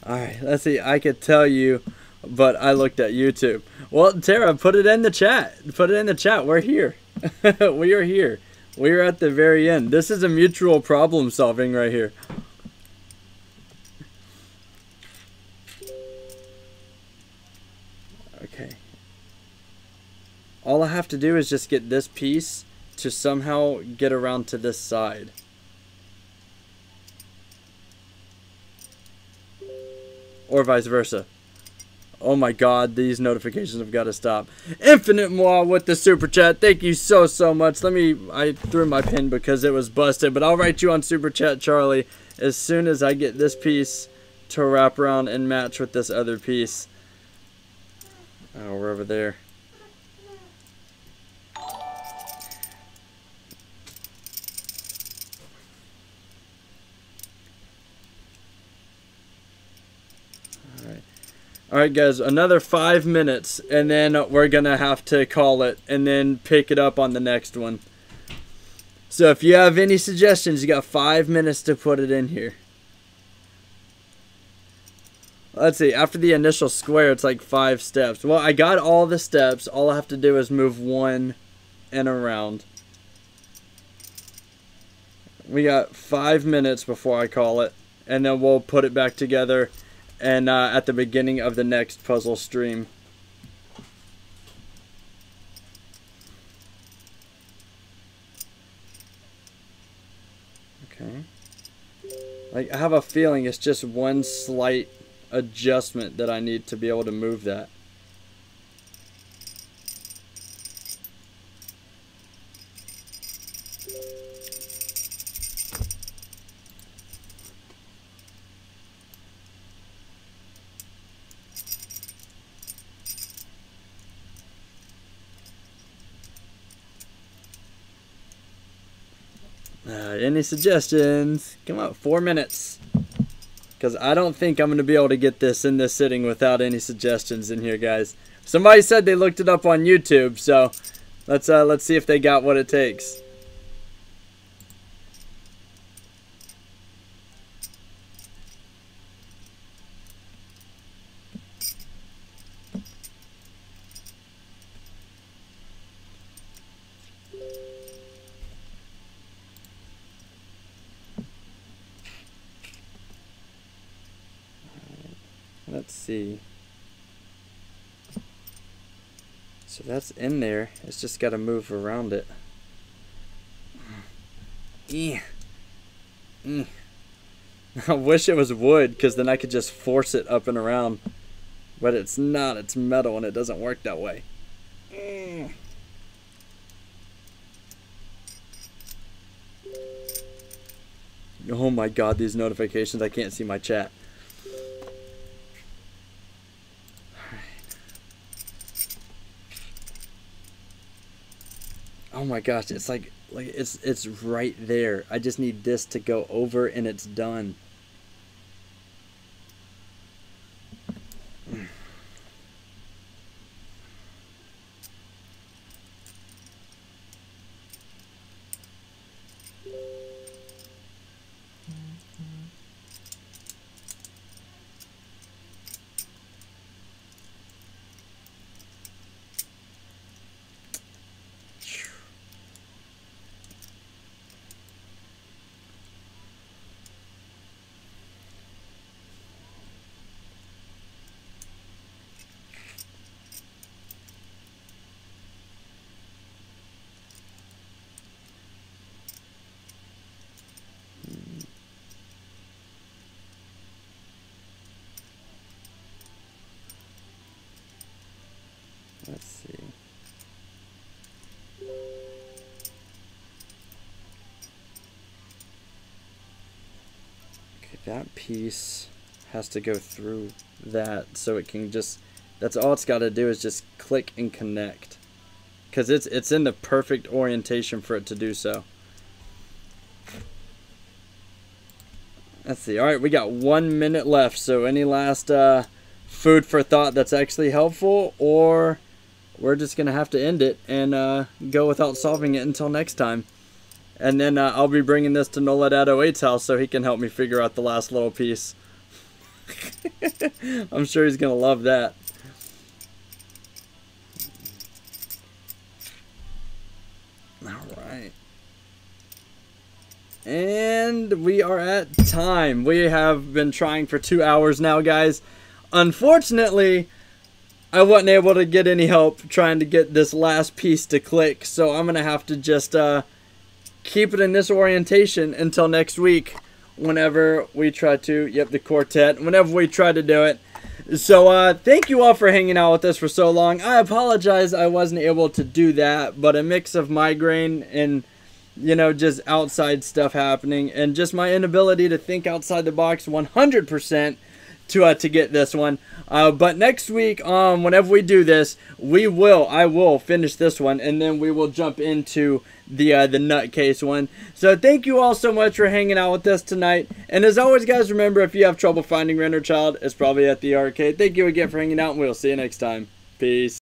Alright, let's see. I could tell you, but I looked at YouTube. Well, Tara, put it in the chat. Put it in the chat. We're here. We are here. We are at the very end. This is a mutual problem solving right here. Okay. All I have to do is just get this piece to somehow get around to this side. Or vice versa. Oh my god, these notifications have got to stop. Infinite Moi with the super chat. Thank you so much. I threw my pin because it was busted, but I'll write you on super chat, Charlie, as soon as I get this piece to wrap around and match with this other piece. Oh, we're over there. Alright guys, another 5 minutes, and then we're gonna have to call it and then pick it up on the next one. So if you have any suggestions, you got 5 minutes to put it in here. Let's see, after the initial square, it's like 5 steps. Well, I got all the steps. All I have to do is move one and around. We got 5 minutes before I call it, and then we'll put it back together. And at the beginning of the next puzzle stream. Okay. Like, I have a feeling it's just one slight adjustment that I need to be able to move that. Any suggestions? Come on, 4 minutes. Because I don't think I'm going to be able to get this in this sitting without any suggestions in here, guys. Somebody said they looked it up on YouTube, so let's see if they got what it takes. see. So that's in there. It's just got to move around it. I wish it was wood, because then I could just force it up and around. But it's not. It's metal, and it doesn't work that way. Oh my god, these notifications. I can't see my chat. Oh my gosh, it's like it's right there. I just need this to go over and it's done. Let's see. Okay, that piece has to go through that, so it can just, that's all it's got to do is just click and connect. Because it's in the perfect orientation for it to do so. Let's see. Alright, we got 1 minute left, so any last food for thought that's actually helpful, or we're just going to have to end it and go without solving it until next time. And then I'll be bringing this to Noladad08's house so he can help me figure out the last little piece. I'm sure he's going to love that. Alright. And we are at time. We have been trying for 2 hours now, guys. Unfortunately, I wasn't able to get any help trying to get this last piece to click, so I'm going to have to just keep it in this orientation until next week whenever we try to, the quartet, whenever we try to do it. So thank you all for hanging out with us for so long. I apologize I wasn't able to do that, but a mix of migraine and, you know, just outside stuff happening and just my inability to think outside the box 100% to get this one. But next week, whenever we do this, I will finish this one, and then we will jump into the nutcase one. So thank you all so much for hanging out with us tonight. And as always, guys, remember, if you have trouble finding your inner child, it's probably at the arcade. Thank you again for hanging out, and we'll see you next time. Peace.